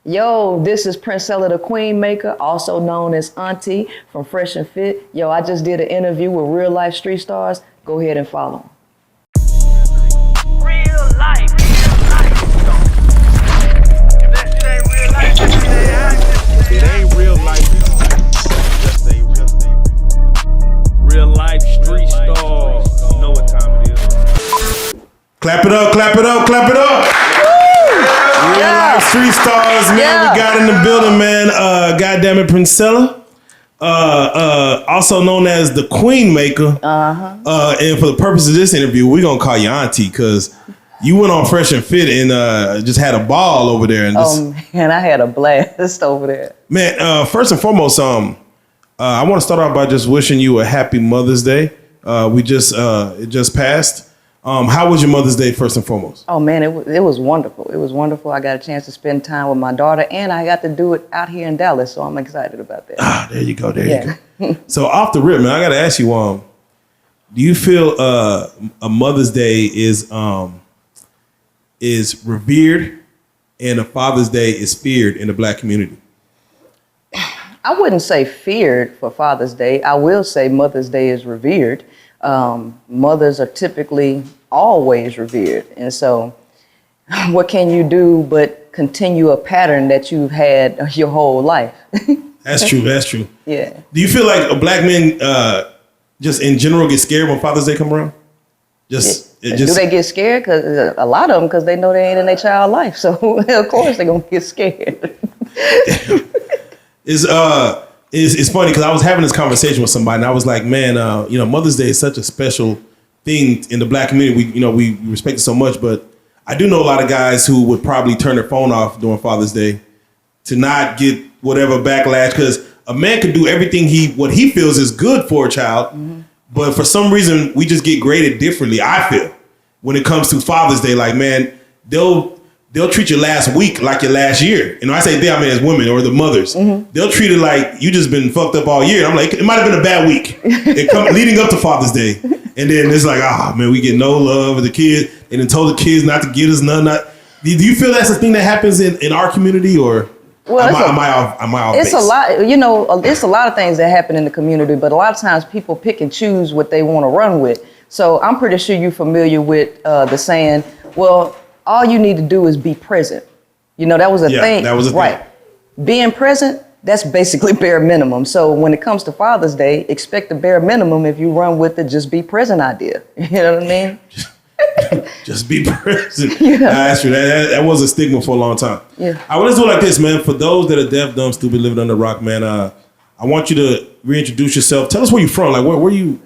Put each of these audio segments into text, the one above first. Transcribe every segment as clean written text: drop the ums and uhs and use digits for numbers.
Yo, this is Princella the Queen Maker, also known as Auntie from Fresh and Fit. Yo, I just did an interview with Real Life Street Stars. Go ahead and follow them. Real life. It ain't real life. Just say real life street stars. Know what time it is. Clap it up, clap it up, clap it up. Real life street stars, man. We got in the building, man. Goddamn it, Princella. Also known as the Queen Maker. And for the purpose of this interview, we're gonna call you Auntie because you went on Fresh and Fit and just had a ball over there. And man, I had a blast over there. Man, first and foremost, I want to start off by just wishing you a happy Mother's Day. It just passed. How was your Mother's Day, first and foremost? Oh, man, it was wonderful. It was wonderful. I got a chance to spend time with my daughter, and I got to do it out here in Dallas, so I'm excited about that. Ah, there you go, there you go. So off the rip, man, I got to ask you, do you feel a Mother's Day is revered and a Father's Day is feared in the Black community? I wouldn't say feared for Father's Day. I will say Mother's Day is revered. Mothers are typically always revered. And so what can you do but continue a pattern that you've had your whole life? That's true. That's true. Yeah. Do you feel like black men just in general get scared when Father's Day come around? Do they get scared? Because a lot of them, because they know they ain't in their child life. So of course they're going to get scared. It's funny because I was having this conversation with somebody and I was like, man, Mother's Day is such a special thing in the Black community. We respect it so much, but I do know a lot of guys who would probably turn their phone off during Father's Day to not get whatever backlash, because a man could do everything what he feels is good for a child, but for some reason we just get graded differently. I feel when it comes to Father's Day, like, man, they'll treat your last week like your last year. I say they, I mean as women or the mothers. They'll treat it like you just been fucked up all year. I'm like, it might have been a bad week. Leading up to Father's Day. And then it's like, man, we get no love of the kid. And then told the kids not to get us none. Do you feel that's the thing that happens in our community, or am I off base? It's a lot, it's a lot of things that happen in the community, but a lot of times people pick and choose what they want to run with. So I'm pretty sure you're familiar with the saying, well, all you need to do is be present. That was a thing. That was a thing. Right. Being present, that's basically bare minimum. So when it comes to Father's Day, expect the bare minimum if you run with the just be present idea. You know what I mean? Just be present. Yeah. That's true. That was a stigma for a long time. Yeah. I want to do it like this, man. For those that are deaf, dumb, stupid, living under a rock, man, I want you to reintroduce yourself. Tell us where you're from. Like, where you?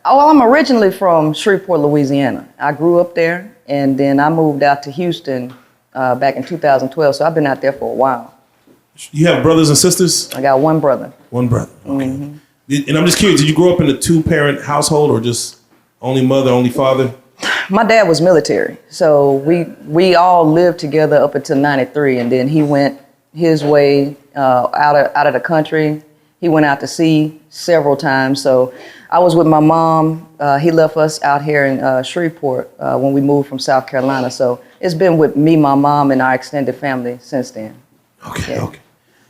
Oh, well, I'm originally from Shreveport, Louisiana. I grew up there, and then I moved out to Houston back in 2012. So I've been out there for a while. You have brothers and sisters? I got one brother. One brother. Okay. And I'm just curious, did you grow up in a two-parent household or just only mother, only father? My dad was military, so we all lived together up until '93, and then he went his way out of the country. He went out to sea several times. So I was with my mom. He left us out here in Shreveport when we moved from South Carolina. So it's been with me, my mom, and our extended family since then. Okay, yeah. Okay.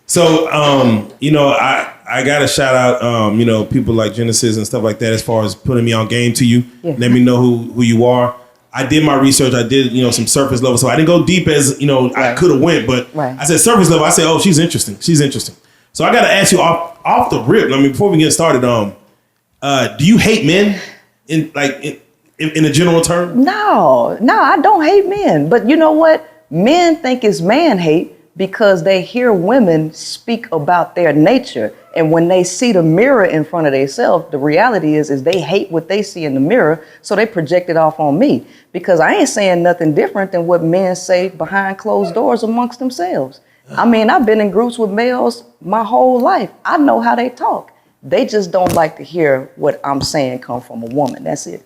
So, I got to shout out, people like Genesis and stuff like that as far as putting me on game to you. Yeah. Let me know who you are. I did my research. I did, some surface level. So I didn't go deep as, right. I could have went. But I said surface level. I said, oh, she's interesting. She's interesting. So I got to ask you off the rip. Before we get started, do you hate men in a general term? No, I don't hate men. But you know what? Men think it's man hate because they hear women speak about their nature. And when they see the mirror in front of themselves, the reality is they hate what they see in the mirror. So they project it off on me because I ain't saying nothing different than what men say behind closed doors amongst themselves. I've been in groups with males my whole life. I know how they talk. They just don't like to hear what I'm saying come from a woman. That's it.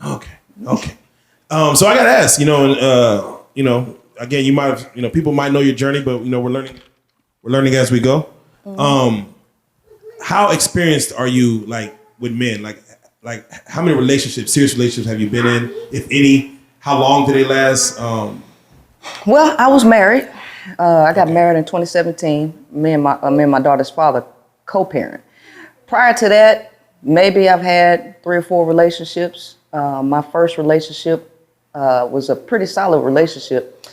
Okay. So I got to ask, again, you might have, people might know your journey, but we're learning as we go. Mm-hmm. How experienced are you with men? Like how many serious relationships have you been in, if any? How long did they last? Well, I was married I got married in 2017. Me and my daughter's father co-parent. Prior to that, maybe I've had 3 or 4 relationships. My first relationship was a pretty solid relationship,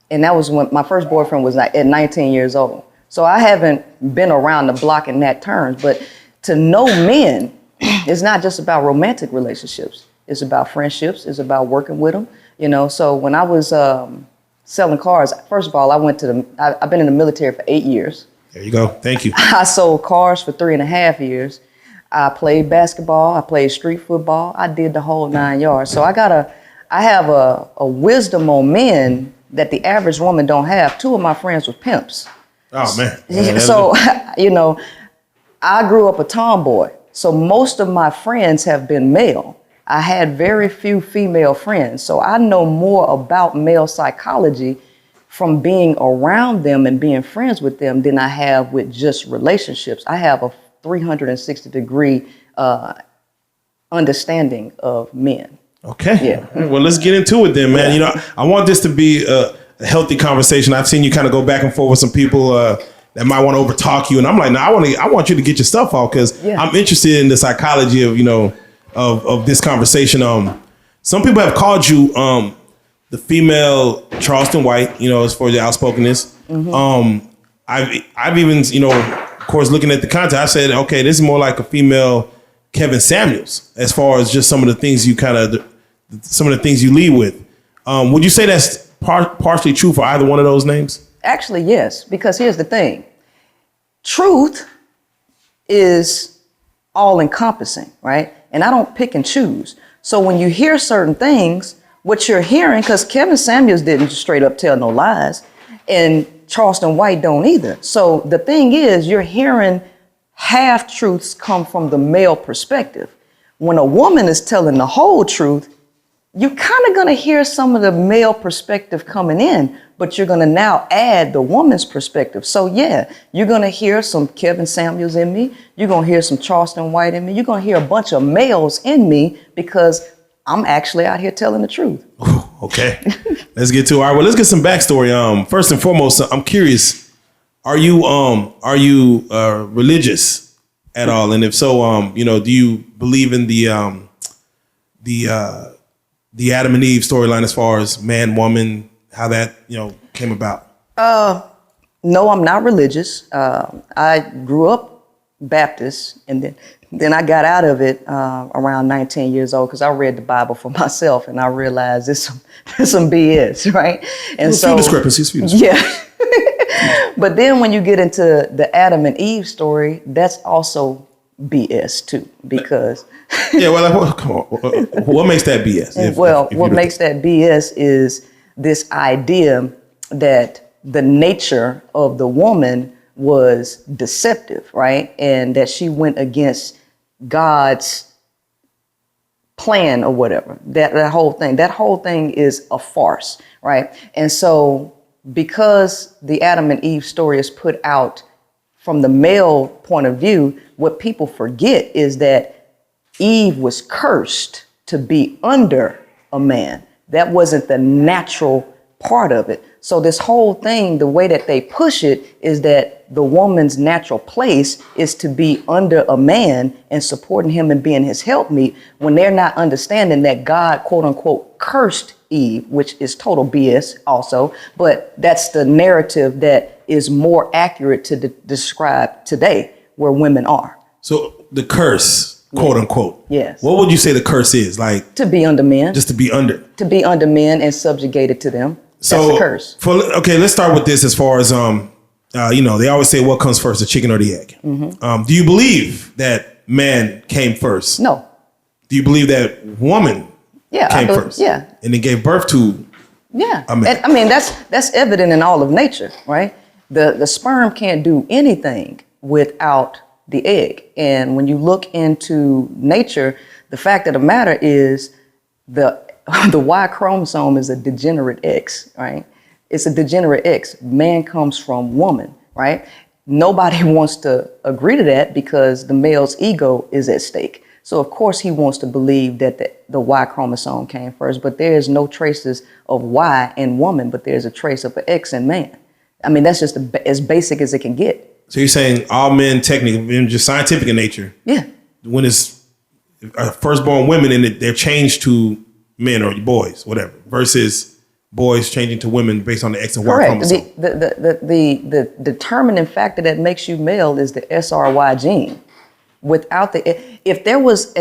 and that was when my first boyfriend was at 19 years old. So I haven't been around the block in that terms, but to know men is not just about romantic relationships. It's about friendships. It's about working with them. You know, so when I was selling cars, first of all, I've been in the military for 8 years. There you go. Thank you. I sold cars for 3.5 years. I played basketball. I played street football. I did the whole 9 yards. So I have a wisdom on men that the average woman don't have. 2 of my friends were pimps. Oh, man. So, you know, I grew up a tomboy. So most of my friends have been male. I had very few female friends. So I know more about male psychology from being around them and being friends with them than I have with just relationships. I have a 360-degree understanding of men. Okay. Yeah. Well, let's get into it then, man. You know, I want this to be a healthy conversation. I've seen you kind of go back and forth with some people that might want to overtalk you, and I'm like, no, I want you to get your stuff off because I'm interested in the psychology of of this conversation. Some people have called you the female Charleston White, as far as the outspokenness. Mm-hmm. I've even, of course, looking at the content, I said, okay, this is more like a female Kevin Samuels as far as just some of the things you lead with. Would you say that's partially true for either one of those names? Actually, yes, because here's the thing. Truth is all encompassing, right? And I don't pick and choose. So when you hear certain things, what you're hearing, because Kevin Samuels didn't straight up tell no lies, and Charleston White don't either. So the thing is, you're hearing half-truths come from the male perspective. When a woman is telling the whole truth, you're kind of going to hear some of the male perspective coming in, but you're going to now add the woman's perspective. So yeah, you're going to hear some Kevin Samuels in me. You're going to hear some Charleston White in me. You're going to hear a bunch of males in me because I'm actually out here telling the truth. Okay, let's get to it. All right, well, let's get some backstory. First and foremost, I'm curious, are you religious at all? And if so, do you believe in the Adam and Eve storyline as far as man, woman, how that, came about? No, I'm not religious. I grew up Baptist, and then I got out of it around 19 years old because I read the Bible for myself, and I realized there's some BS, right? And a few discrepancies. Yeah. But then when you get into the Adam and Eve story, that's also BS too, because yeah, well, come on. What makes that BS? What makes that BS is this idea that the nature of the woman was deceptive, right? And that she went against God's plan or whatever. That whole thing is a farce, right? And so because the Adam and Eve story is put out from the male point of view, what people forget is that Eve was cursed to be under a man. That wasn't the natural part of it. So this whole thing, the way that they push it is that the woman's natural place is to be under a man and supporting him and being his helpmeet, when they're not understanding that God, quote unquote, cursed Eve, which is total BS also, but that's the narrative that is more accurate to describe today where women are. So the curse, quote unquote. Yes. What would you say the curse is? Like to be under men. Just to be under. To be under men and subjugated to them. So, that's the curse. Okay, let's start with this as far as, they always say what comes first, the chicken or the egg. Mm-hmm. Do you believe that man came first? No. Do you believe that woman came first? Yeah. And then gave birth to a man? And, I mean, that's evident in all of nature, right? The sperm can't do anything without the egg. And when you look into nature, the fact of the matter is the Y chromosome is a degenerate X, right? It's a degenerate X. Man comes from woman, right? Nobody wants to agree to that because the male's ego is at stake. So of course he wants to believe that the Y chromosome came first, but there is no traces of Y in woman, but there's a trace of an X in man. I mean, that's just as basic as it can get. So you're saying all men technically, just scientific in nature. Yeah. When it's firstborn women and they're changed to men or boys, whatever, versus boys changing to women based on the X and Y chromosome. The determining factor that makes you male is the SRY gene. Without if there was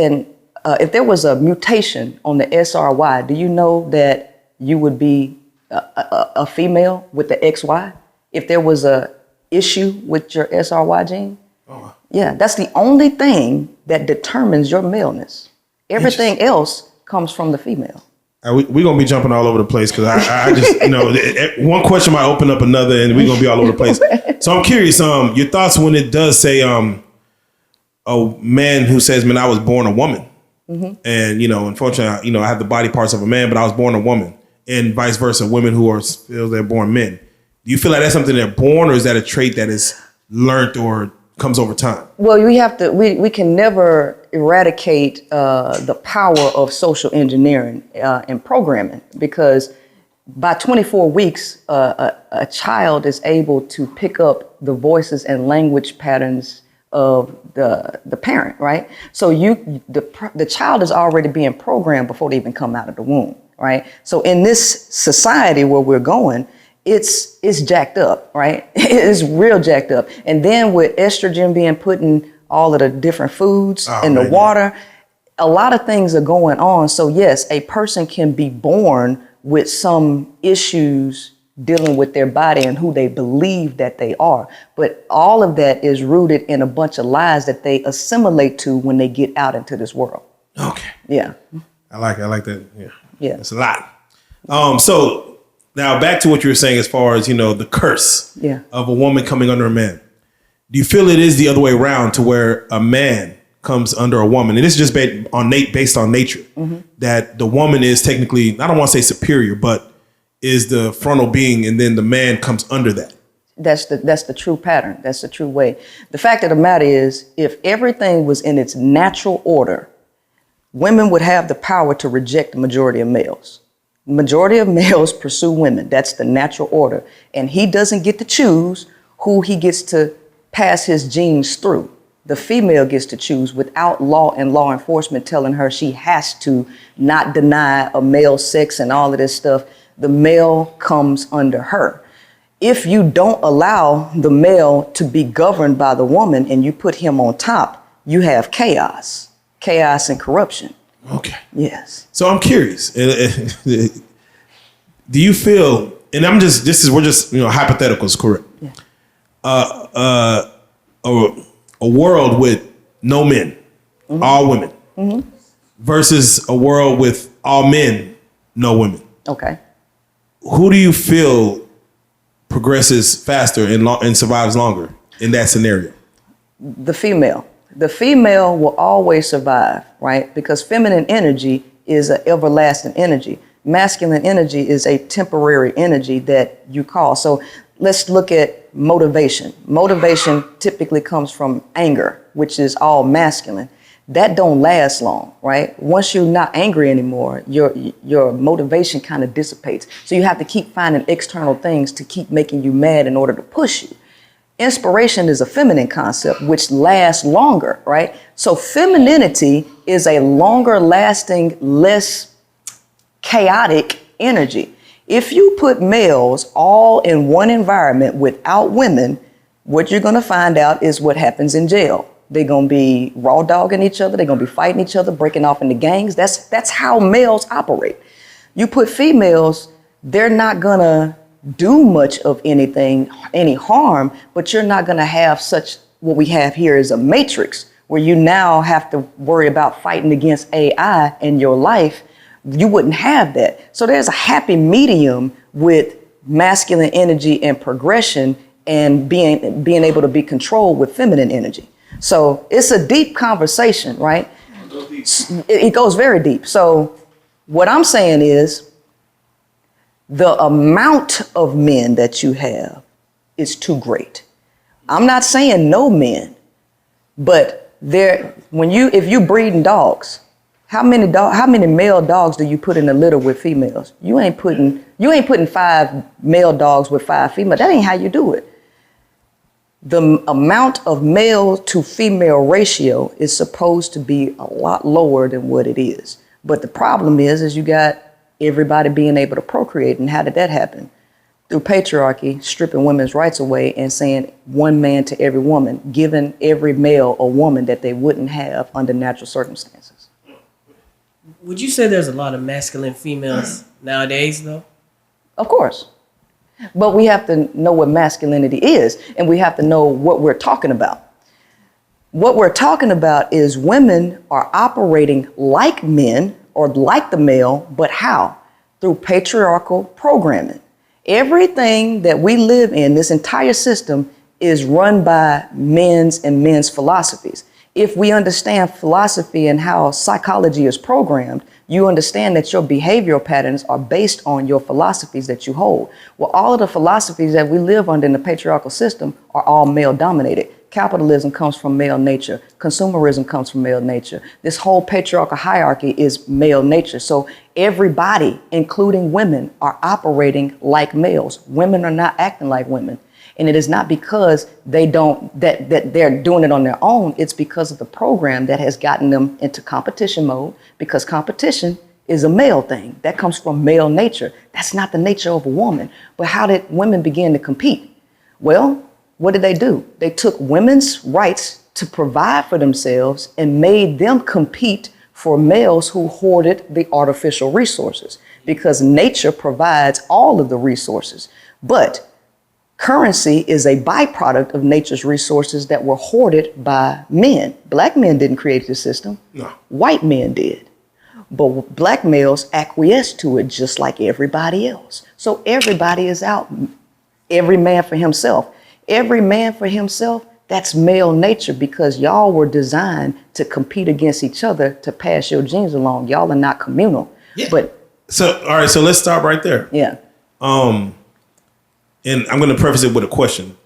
a mutation on the SRY, do you know that you would be a female with the XY? If there was a issue with your SRY gene? Oh. Yeah, that's the only thing that determines your maleness. Everything else comes from the female. We're going to be jumping all over the place because I just, one question might open up another and we're going to be all over the place. So I'm curious, your thoughts when it does say a man who says, man, I was born a woman. Mm-hmm. And, unfortunately, I have the body parts of a man, but I was born a woman. And vice versa, women who feel they're born men. Do you feel like that's something they're born, or is that a trait that is learned or comes over time? Well, we can never eradicate the power of social engineering and programming, because by 24 weeks, a child is able to pick up the voices and language patterns of the parent, right? So the child is already being programmed before they even come out of the womb, right? So in this society where we're going, it's jacked up, right? It's real jacked up. And then with estrogen being put in all of the different foods in the water, a lot of things are going on. So yes, a person can be born with some issues dealing with their body and who they believe that they are. But all of that is rooted in a bunch of lies that they assimilate to when they get out into this world. Okay. Yeah. I like that. Yeah. Yeah. It's a lot. So now back to what you were saying as far as, the curse of a woman coming under a man. Do you feel it is the other way around, to where a man comes under a woman? And this is just based on nature, mm-hmm. that the woman is technically, I don't want to say superior, but is the frontal being, and then the man comes under that. That's the true pattern. That's the true way. The fact of the matter is, if everything was in its natural order, women would have the power to reject the majority of males. Majority of males pursue women. That's the natural order. And he doesn't get to choose who he gets to pass his genes through. The female gets to choose without law and law enforcement telling her she has to not deny a male sex and all of this stuff. The male comes under her. If you don't allow the male to be governed by the woman and you put him on top, you have chaos and corruption. Okay. Yes. So I'm curious. Do you feel, and we're just hypotheticals, correct? Yeah. A world with no men, mm-hmm. all women, mm-hmm. versus a world with all men, no women. Okay. Who do you feel progresses faster and survives longer in that scenario? The female. The female will always survive, right? Because feminine energy is an everlasting energy. Masculine energy is a temporary energy that you call. So let's look at motivation. Motivation typically comes from anger, which is all masculine. That don't last long, right? Once you're not angry anymore, your motivation kind of dissipates. So you have to keep finding external things to keep making you mad in order to push you. Inspiration is a feminine concept, which lasts longer, right? So femininity is a longer lasting, less chaotic energy. If you put males all in one environment without women, what you're going to find out is what happens in jail. They're going to be raw dogging each other. They're going to be fighting each other, breaking off into gangs. That's how males operate. You put females, they're not going to do much of anything, any harm, but you're not going to have such, what we have here is a matrix where you now have to worry about fighting against AI in your life. You wouldn't have that. So there's a happy medium with masculine energy and progression and being able to be controlled with feminine energy. So it's a deep conversation, right? It goes very deep. So what I'm saying is, the amount of men that you have is too great. I'm not saying no men, but if you breeding dogs, how many male dogs do you put in a litter with females? You ain't putting You ain't putting 5 male dogs with 5 female. That ain't how you do it. The amount of male to female ratio is supposed to be a lot lower than what it is. But the problem is you got everybody being able to procreate. And how did that happen? Through patriarchy, stripping women's rights away and saying one man to every woman, giving every male a woman that they wouldn't have under natural circumstances. Would you say there's a lot of masculine females nowadays, though? Of course. But we have to know what masculinity is, and we have to know what we're talking about. What we're talking about is women are operating like men or like the male, but how? Through patriarchal programming. Everything that we live in, this entire system, is run by men's and men's philosophies. If we understand philosophy and how psychology is programmed, you understand that your behavioral patterns are based on your philosophies that you hold. Well, all of the philosophies that we live under in the patriarchal system are all male dominated. Capitalism comes from male nature. Consumerism comes from male nature. This whole patriarchal hierarchy is male nature. So everybody, including women, are operating like males. Women are not acting like women. And it is not because that they're doing it on their own. It's because of the program that has gotten them into competition mode, because competition is a male thing. That comes from male nature. That's not the nature of a woman. But how did women begin to compete? Well, what did they do? They took women's rights to provide for themselves and made them compete for males who hoarded the artificial resources, because nature provides all of the resources. But currency is a byproduct of nature's resources that were hoarded by men. Black men didn't create the system. No. White men did. But black males acquiesced to it just like everybody else. So everybody is out, every man for himself. Every man for himself, that's male nature, because y'all were designed to compete against each other to pass your genes along. Y'all are not communal. Yeah. But so, all right, so let's stop right there. Yeah. And I'm going to preface it with a question.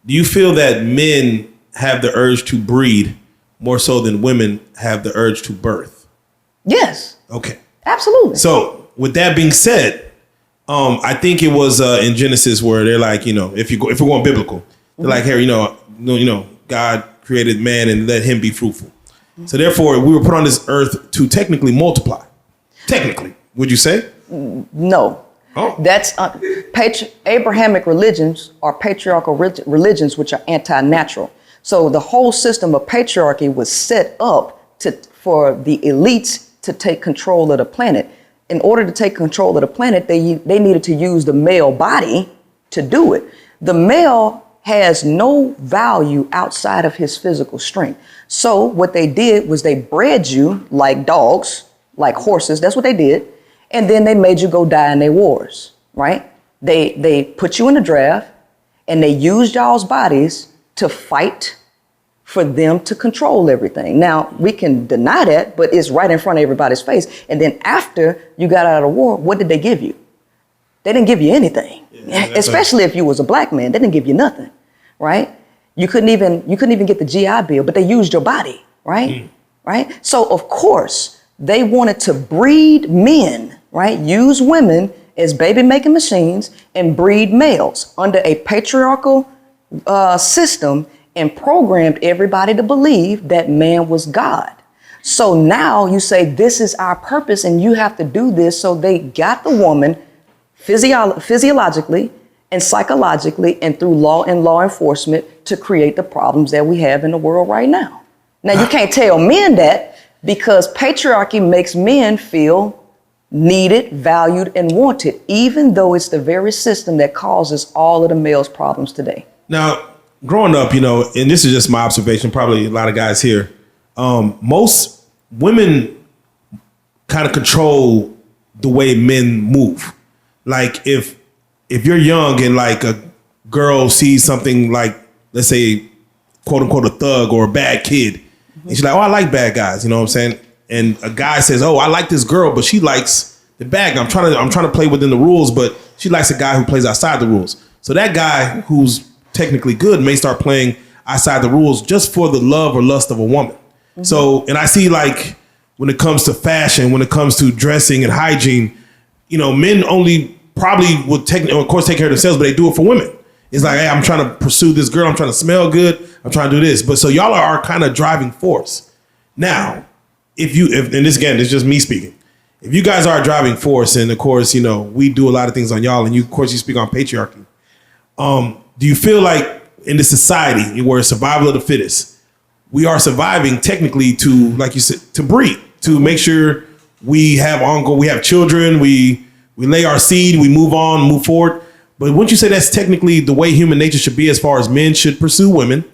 Do you feel that men have the urge to breed more so than women have the urge to birth? Yes. Okay. Absolutely. So with that being said, I think it was in Genesis where they're like, if we're going biblical, they're like, hey, God created man and let him be fruitful. So therefore, we were put on this earth to technically multiply. Technically, would you say? No. Oh. That's Abrahamic religions are patriarchal religions, which are anti-natural. So the whole system of patriarchy was set up for the elites to take control of the planet. In order to take control of the planet, they needed to use the male body to do it. The male has no value outside of his physical strength. So what they did was they bred you like dogs, like horses. That's what they did. And then they made you go die in their wars, right? They put you in a draft and they used y'all's bodies to fight for them to control everything. Now, we can deny that, but it's right in front of everybody's face. And then after you got out of the war, what did they give you? They didn't give you anything, especially if you was a black man. They didn't give you nothing, right? You couldn't even get the GI Bill, but they used your body, right? Right? So of course, they wanted to breed men, right? Use women as baby making machines and breed males under a patriarchal system, and programmed everybody to believe that man was God. So now you say, this is our purpose and you have to do this. So they got the woman physiologically and psychologically and through law and law enforcement to create the problems that we have in the world right now. Now you can't tell men that, because patriarchy makes men feel needed, valued, and wanted, even though it's the very system that causes all of the males' problems today. Now, growing up, and this is just my observation, probably a lot of guys here, most women kind of control the way men move. Like if you're young and like a girl sees something like, let's say, quote unquote, a thug or a bad kid, and she's like, oh, I like bad guys, you know what I'm saying? And a guy says, oh, I like this girl, but she likes the bad guy. I'm trying to play within the rules, but she likes a guy who plays outside the rules. So that guy who's technically good may start playing outside the rules just for the love or lust of a woman. Mm-hmm. So, and I see when it comes to fashion, when it comes to dressing and hygiene, men only probably will of course take care of themselves, but they do it for women. It's like, hey, I'm trying to pursue this girl. I'm trying to smell good. I'm trying to do this. But so y'all are kind of driving force. Now, and this again, it's just me speaking. If you guys are a driving force, and of course, we do a lot of things on y'all, and you speak on patriarchy. Do you feel like in this society where survival of the fittest, we are surviving technically to, like you said, to breed, to make sure we have children, we lay our seed, we move on, move forward. But wouldn't you say that's technically the way human nature should be, as far as men should pursue women?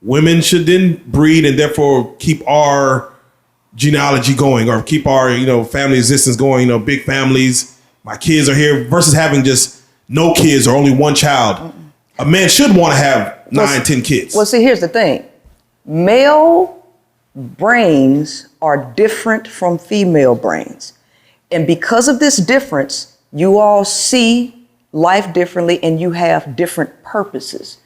Women should then breed and therefore keep our genealogy going, or keep our, family existence going, big families. My kids are here, versus having just no kids or only one child. A man should want to have 9, 10 kids. Well, see, here's the thing. Male brains are different from female brains. And because of this difference, you all see life differently and you have different purposes.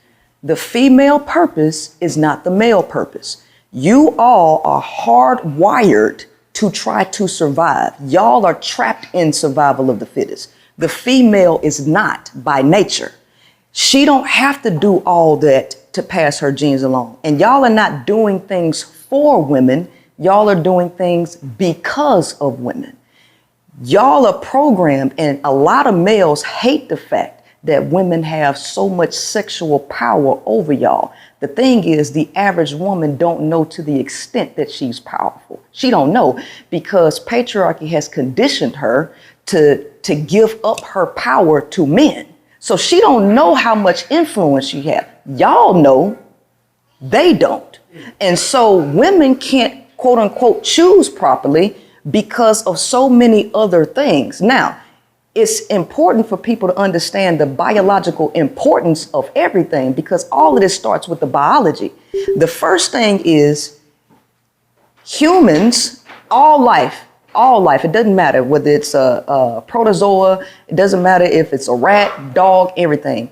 The female purpose is not the male purpose. You all are hardwired to try to survive. Y'all are trapped in survival of the fittest. The female is not by nature. She don't have to do all that to pass her genes along. And y'all are not doing things for women. Y'all are doing things because of women. Y'all are programmed, and a lot of males hate the fact that women have so much sexual power over y'all. The thing is, the average woman don't know to the extent that she's powerful. She don't know, because patriarchy has conditioned her to give up her power to men. So she don't know how much influence she has. Y'all know, they don't. And so women can't, quote unquote, choose properly because of so many other things. Now, it's important for people to understand the biological importance of everything, because all of this starts with the biology. The first thing is humans, all life, it doesn't matter whether it's a protozoa, it doesn't matter if it's a rat, dog, everything.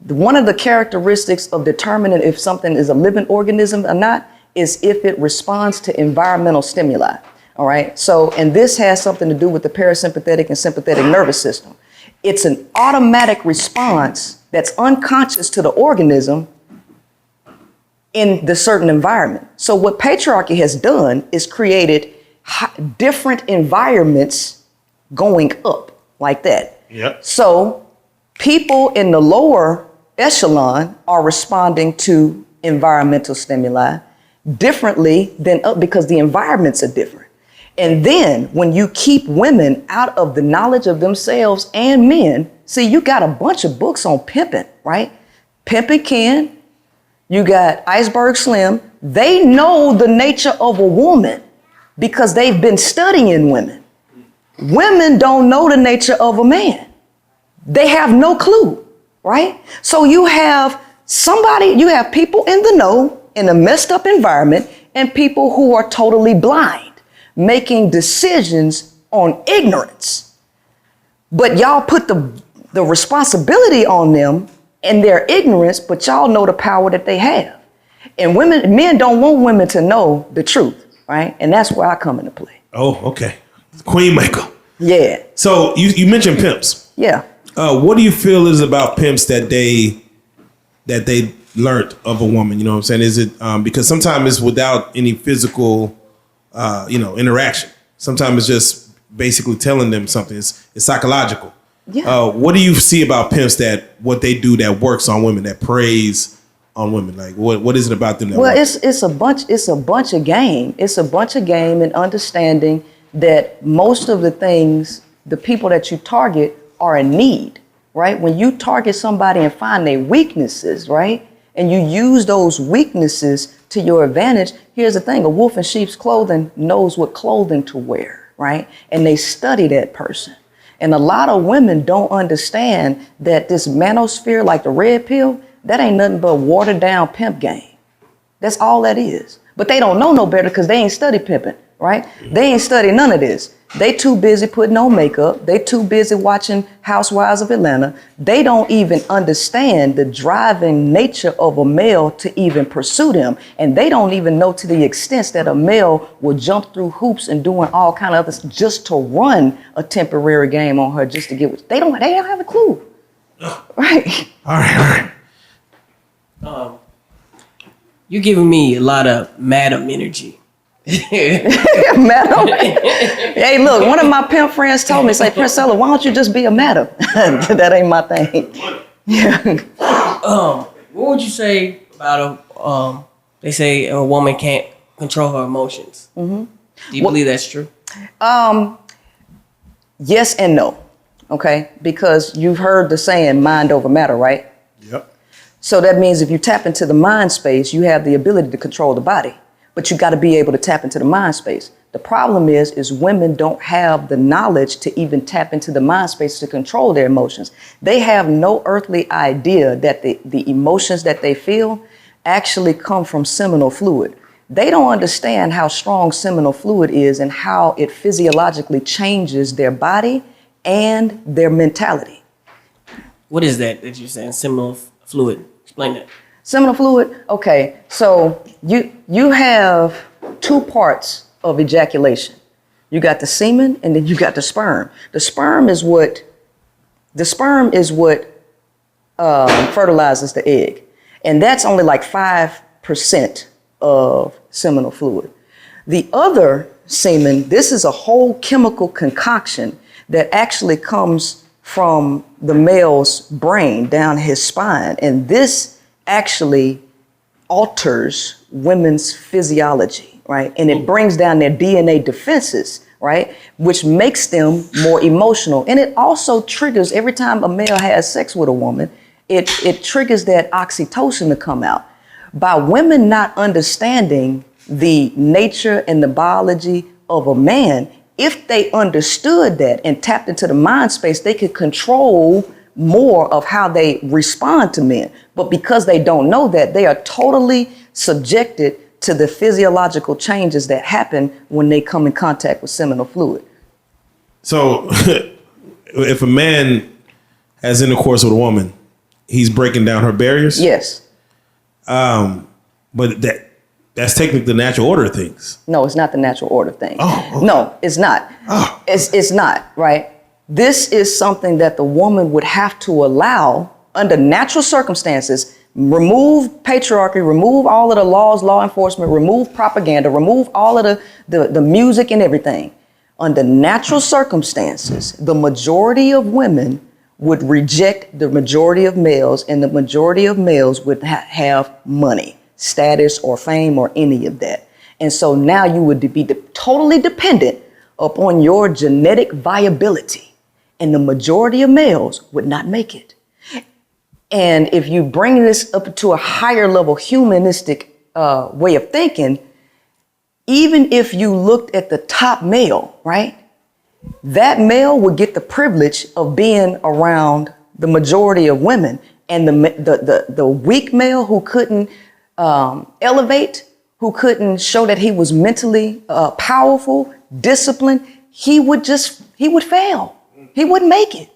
One of the characteristics of determining if something is a living organism or not is if it responds to environmental stimuli. All right. So, and this has something to do with the parasympathetic and sympathetic nervous system. It's an automatic response that's unconscious to the organism in the certain environment. So what patriarchy has done is created different environments going up like that. Yep. So people in the lower echelon are responding to environmental stimuli differently than up, because the environments are different. And then when you keep women out of the knowledge of themselves and men, see, you got a bunch of books on pimping, right? Pimping Ken, you got Iceberg Slim. They know the nature of a woman because they've been studying women. Women don't know the nature of a man. They have no clue, right? So you have people in the know in a messed up environment, and people who are totally blind, making decisions on ignorance. But y'all put the responsibility on them and their ignorance, but y'all know the power that they have. And men don't want women to know the truth, right? And that's where I come into play. Oh, okay. Queen maker. Yeah. So you mentioned pimps. Yeah. What do you feel is about pimps that they learned of a woman? You know what I'm saying? Is it because sometimes it's without any physical interaction. Sometimes it's just basically telling them something. It's psychological. Yeah. What do you see about pimps what they do that works on women, that preys on women? Like what is it about them that works? It's a bunch of game. It's a bunch of game and understanding that most of the things, the people that you target are in need, right? When you target somebody and find their weaknesses, right? And you use those weaknesses to your advantage. Here's the thing, a wolf in sheep's clothing knows what clothing to wear, right? And they study that person. And a lot of women don't understand that this manosphere, like the red pill, that ain't nothing but watered down pimp game. That's all that is. But they don't know no better because they ain't study pimping, right? They ain't study none of this. They too busy putting on makeup. They too busy watching Housewives of Atlanta. They don't even understand the driving nature of a male to even pursue them. And they don't even know to the extent that a male will jump through hoops and doing all kind of others just to run a temporary game on her just to get what they don't have a clue. Right. All right. You're giving me a lot of madam energy. Madam. Hey, look, one of my pimp friends told me, say, Princella, why don't you just be a madam? That ain't my thing. Yeah. What would you say about they say a woman can't control her emotions? Mm-hmm. Do you believe that's true? Yes and no. Okay, because you've heard the saying mind over matter, right? Yep. So that means if you tap into the mind space, you have the ability to control the body, but you got to be able to tap into the mind space. The problem is women don't have the knowledge to even tap into the mind space to control their emotions. They have no earthly idea that the emotions that they feel actually come from seminal fluid. They don't understand how strong seminal fluid is and how it physiologically changes their body and their mentality. What is that you're saying? Seminal fluid. Explain that. Seminal fluid, okay, so you have two parts of ejaculation. You got the semen and then you got the sperm. The sperm is what fertilizes the egg. And that's only like 5% of seminal fluid. The other semen, this is a whole chemical concoction that actually comes from the male's brain down his spine. And this actually alters women's physiology, right? And it brings down their DNA defenses, right? Which makes them more emotional. And it also triggers, every time a male has sex with a woman, it triggers that oxytocin to come out. By women not understanding the nature and the biology of a man, if they understood that and tapped into the mind space, they could control more of how they respond to men. But because they don't know that, they are totally subjected to the physiological changes that happen when they come in contact with seminal fluid. So if a man has intercourse with a woman, he's breaking down her barriers? Yes. But that's technically the natural order of things. No, it's not the natural order thing. Oh, okay. No, it's not. Oh. It's not, right? This is something that the woman would have to allow under natural circumstances. Remove patriarchy, remove all of the laws, law enforcement, remove propaganda, remove all of the music and everything. Under natural circumstances, the majority of women would reject the majority of males, and the majority of males would have money, status, or fame, or any of that. And so now you would be totally dependent upon your genetic viability, and the majority of males would not make it. And if you bring this up to a higher level humanistic way of thinking, even if you looked at the top male, right? That male would get the privilege of being around the majority of women, and the weak male who couldn't elevate, who couldn't show that he was mentally powerful, disciplined, he would fail. He wouldn't make it,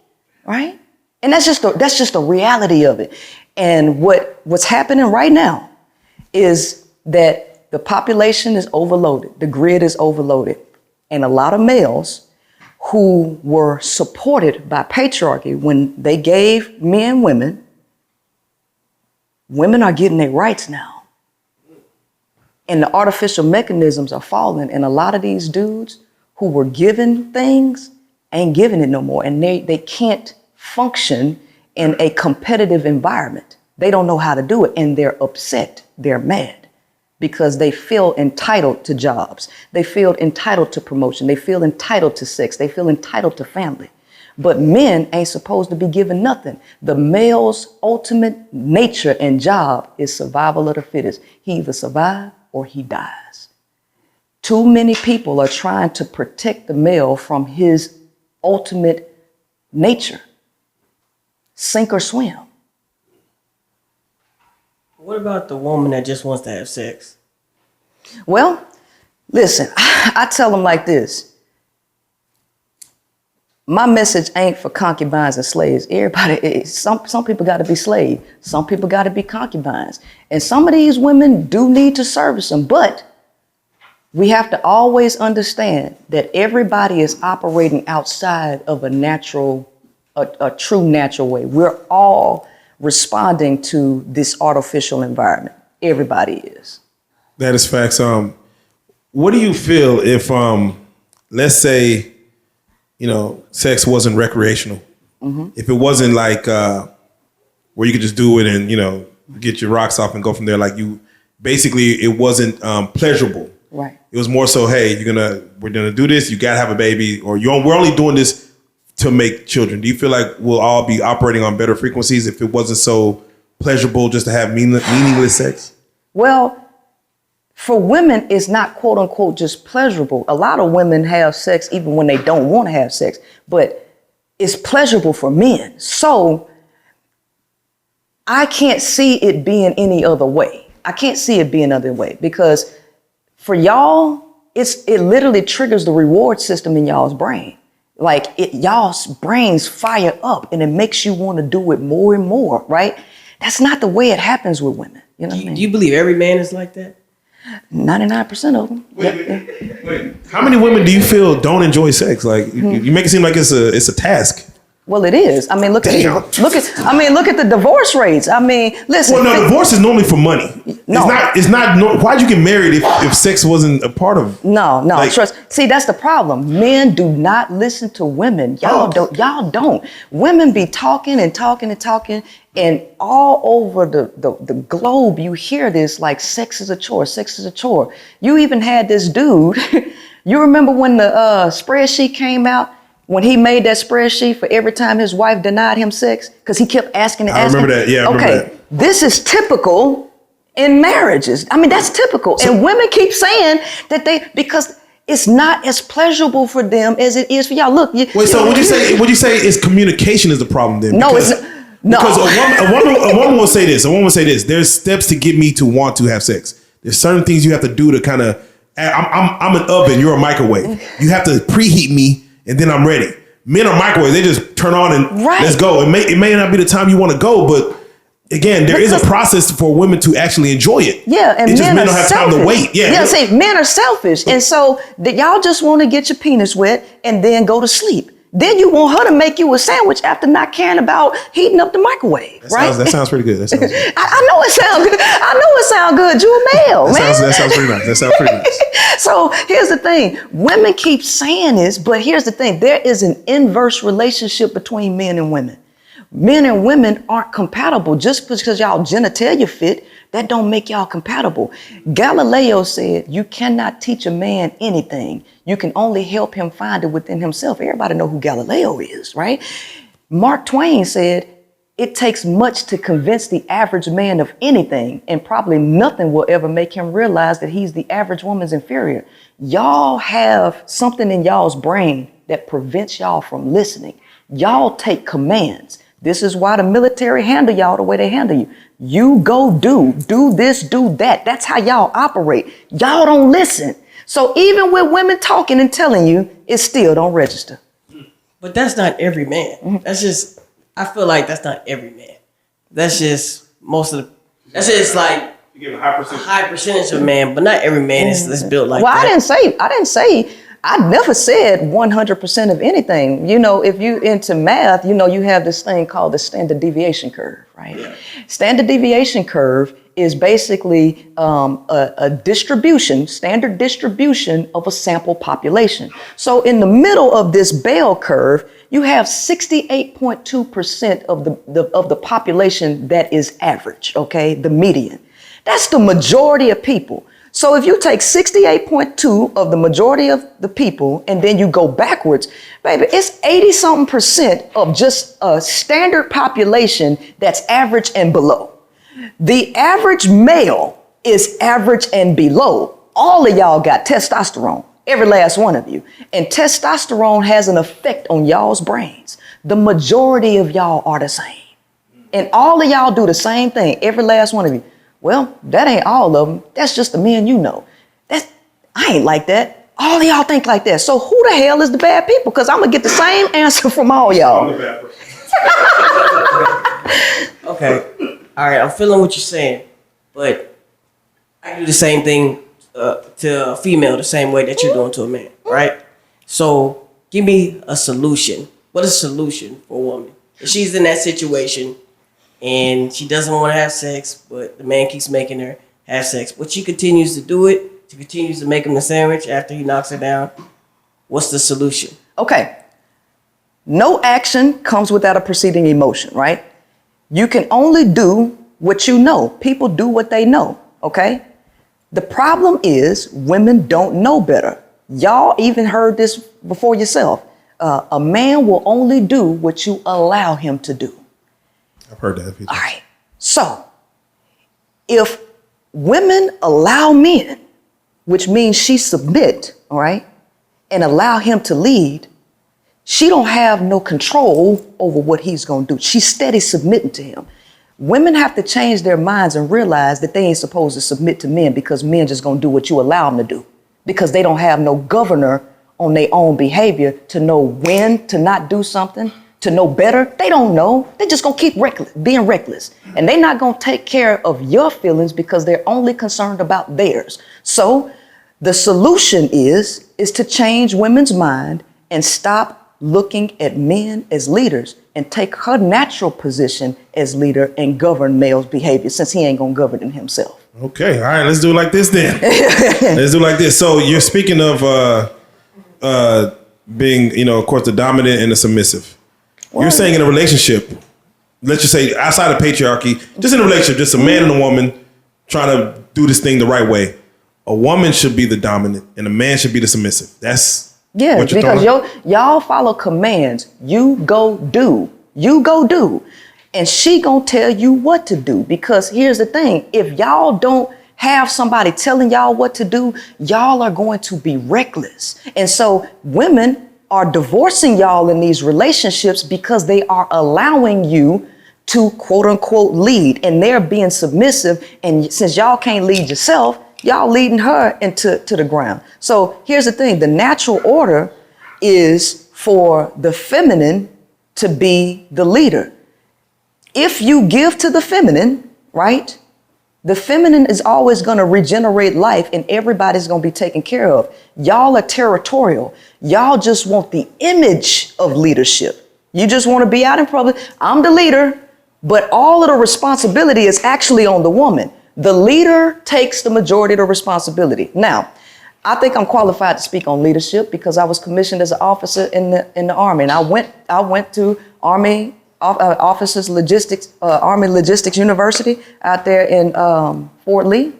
right? And that's just a reality of it. And what's happening right now is that the population is overloaded, the grid is overloaded, and a lot of males who were supported by patriarchy when they gave men women are getting their rights now. And the artificial mechanisms are falling, and a lot of these dudes who were given things ain't giving it no more, and they can't function in a competitive environment. They don't know how to do it, and they're upset, they're mad, because they feel entitled to jobs. They feel entitled to promotion. They feel entitled to sex. They feel entitled to family. But men ain't supposed to be given nothing. The male's ultimate nature and job is survival of the fittest. He either survives or he dies. Too many people are trying to protect the male from his ultimate nature. Sink or swim. What about the woman that just wants to have sex? Well, listen, I tell them like this. my message ain't for concubines and slaves. Everybody, some people got to be slaves. Some people got to be concubines. And some of these women do need to service them. But we have to always understand that everybody is operating outside of a true natural way. We're all responding to this artificial environment. Everybody is. That is facts. What do you feel if, let's say, sex wasn't recreational? Mm-hmm. If it wasn't like where you could just do it and, get your rocks off and go from there. Like basically it wasn't pleasurable. Right. It was more so, hey, we're gonna do this. You gotta have a baby, or we're only doing this to make children. Do you feel like we'll all be operating on better frequencies if it wasn't so pleasurable just to have meaningless sex? Well, for women, it's not quote unquote just pleasurable. A lot of women have sex even when they don't want to have sex, but it's pleasurable for men. So I can't see it being any other way. I can't see it being another way because for y'all, it literally triggers the reward system in y'all's brain. Like y'all's brains fire up and it makes you want to do it more and more, right? That's not the way it happens with women. You know what I mean? Do you believe every man is like that? 99% of them. Wait. How many women do you feel don't enjoy sex? Like you make it seem like it's a task. Well, it is. I mean, look at the divorce rates. I mean, listen. Well, no, divorce is normally for money. No. It's not. Why'd you get married if sex wasn't a part of? No. Trust. See, that's the problem. Men do not listen to women. Y'all don't. Women be talking and talking and talking, and all over the globe, you hear this like sex is a chore. Sex is a chore. You even had this dude. You remember when the spreadsheet came out? When he made that spreadsheet for every time his wife denied him sex, because he kept asking and asking. I remember that. Yeah, I remember that. This is typical in marriages. I mean, that's typical. And women keep saying that because it's not as pleasurable for them as it is for y'all. Look. So would you say is communication is the problem then? No, because, it's no. Because a woman will say this. A woman will say this. There's steps to get me to want to have sex. There's certain things you have to do to kind of. I'm an oven. You're a microwave. You have to preheat me. And then I'm ready. Men are microwaves. They just turn on and let's go. It may not be the time you want to go, but again, there is a process for women to actually enjoy it. Yeah, and men don't have time to wait. Yeah, see, men are selfish. And so y'all just want to get your penis wet and then go to sleep. Then you want her to make you a sandwich after not caring about heating up the microwave, right? That sounds pretty good. That sounds good. I know it sounds good. I know it sounds good. You a male, man. That sounds pretty nice. That sounds pretty nice. So here's the thing. Women keep saying this, but here's the thing. There is an inverse relationship between men and women. Men and women aren't compatible. Just because y'all genitalia fit, that don't make y'all compatible. Galileo said you cannot teach a man anything. You can only help him find it within himself. Everybody know who Galileo is, right? Mark Twain said it takes much to convince the average man of anything, and probably nothing will ever make him realize that he's the average woman's inferior. Y'all have something in y'all's brain that prevents y'all from listening. Y'all take commands. This is why the military handle y'all the way they handle you. You go do this, do that. That's how y'all operate. Y'all don't listen. So even with women talking and telling you, it still don't register. But that's not every man. Mm-hmm. I feel like that's not every man. That's just that's just like you give a high percentage of man, but not every man is built like that. Well, I never said 100% of anything. If you into math, you have this thing called the standard deviation curve, right? Yeah. Standard deviation curve is basically a standard distribution of a sample population. So in the middle of this bell curve, you have 68.2% of the population that is average, okay? The median. That's the majority of people. So if you take 68.2 of the majority of the people and then you go backwards, baby, it's 80-something% of just a standard population that's average and below. The average male is average and below. All of y'all got testosterone, every last one of you. And testosterone has an effect on y'all's brains. The majority of y'all are the same. And all of y'all do the same thing, every last one of you. Well, that ain't all of them. That's just the men you know. I ain't like that. All of y'all think like that. So who the hell is the bad people? Because I'm going to get the same answer from all y'all. Okay. All right. I'm feeling what you're saying, but I do the same thing to a female the same way that you're doing to a man, right? So give me a solution. What is a solution for a woman? If she's in that situation and she doesn't want to have sex, but the man keeps making her have sex, but she continues to do it, she continues to make him the sandwich after he knocks her down, what's the solution? Okay. No action comes without a preceding emotion, right? You can only do what you know. People do what they know, okay? The problem is women don't know better. Y'all even heard this before yourself. A man will only do what you allow him to do. I've heard that. All right. So if women allow men, which means she submit, all right, and allow him to lead, she don't have no control over what he's going to do. She's steady submitting to him. Women have to change their minds and realize that they ain't supposed to submit to men because men just going to do what you allow them to do, because they don't have no governor on their own behavior to know when to not do something, to know better. They don't know. They just going to keep being reckless. And they're not going to take care of your feelings because they're only concerned about theirs. So the solution is to change women's mind and stop looking at men as leaders and take her natural position as leader and govern male's behavior, since he ain't gonna govern it himself. Okay, all right, let's do it like this then. Let's do it like this. So you're speaking of being, of course, the dominant and the submissive. Well, you're saying in a relationship, let's just say outside of patriarchy, just in a relationship, just a man and a woman trying to do this thing the right way, a woman should be the dominant and a man should be the submissive. That's because y'all follow commands. You go do. And she gonna tell you what to do. Because here's the thing. If y'all don't have somebody telling y'all what to do, y'all are going to be reckless. And so women are divorcing y'all in these relationships because they are allowing you to quote unquote lead, and they're being submissive. And since y'all can't lead yourself, y'all leading her into the ground. So here's the thing. The natural order is for the feminine to be the leader. If you give to the feminine, right, the feminine is always going to regenerate life and everybody's going to be taken care of. Y'all are territorial. Y'all just want the image of leadership. You just want to be out in public. I'm the leader, but all of the responsibility is actually on the woman. The leader takes the majority of the responsibility. Now, I think I'm qualified to speak on leadership because I was commissioned as an officer in the Army, and I went to Army Officers Logistics, Army Logistics University out there in Fort Lee,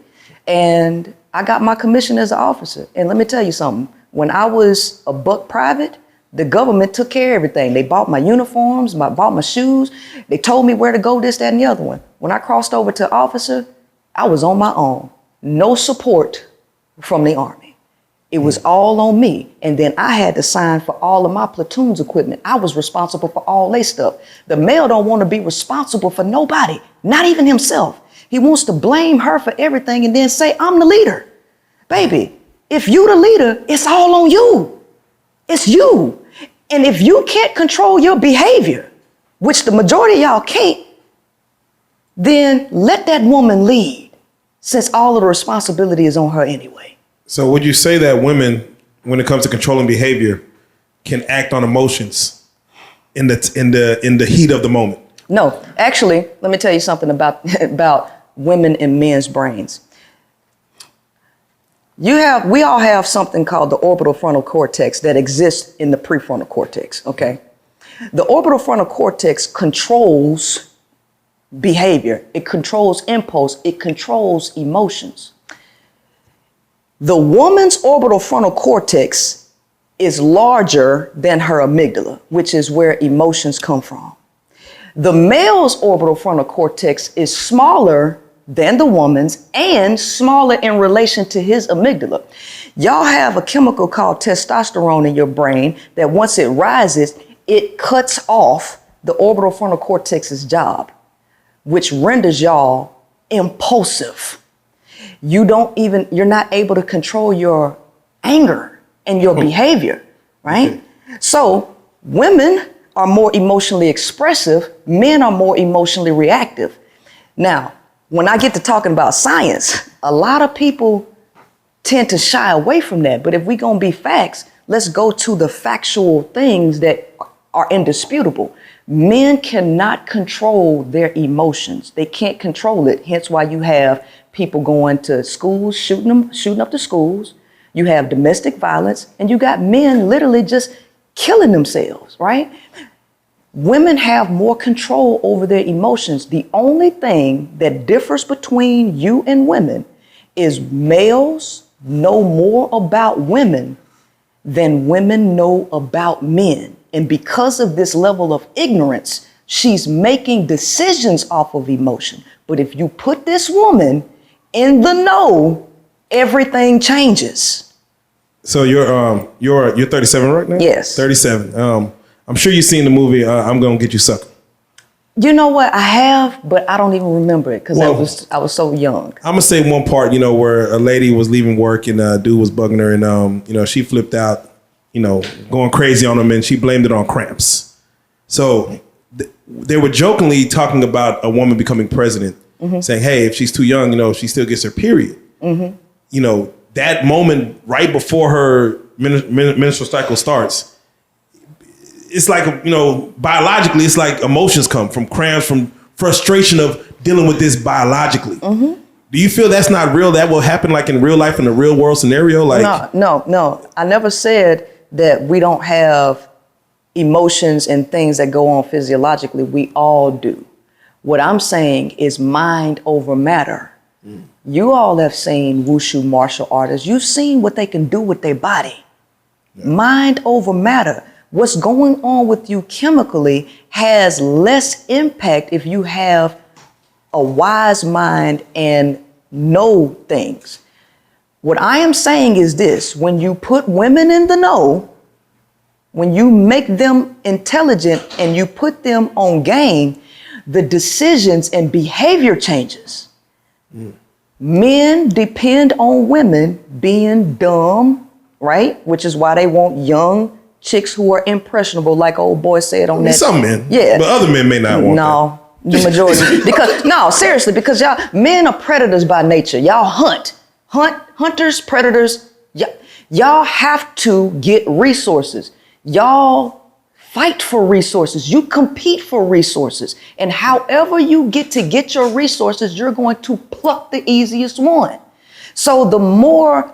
and I got my commission as an officer. And let me tell you something. When I was a buck private, the government took care of everything. They bought my uniforms, bought my shoes. They told me where to go, this, that, and the other one. When I crossed over to officer, I was on my own. No support from the Army. It was all on me. And then I had to sign for all of my platoon's equipment. I was responsible for all their stuff. The male don't want to be responsible for nobody, not even himself. He wants to blame her for everything and then say, I'm the leader. Baby, if you the leader, it's all on you. It's you. And if you can't control your behavior, which the majority of y'all can't, then let that woman lead, since all of the responsibility is on her anyway. So would you say that women, when it comes to controlling behavior, can act on emotions in the heat of the moment? No, actually, let me tell you something about women and men's brains. We all have something called the orbital frontal cortex that exists in the prefrontal cortex, okay? The orbital frontal cortex controls behavior. It controls impulse. It controls emotions. The woman's orbital frontal cortex is larger than her amygdala, which is where emotions come from. The male's orbital frontal cortex is smaller than the woman's and smaller in relation to his amygdala. Y'all have a chemical called testosterone in your brain that once it rises, it cuts off the orbital frontal cortex's job, which renders y'all impulsive. You're not able to control your anger. and your behavior, right? So women are more emotionally expressive, men are more emotionally reactive. Now, when I get to talking about science, a lot of people tend to shy away from that. But if we're going to be facts, let's go to the factual things that are indisputable. Men cannot control their emotions. They can't control it. Hence why you have people going to schools, shooting up the schools. You have domestic violence, and you got men literally just killing themselves, right? Women have more control over their emotions. The only thing that differs between you and women is males know more about women than women know about men. And because of this level of ignorance, she's making decisions off of emotion. But if you put this woman in the know, everything changes. So you're 37 right now? Yes. 37. I'm sure you've seen the movie I'm Gonna Get You Sucker. You know what? I have, but I don't even remember it because Well, I was so young. I'm gonna say one part, where a lady was leaving work and a dude was bugging her, and she flipped out, going crazy on him, and she blamed it on cramps. So they were jokingly talking about a woman becoming president, saying, "Hey, if she's too young, she still gets her period." That moment right before her menstrual cycle starts. It's like, biologically, it's like emotions come from cramps, from frustration of dealing with this biologically. Do you feel that's not real? That will happen like in real life, in a real world scenario? Like, No. I never said that we don't have emotions and things that go on physiologically. We all do. What I'm saying is mind over matter. You all have seen wushu martial artists. You've seen what they can do with their body. Yeah. Mind over matter. What's going on with you chemically has less impact if you have a wise mind and know things. What I am saying is this: when you put women in the know, when you make them intelligent and you put them on game, the decisions and behavior changes. Men depend on women being dumb, right? Which is why they want young chicks who are impressionable, like old boy said on that. Some men, yeah, but other men may not want that. No, the majority. Seriously, because y'all men are predators by nature. Y'all hunters, predators. Y'all have to get resources. Y'all fight for resources. You compete for resources, and however you get your resources, you're going to pluck the easiest one. So the more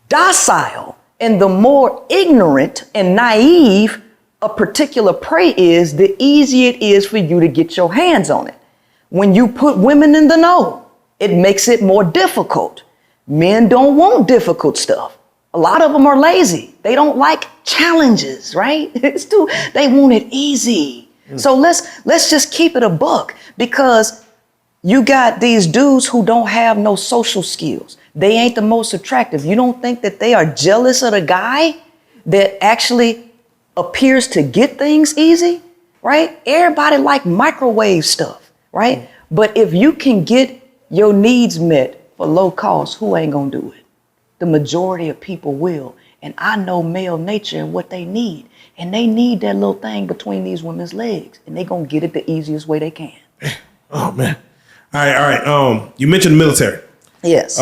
docile and the more ignorant and naive a particular prey is, the easier it is for you to get your hands on it. When you put women in the know, it makes it more difficult. Men don't want difficult stuff. A lot of them are lazy. They don't like challenges, right? They want it easy. So let's just keep it a buck, because you got these dudes who don't have no social skills. They ain't the most attractive. You don't think that they are jealous of the guy that actually appears to get things easy, right? Everybody like microwave stuff, right? But if you can get your needs met for low cost, who ain't gonna do it? The majority of people will. And I know male nature and what they need. And they need that little thing between these women's legs. And they gonna get it the easiest way they can. Oh, man. All right. You mentioned the military. Yes.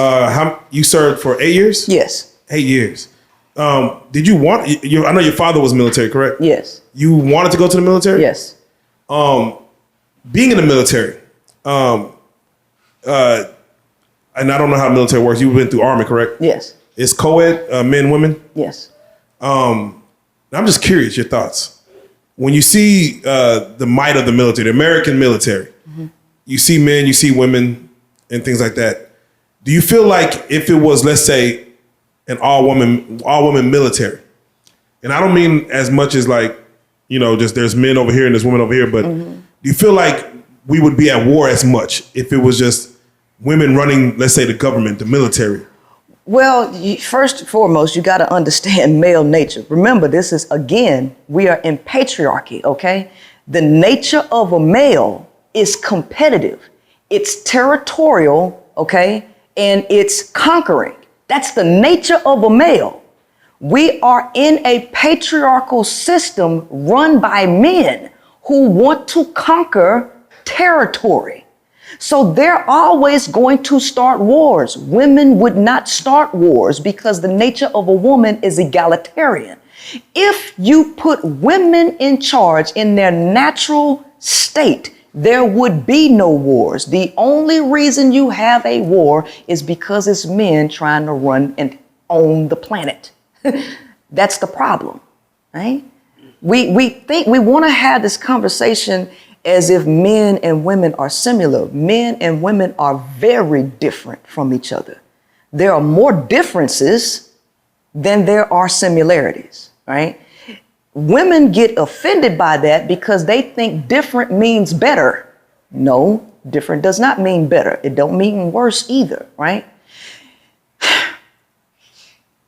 You served for 8 years? Yes. 8 years. Did you want, I know your father was military, correct? Yes. You wanted to go to the military? Yes. Being in the military, and I don't know how military works. You went through Army, correct? Yes. It's co-ed, men, women? Yes. I'm just curious, your thoughts. When you see the might of the military, the American military, you see men, you see women, and things like that. Do you feel like if it was, let's say, an all woman military, and I don't mean as much as like, just there's men over here and there's women over here, but do you feel like we would be at war as much if it was just women running, let's say, the government, the military? Well, first and foremost, you got to understand male nature. Remember, this is, again, we are in patriarchy, okay? The nature of a male is competitive. It's territorial, okay? And it's conquering. That's the nature of a male. We are in a patriarchal system run by men who want to conquer territory. So they're always going to start wars. Women would not start wars because the nature of a woman is egalitarian. If you put women in charge in their natural state, there would be no wars. The only reason you have a war is because it's men trying to run and own the planet. That's the problem, right? We think we want to have this conversation as if men and women are similar. Men and women are very different from each other. There are more differences than there are similarities, right? Women get offended by that because they think different means better. No, different does not mean better. It don't mean worse either, right?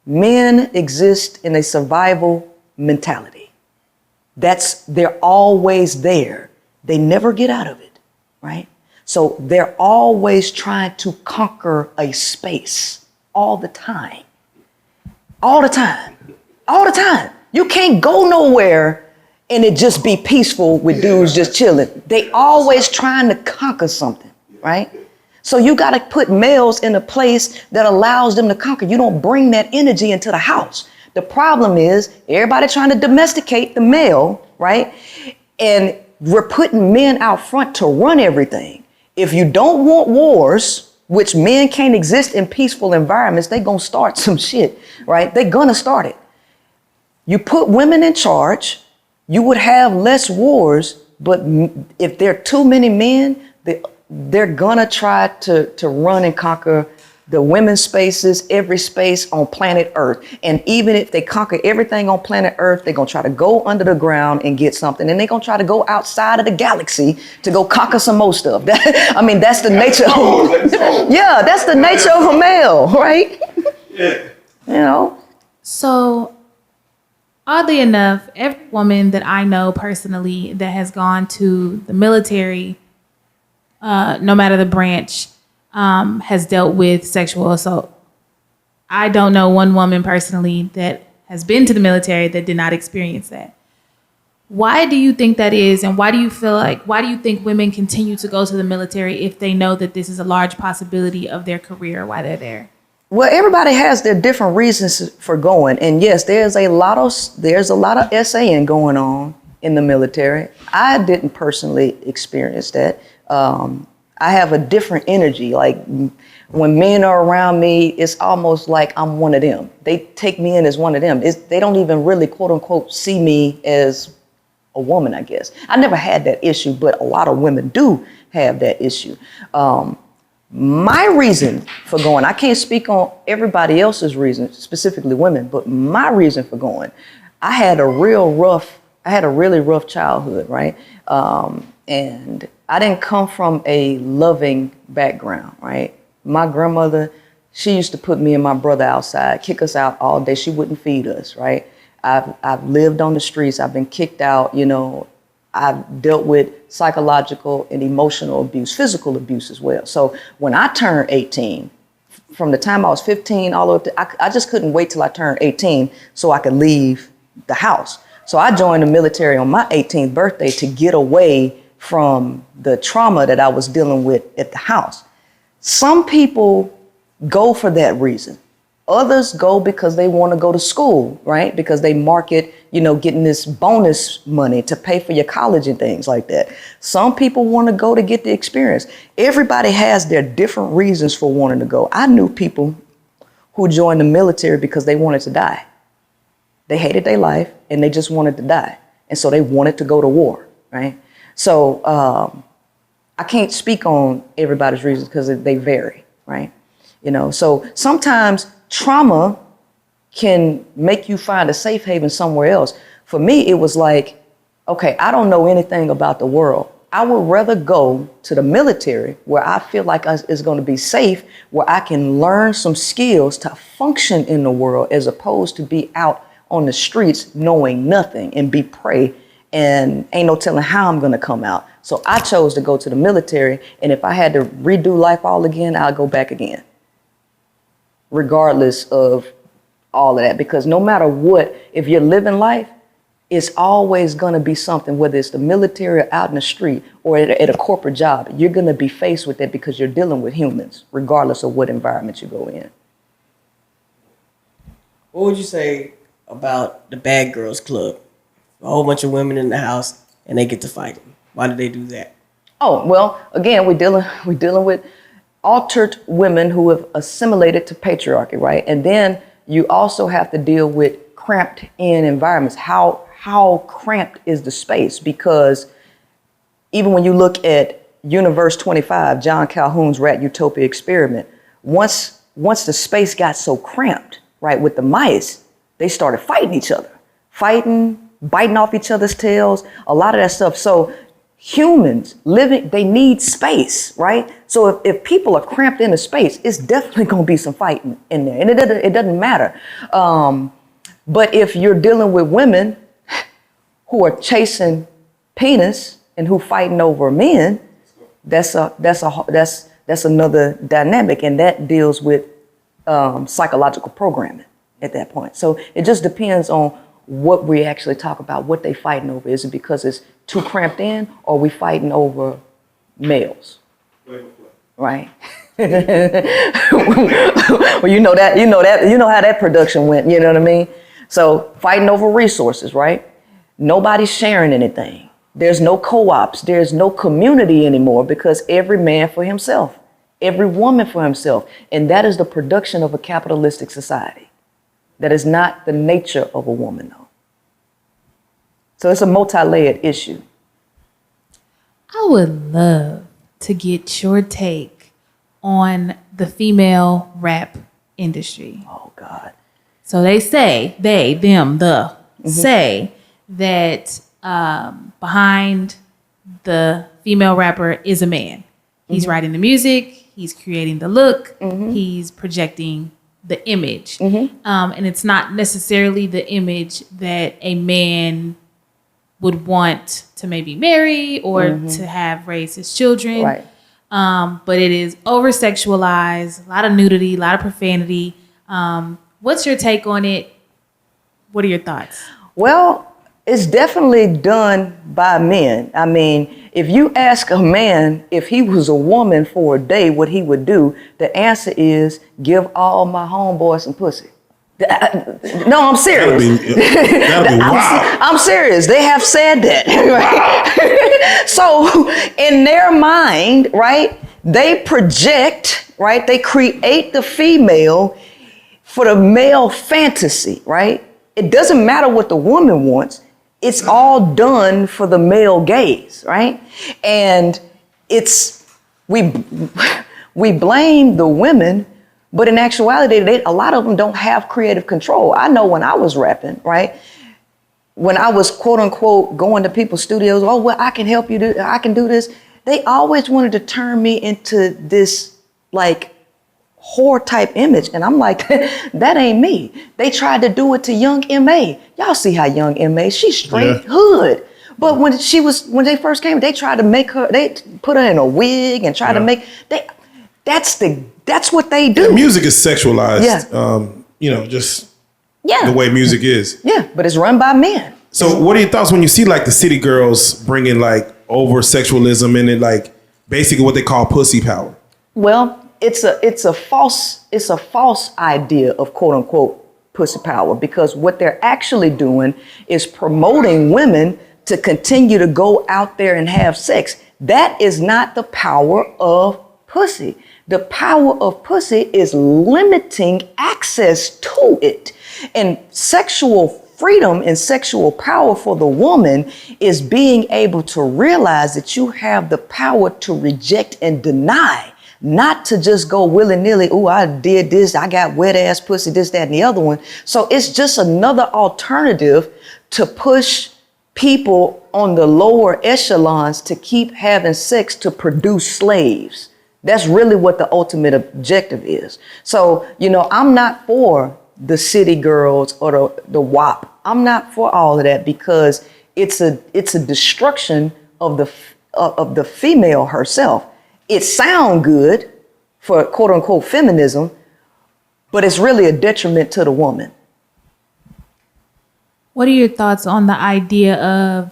Men exist in a survival mentality. They're always there. They never get out of it, right? So they're always trying to conquer a space all the time. All the time. All the time. You can't go nowhere and it just be peaceful with dudes just chilling. They always trying to conquer something, right? So you got to put males in a place that allows them to conquer. You don't bring that energy into the house. The problem is everybody trying to domesticate the male, right? And we're putting men out front to run everything. If you don't want wars, which men can't exist in peaceful environments, they're going to start some shit, right? They're going to start it. You put women in charge, you would have less wars, but if there are too many men, they're gonna try to run and conquer the women's spaces, every space on planet Earth. And even if they conquer everything on planet Earth, they're gonna try to go under the ground and get something. And they're gonna try to go outside of the galaxy to go conquer some more stuff. I mean, that's the nature yeah, that's the nature of a male, right? Yeah. You know? So, oddly enough, every woman that I know personally that has gone to the military, no matter the branch, has dealt with sexual assault. I don't know one woman personally that has been to the military that did not experience that. Why do you think that is? And why do you think women continue to go to the military if they know that this is a large possibility of their career while they're there? Well, everybody has their different reasons for going. And yes, there's a lot of essaying going on in the military. I didn't personally experience that. I have a different energy. Like when men are around me, it's almost like I'm one of them. They take me in as one of them. They don't even really, quote unquote, see me as a woman, I guess. I never had that issue, but a lot of women do have that issue. My reason for going, I can't speak on everybody else's reason, specifically women, but my reason for going, I had a really rough childhood, right? And I didn't come from a loving background, right? My grandmother, she used to put me and my brother outside, kick us out all day. She wouldn't feed us, right? I've lived on the streets. I've been kicked out, you know. I've dealt with psychological and emotional abuse, physical abuse as well. So when I turned 18, from the time I was 15 all the way up to, I just couldn't wait till I turned 18 so I could leave the house. So I joined the military on my 18th birthday to get away from the trauma that I was dealing with at the house. Some people go for that reason. Others go because they want to go to school, right? Because they market, you know, getting this bonus money to pay for your college and things like that. Some people want to go to get the experience. Everybody has their different reasons for wanting to go. I knew people who joined the military because they wanted to die. They hated their life and they just wanted to die. And so they wanted to go to war, right? So I can't speak on everybody's reasons because they vary, right? You know, so sometimes trauma can make you find a safe haven somewhere else. For me, it was like, okay, I don't know anything about the world. I would rather go to the military where I feel like it's going to be safe, where I can learn some skills to function in the world as opposed to be out on the streets knowing nothing and be prey and ain't no telling how I'm going to come out. So I chose to go to the military. And if I had to redo life all again, I'll go back again, regardless of all of that, because no matter what, if you're living life, it's always going to be something, whether it's the military or out in the street or at a corporate job, you're going to be faced with that because you're dealing with humans, regardless of what environment you go in. What would you say about the Bad Girls Club? A whole bunch of women in the house and they get to fighting. Why do they do that? Oh, well, again, we're dealing with altered women who have assimilated to patriarchy, right? And then you also have to deal with cramped in environments. How cramped is the space? Because even when you look at Universe 25, John Calhoun's Rat Utopia experiment, once the space got so cramped, right, with the mice, they started fighting each other, biting off each other's tails, a lot of that stuff. So humans living, they need space, right? So if people are cramped in a space, it's definitely going to be some fighting in there, and it doesn't matter. But if you're dealing with women who are chasing penis and who fighting over men, that's another dynamic, and that deals with psychological programming at that point. So it just depends on what we actually talk about, what they fighting over. Is it because it's too cramped in, or are we fighting over males? Right? Well, you know how that production went, you know what I mean? So fighting over resources, right? Nobody's sharing anything. There's no co-ops. There's no community anymore because every man for himself, every woman for himself. And that is the production of a capitalistic society. That is not the nature of a woman, though. So it's a multi-layered issue. I would love to get your take on the female rap industry. Oh, God. So they say, say that behind the female rapper is a man. He's writing the music, he's creating the look, he's projecting the image. And it's not necessarily the image that a man would want to maybe marry or to have raise his children. Right. But it is over-sexualized, a lot of nudity, a lot of profanity. What's your take on it? What are your thoughts? Well, it's definitely done by men. I mean, if you ask a man if he was a woman for a day, what he would do, the answer is give all my homeboys some pussy. No, I'm serious. That'd be wild. I'm serious. They have said that. Right? So in their mind, right, they project, right, they create the female for the male fantasy, right? It doesn't matter what the woman wants. It's all done for the male gaze, right? And we blame the women, but in actuality, a lot of them don't have creative control. I know when I was rapping, right? When I was quote unquote going to people's studios, oh, well, I can help you I can do this. They always wanted to turn me into this like whore type image. And I'm like, that ain't me. They tried to do it to young M.A. Y'all see how young M.A., she's straight hood. But when they first came, they tried to make her, they put her in a wig and tried to make, that's what they do. Yeah, music is sexualized, just the way music is. Yeah, but it's run by men. So what are your thoughts when you see like the city girls bringing like over sexualism and it like basically what they call pussy power? Well, it's a false idea of quote unquote pussy power, because what they're actually doing is promoting women to continue to go out there and have sex. That is not the power of pussy. The power of pussy is limiting access to it. And sexual freedom and sexual power for the woman is being able to realize that you have the power to reject and deny, not to just go willy-nilly, oh, I did this, I got wet ass pussy, this, that, and the other one. So it's just another alternative to push people on the lower echelons to keep having sex to produce slaves. That's really what the ultimate objective is. So, I'm not for the city girls or the WAP. I'm not for all of that, because it's a destruction of the female herself. It sounds good for quote unquote feminism, but it's really a detriment to the woman. What are your thoughts on the idea of,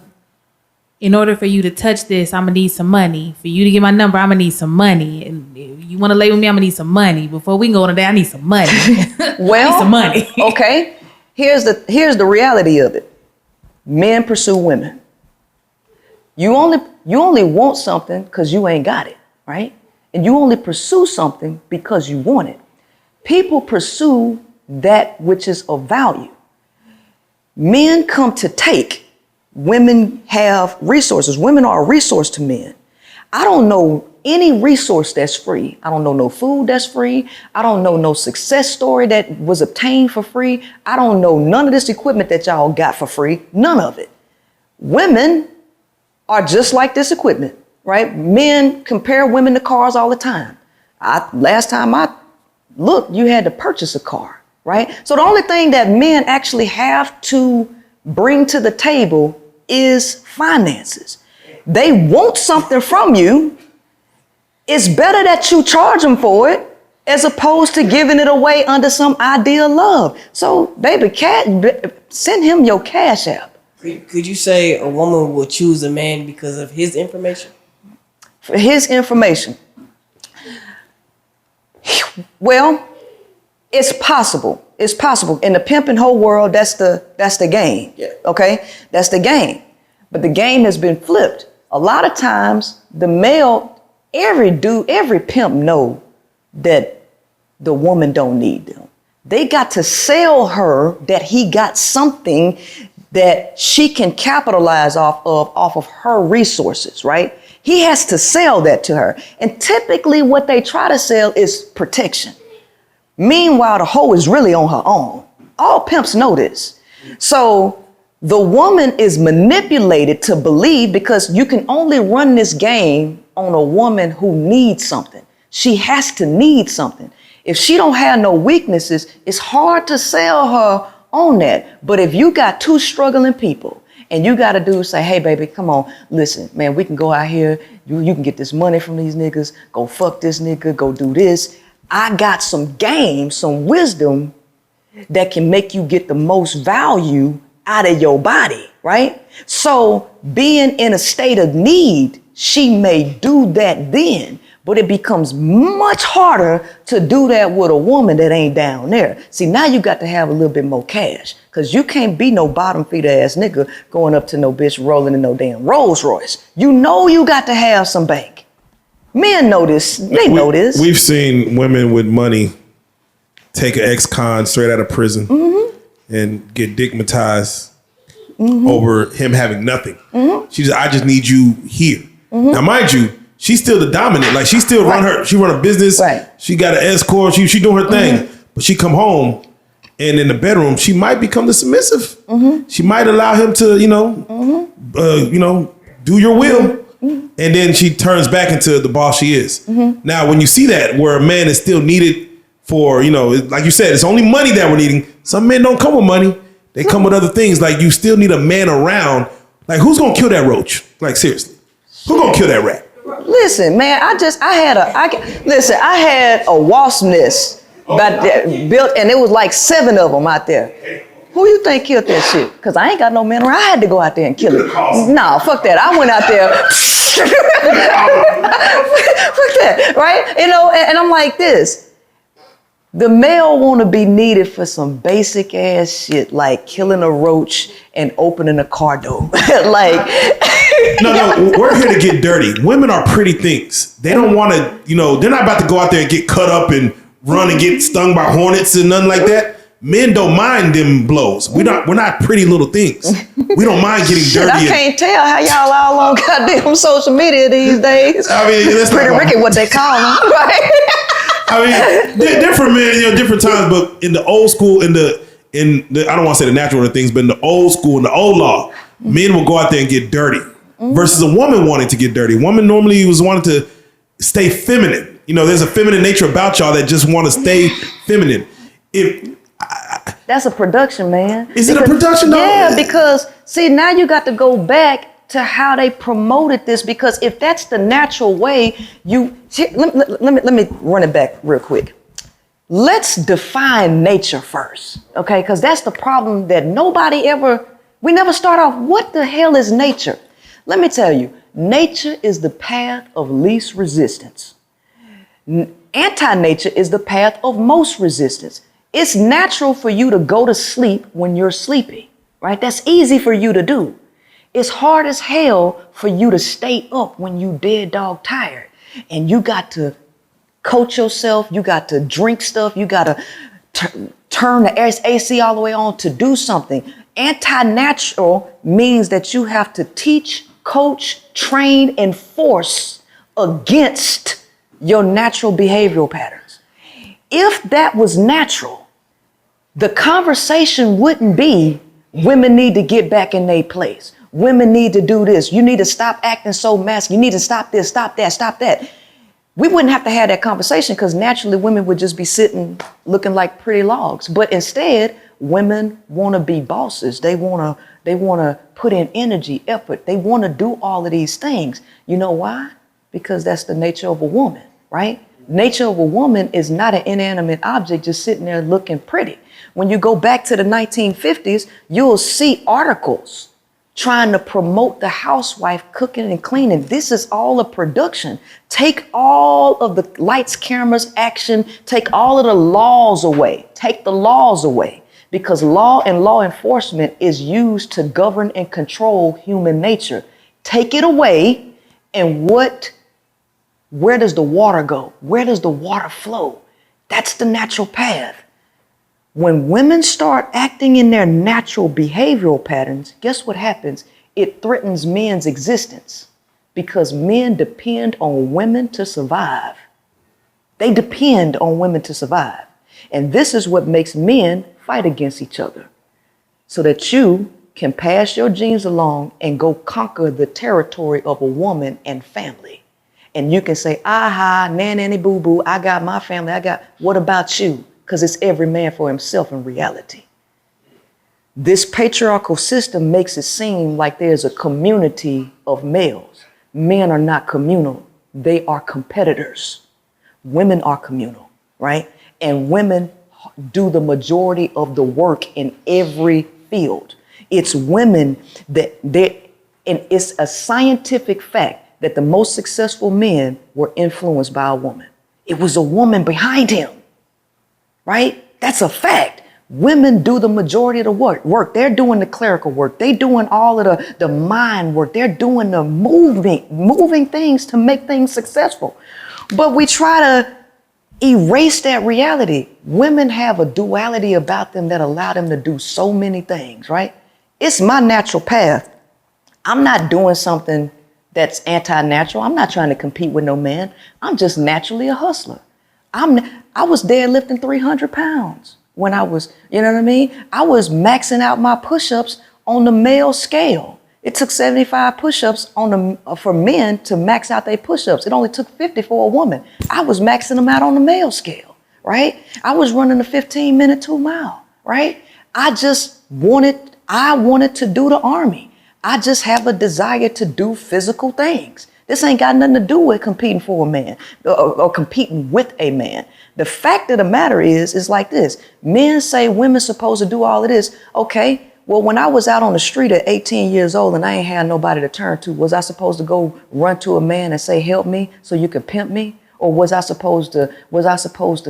in order for you to touch this, I'm gonna need some money. For you to get my number, I'm gonna need some money. And if you want to lay with me, I'm gonna need some money. Before we can go on a date, I need some money. Well, I need some money. Okay. Here's the reality of it. Men pursue women. You only want something because you ain't got it, right? And you only pursue something because you want it. People pursue that which is of value. Men come to take. Women have resources. Women are a resource to men. I don't know any resource that's free. I don't know no food that's free. I don't know no success story that was obtained for free. I don't know none of this equipment that y'all got for free. None of it. Women are just like this equipment, right? Men compare women to cars all the time. Last time I looked, you had to purchase a car, right? So the only thing that men actually have to bring to the table is finances. They want something from you. It's better that you charge them for it as opposed to giving it away under some idea of love. So, baby, send him your Cash App. Could you say a woman will choose a man because of his information? For his information. Well, it's possible. It's possible. In the pimping whole world, that's the game. Yeah. Okay? That's the game. But the game has been flipped. A lot of times the male, every pimp know that the woman don't need them. They got to sell her that he got something that she can capitalize off of her resources, right? He has to sell that to her. And typically what they try to sell is protection. Meanwhile, the hoe is really on her own. All pimps know this. So the woman is manipulated to believe, because you can only run this game on a woman who needs something. She has to need something. If she don't have no weaknesses, it's hard to sell her on that. But if you got two struggling people and you got a dude say, hey, baby, come on, listen, man, we can go out here. You can get this money from these niggas. Go fuck this nigga. Go do this. I got some game, some wisdom that can make you get the most value out of your body, right? So being in a state of need, she may do that then, but it becomes much harder to do that with a woman that ain't down there. See, now you got to have a little bit more cash, because you can't be no bottom feeder ass nigga going up to no bitch rolling in no damn Rolls Royce. You know you got to have some bank. Men know this. They know this. We've seen women with money take an ex-con straight out of prison and get digmatized over him having nothing. She said, I just need you here. Now, mind you, she's still the dominant. Like, she still she run a business. Right. She got an escort. She doing her thing. But she come home, and in the bedroom, she might become the submissive. She might allow him to, do your will. And then she turns back into the boss she is. Now, when you see that, where a man is still needed for, like you said, it's only money that we're needing. Some men don't come with money. They come with other things. Like, you still need a man around. Like, who's gonna kill that roach? Like, seriously, who's gonna kill that rat? Listen, man, I had a wasp nest built, and it was like 7 of them out there. Who you think killed that shit? Because I ain't got no man around. I had to go out there and kill it. Nah, fuck that. I went out there. Fuck that, right? And I'm like this. The male want to be needed for some basic ass shit like killing a roach and opening a car door. Like, no, we're here to get dirty. Women are pretty things. They don't want to, they're not about to go out there and get cut up and run and get stung by hornets and nothing like that. Men don't mind them blows. We're not pretty little things. We don't mind getting dirty. I can't tell how y'all all on goddamn social media these days. I mean, that's Pretty Ricky, what they call them, right? I mean, different men, different times. But in the old school, in the I don't want to say the natural order things, but in the old school, in the old law, men will go out there and get dirty. Versus a woman wanting to get dirty. Woman normally was wanting to stay feminine. There's a feminine nature about y'all that just want to stay feminine. That's a production, man. Is it a production, though? Yeah, because see, now you got to go back to how they promoted this, because if that's the natural way, let me run it back real quick. Let's define nature first, okay? Because that's the problem that nobody ever We never start off, what the hell is nature? Let me tell you, nature is the path of least resistance. Anti-nature is the path of most resistance. It's natural for you to go to sleep when you're sleepy, right? That's easy for you to do. It's hard as hell for you to stay up when you dead dog tired. And you got to coach yourself, you got to drink stuff, you got to turn the AC all the way on to do something. Anti-natural means that you have to teach, coach, train, and force against your natural behavioral patterns. If that was natural, the conversation wouldn't be women need to get back in their place. Women need to do this. You need to stop acting so masculine. You need to stop this, stop that, stop that. We wouldn't have to have that conversation because naturally women would just be sitting looking like pretty logs. But instead, women want to be bosses. They want to put in energy, effort. They want to do all of these things. You know why? Because that's the nature of a woman, right? Nature of a woman is not an inanimate object just sitting there looking pretty. When you go back to the 1950s, you'll see articles trying to promote the housewife cooking and cleaning. This is all a production. Take all of the lights, cameras, action, take all of the laws away. Take the laws away because law and law enforcement is used to govern and control human nature. Take it away and where does the water go? Where does the water flow? That's the natural path. When women start acting in their natural behavioral patterns, guess what happens? It threatens men's existence because men depend on women to survive. They depend on women to survive. And this is what makes men fight against each other so that you can pass your genes along and go conquer the territory of a woman and family. And you can say, aha, nanny, boo boo, I got my family. What about you? Because it's every man for himself in reality. This patriarchal system makes it seem like there's a community of males. Men are not communal. They are competitors. Women are communal, right? And women do the majority of the work in every field. It's women and it's a scientific fact that the most successful men were influenced by a woman. It was a woman behind him. Right? That's a fact. Women do the majority of the work. They're doing the clerical work. They're doing all of the mind work. They're doing the moving things to make things successful. But we try to erase that reality. Women have a duality about them that allow them to do so many things, right? It's my natural path. I'm not doing something that's anti-natural. I'm not trying to compete with no man. I'm just naturally a hustler. I was deadlifting 300 pounds when I was, you know what I mean? I was maxing out my push-ups on the male scale. It took 75 push-ups for men to max out their push-ups. It only took 50 for a woman. I was maxing them out on the male scale, right? I was running a 15-minute 2 mile, right? I wanted to do the Army. I just have a desire to do physical things. This ain't got nothing to do with competing for a man or competing with a man. The fact of the matter is like this. Men say women's supposed to do all of this. Okay, well, when I was out on the street at 18 years old and I ain't had nobody to turn to, was I supposed to go run to a man and say, help me so you can pimp me? Or was I supposed to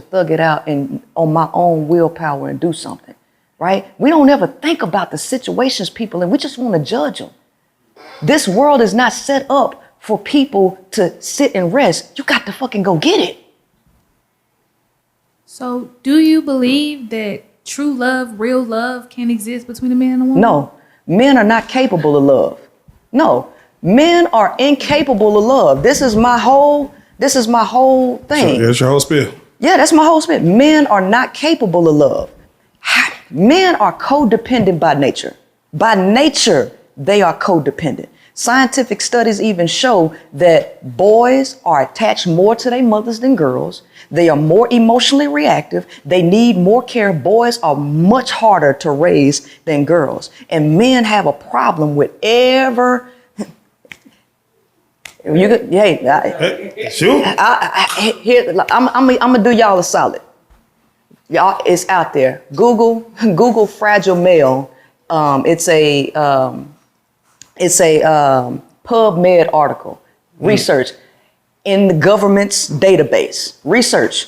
thug it out and on my own willpower and do something, right? We don't ever think about the situations people in. We just want to judge them. This world is not set up for people to sit and rest. You got to fucking go get it. So do you believe that true love, real love can exist between a man and a woman? No, men are not capable of love. No, men are incapable of love. This is my whole thing. So that's your whole spiel. Yeah, that's my whole spiel. Men are not capable of love. Men are codependent by nature. By nature, they are codependent. Scientific studies even show that boys are attached more to their mothers than girls. They are more emotionally reactive. They need more care. Boys are much harder to raise than girls. And men have a problem with shoot. I'm gonna do y'all a solid. Y'all, it's out there. Google fragile male. It's a PubMed article, research in the government's database. Research,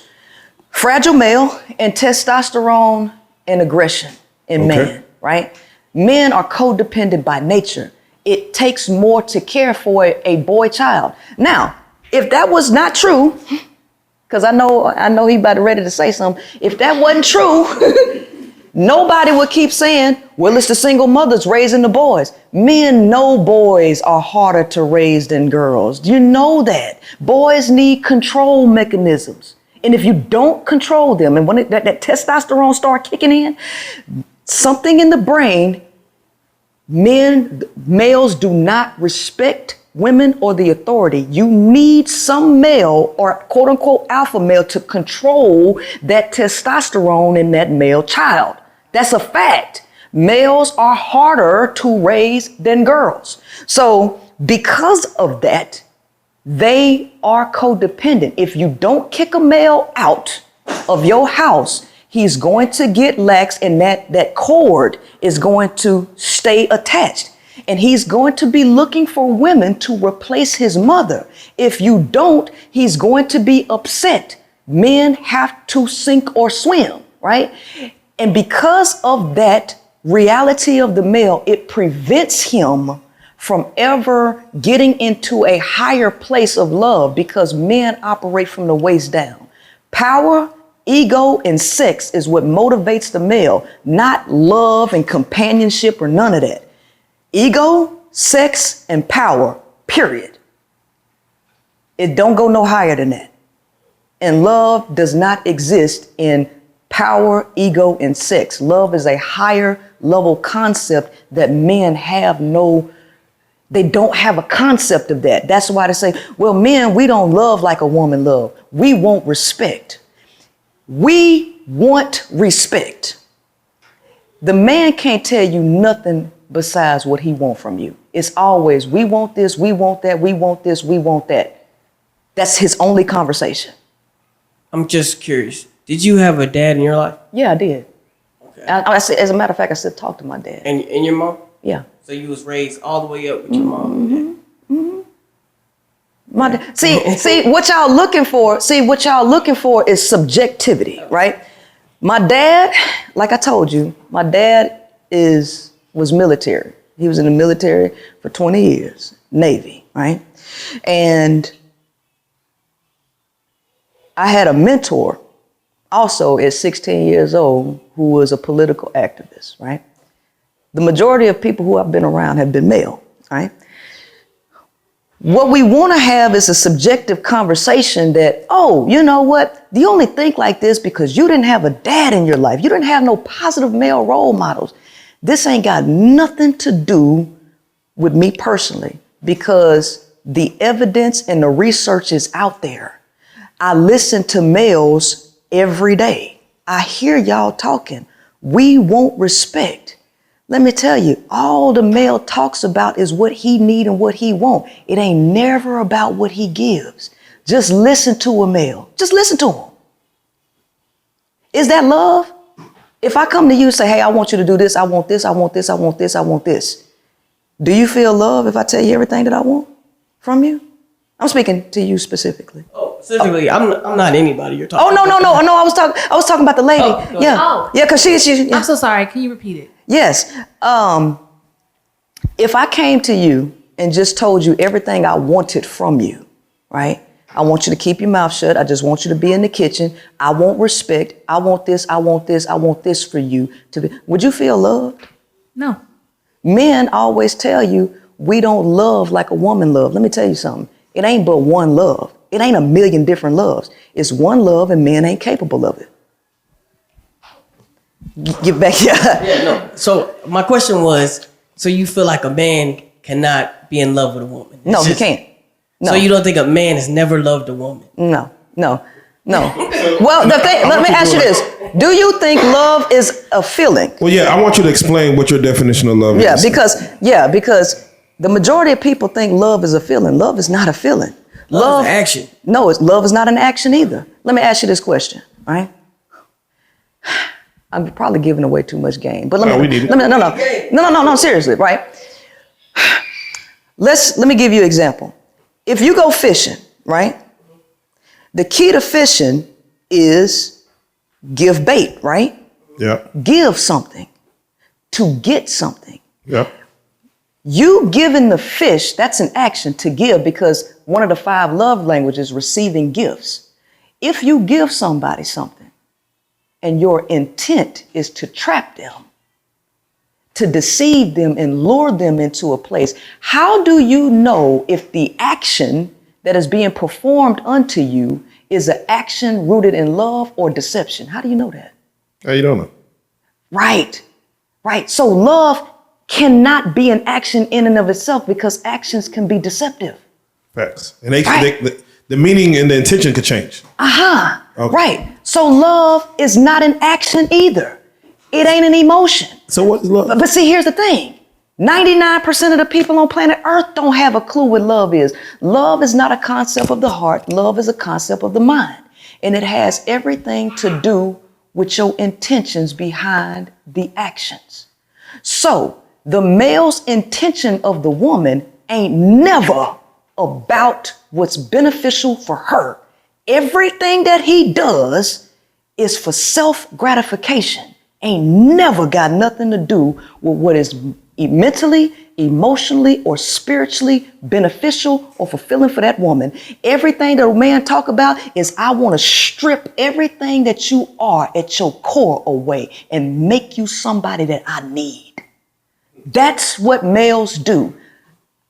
fragile male and testosterone and aggression in men, right? Men are codependent by nature. It takes more to care for a boy child. Now, if that was not true, because I know he about to ready to say something. If that wasn't true, nobody would keep saying, well, it's the single mothers raising the boys. Men know boys are harder to raise than girls. You know that. Boys need control mechanisms. And if you don't control them, and when that testosterone start kicking in, something in the brain, males do not respect women or the authority. You need some male or quote unquote alpha male to control that testosterone in that male child. That's a fact. Males are harder to raise than girls. So because of that, they are codependent. If you don't kick a male out of your house, he's going to get lax, and that cord is going to stay attached. And he's going to be looking for women to replace his mother. If you don't, he's going to be upset. Men have to sink or swim, right? And because of that reality of the male, it prevents him from ever getting into a higher place of love, because men operate from the waist down. Power, ego, and sex is what motivates the male, not love and companionship or none of that. Ego, sex, and power, period. It don't go no higher than that. And love does not exist in power, ego, and sex. Love is a higher level concept that men they don't have a concept of that. That's why they say, well, men, we don't love like a woman love. We want respect. We want respect. The man can't tell you nothing besides what he wants from you. It's always, we want this, we want that, we want this, we want that. That's his only conversation. I'm just curious. Did you have a dad in your life? Yeah, I did. Okay. As a matter of fact, I still talk to my dad. And your mom? Yeah. So you was raised all the way up with your mom and dad? My dad. See what y'all looking for. See what y'all looking for is subjectivity, right? My dad, like I told you, my dad was military. He was in the military for 20 years, Navy, right? And I had a mentor also at 16 years old who was a political activist, right? The majority of people who I've been around have been male, right? What we want to have is a subjective conversation that, oh, you know what? You only think like this because you didn't have a dad in your life. You didn't have no positive male role models. This ain't got nothing to do with me personally, because the evidence and the research is out there. I listen to males every day. I hear y'all talking. We want respect. Let me tell you, all the male talks about is what he need and what he want. It ain't never about what he gives. Just listen to a male. Just listen to him. Is that love? If I come to you and say, hey, I want you to do this, I want this, I want this, I want this, I want this. Do you feel love if I tell you everything that I want from you? I'm speaking to you specifically. Oh, specifically, I'm not anybody you're talking Oh, no, about. no, I was talking about the lady. Oh, yeah. Oh. Yeah, because she yeah. I'm so sorry. Can you repeat it? Yes. If I came to you and just told you everything I wanted from you, right? I want you to keep your mouth shut. I just want you to be in the kitchen. I want respect. I want this. I want this. I want this for you to be. Would you feel loved? No. Men always tell you we don't love like a woman love. Let me tell you something. It ain't but one love. It ain't a million different loves. It's one love, and men ain't capable of it. Get back here. Yeah, no. So my question was, so you feel like a man cannot be in love with a woman? No, he can't. No. So you don't think a man has never loved a woman? No. Well, the thing, let me ask you this. Do you think love is a feeling? Well, yeah, I want you to explain what your definition of love is. Because the majority of people think love is a feeling. Love is not a feeling. Love is action. No, love is not an action either. Let me ask you this question, all right? I'm probably giving away too much game. But we need it. No, seriously, right? Let me give you an example. If you go fishing, right? The key to fishing is give bait, right? Yeah. Give something to get something. Yeah. You giving the fish, that's an action to give, because one of the 5 love languages, receiving gifts. If you give somebody something and your intent is to trap them, to deceive them and lure them into a place, how do you know if the action that is being performed unto you is an action rooted in love or deception? How do you know that? How you don't know? Right. So love cannot be an action in and of itself, because actions can be deceptive. Facts. And the meaning and the intention could change. Okay. Right. So love is not an action either. It ain't an emotion. So what is love? But see, here's the thing. 99% of the people on planet Earth don't have a clue what love is. Love is not a concept of the heart. Love is a concept of the mind. And it has everything to do with your intentions behind the actions. So the male's intention of the woman ain't never about what's beneficial for her. Everything that he does is for self-gratification. Ain't never got nothing to do with what is mentally, emotionally, or spiritually beneficial or fulfilling for that woman. Everything that a man talk about is, I want to strip everything that you are at your core away and make you somebody that I need. That's what males do.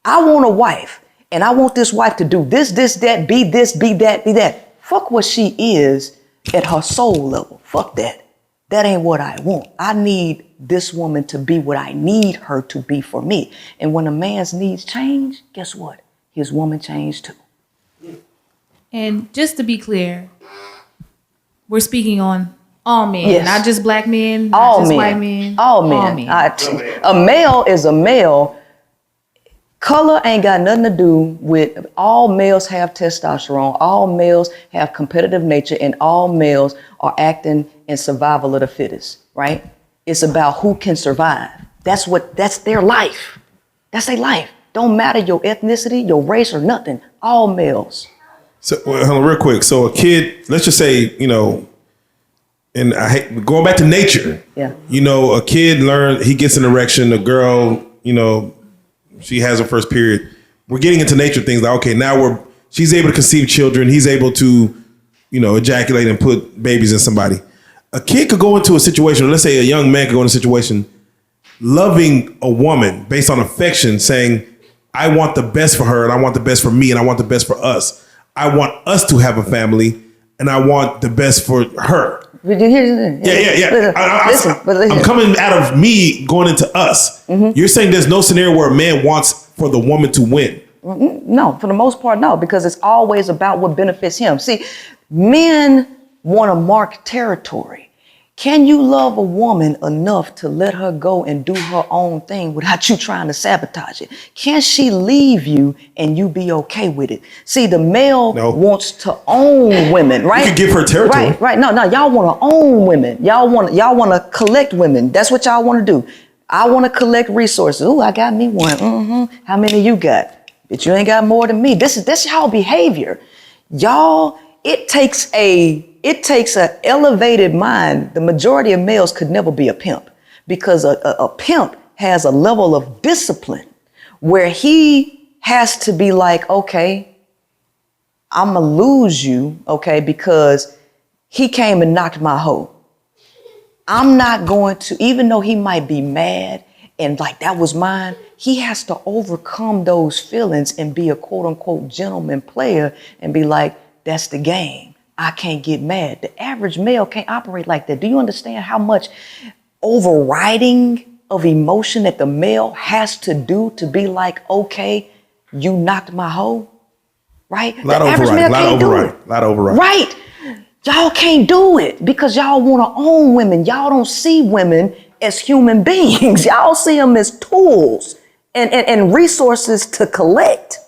I want a wife, and I want this wife to do this, that, be this, be that, be that. Fuck what she is at her soul level. Fuck that. That ain't what I want. I need this woman to be what I need her to be for me. And when a man's needs change, guess what? His woman changed too. And just to be clear, we're speaking on all men, Yes. not just black men, not All just men. white men. All men. A male is a male. Color ain't got nothing to do with, all males have testosterone, all males have competitive nature, and all males are acting in survival of the fittest, right? It's about who can survive. That's their life. That's their life. Don't matter your ethnicity, your race, or nothing. All males. So, hold on, real quick. So a kid, let's just say, and I hate going back to nature. Yeah. A kid he gets an erection. A girl, she has her first period. We're getting into nature things like, okay, now she's able to conceive children. He's able to, ejaculate and put babies in somebody. A kid could go into a situation, or let's say a young man could go into a situation, loving a woman based on affection, saying, I want the best for her, and I want the best for me, and I want the best for us. I want us to have a family, and I want the best for her. Yeah. I'm coming out of me going into us. Mm-hmm. You're saying there's no scenario where a man wants for the woman to win. No, for the most part, no, because it's always about what benefits him. See, men want to mark territory. Can you love a woman enough to let her go and do her own thing without you trying to sabotage it? Can she leave you and you be okay with it? See, the male wants to own women, right? You could give her territory. Right. No, y'all want to own women. Y'all want to collect women. That's what y'all want to do. I want to collect resources. Ooh, I got me one. Mm-hmm. How many you got? But you ain't got more than me. This is y'all behavior. Y'all, it takes an elevated mind. The majority of males could never be a pimp, because a pimp has a level of discipline where he has to be like, okay, I'm gonna lose you, okay, because he came and knocked my hoe. I'm not going to, even though he might be mad and like that was mine, he has to overcome those feelings and be a quote unquote gentleman player and be like, that's the game. I can't get mad. The average male can't operate like that. Do you understand how much overriding of emotion that the male has to do to be like, okay, you knocked my hoe, right? A lot of overriding. Right. Y'all can't do it because y'all want to own women. Y'all don't see women as human beings. Y'all see them as tools and resources to collect,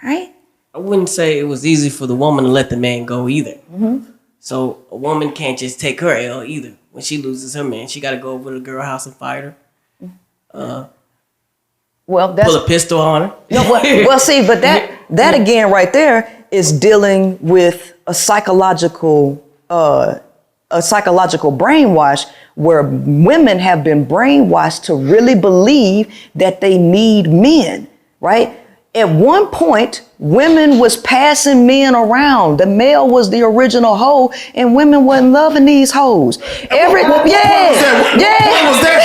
right? I wouldn't say it was easy for the woman to let the man go either. Mm-hmm. So a woman can't just take her L either. When she loses her man, she got to go over to the girl house and fight her. Well, that's Pull a pistol on her. no. Well, see, but that again, right there, is dealing with a psychological brainwash where women have been brainwashed to really believe that they need men, right? At one point, women was passing men around. The male was the original hoe, and women wasn't loving these hoes. What was that?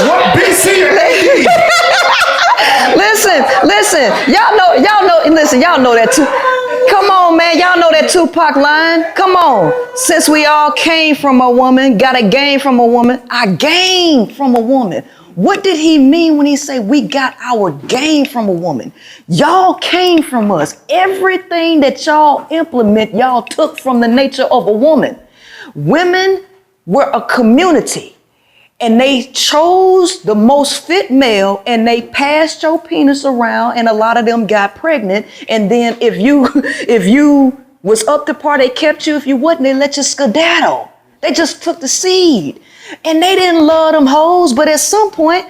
What BC or AD? Listen, y'all know that too. Come on, man, y'all know that Tupac line? Come on. Since we all came from a woman, gotta gain from a woman, I gained from a woman. What did he mean when he said we got our gain from a woman? Y'all came from us. Everything that y'all implement, y'all took from the nature of a woman. Women were a community. And they chose the most fit male and they passed your penis around and a lot of them got pregnant. And then if you was up to par, they kept you. If you wasn't, they let you skedaddle. They just took the seed. And they didn't love them hoes, but at some point,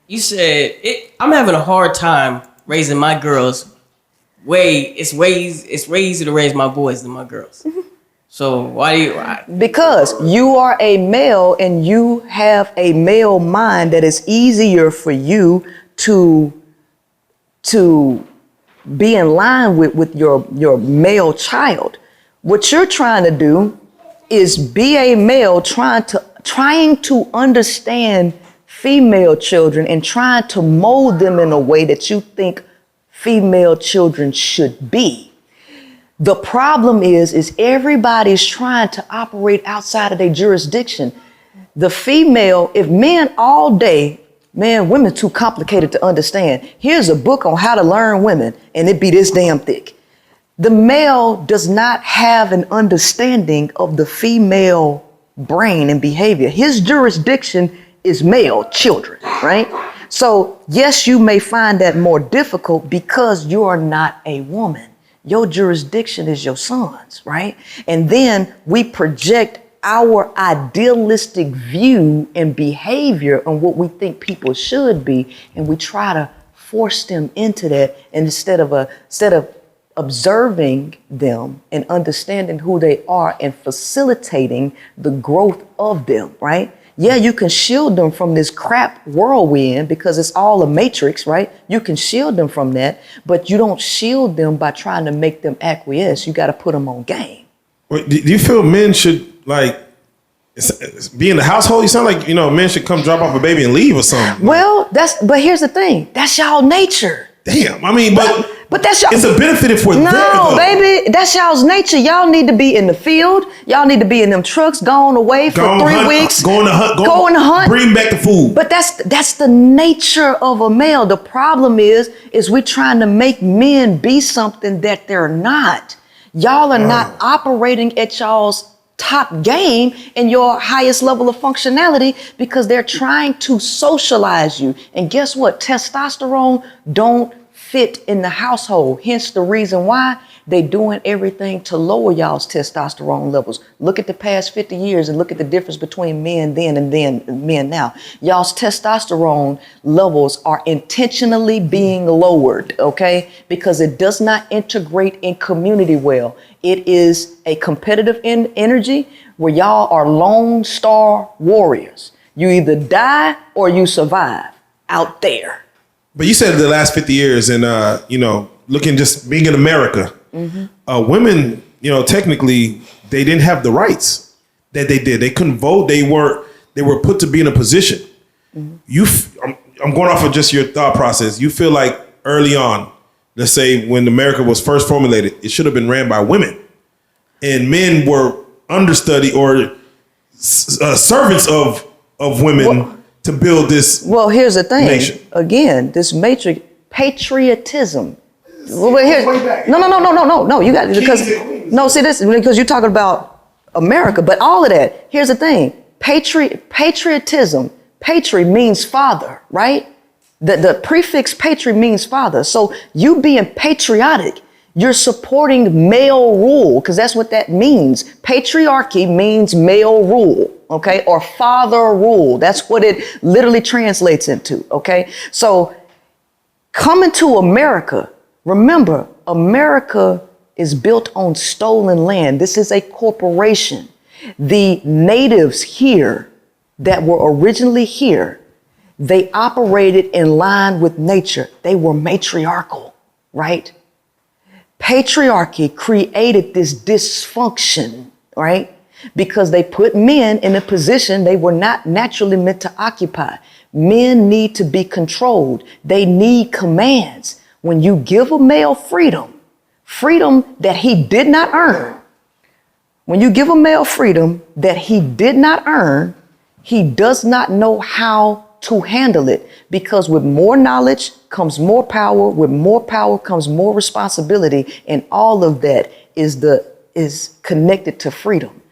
You said I'm having a hard time raising my girls. It's way easier to raise my boys than my girls. So why do you? because you are a male and you have a male mind that is easier for you to be in line with your male child. What you're trying to do is be a male trying to understand female children and trying to mold them in a way that you think female children should be. The problem is everybody's trying to operate outside of their jurisdiction. The female, if men all day, man, women too complicated to understand. Here's a book on how to learn women, and it be this damn thick. The male does not have an understanding of the female brain and behavior. His jurisdiction is male children, right? So yes, you may find that more difficult because you are not a woman. Your jurisdiction is your son's, right? And then we project our idealistic view and behavior on what we think people should be, and we try to force them into that. And instead of observing them and understanding who they are and facilitating the growth of them, right? Yeah, you can shield them from this crap world we're in because it's all a matrix, right? You can shield them from that, but you don't shield them by trying to make them acquiesce. You got to put them on game. Wait, do you feel men should be in the household? You sound like, men should come drop off a baby and leave or something. Well, but here's the thing. That's y'all nature. Damn, I mean, but that's y'all. It's a benefit for them. No, baby, that's y'all's nature. Y'all need to be in the field. Y'all need to be in them trucks, gone away for 3 weeks. Going to hunt. Bring back the food. But that's the nature of a male. The problem is we trying to make men be something that they're not. Y'all are not operating at y'all's top game and your highest level of functionality because they're trying to socialize you. And guess what? Testosterone don't fit in the household. Hence the reason why they doing everything to lower y'all's testosterone levels. Look at the past 50 years and look at the difference between men then and men now. Y'all's testosterone levels are intentionally being lowered, okay? Because it does not integrate in community well. It is a competitive energy where y'all are lone star warriors. You either die or you survive out there. But you said the last 50 years and, being in America, women, technically they didn't have the rights that they did. They couldn't vote. They were put to be in a position. I'm going off of just your thought process. You feel like early on, let's say when America was first formulated, it should have been ran by women and men were understudy or servants of women to build this. Well, here's the thing. Nation. Again, this matrix, patriotism. No. You got it because you're talking about America, but all of that. Here's the thing. Patriotism. Patri means father, right? The prefix patri means father. So you being patriotic, you're supporting male rule, because that's what that means. Patriarchy means male rule, okay? Or father rule. That's what it literally translates into, okay? So coming to America, remember, America is built on stolen land. This is a corporation. The natives here that were originally here, they operated in line with nature. They were matriarchal, right? Patriarchy created this dysfunction, right? Because they put men in a position they were not naturally meant to occupy. Men need to be controlled. They need commands. When you give a male freedom that he did not earn, when you give a male freedom that he did not earn, he does not know how to handle it, because with more knowledge comes more power. With more power comes more responsibility. And all of that is connected to freedom.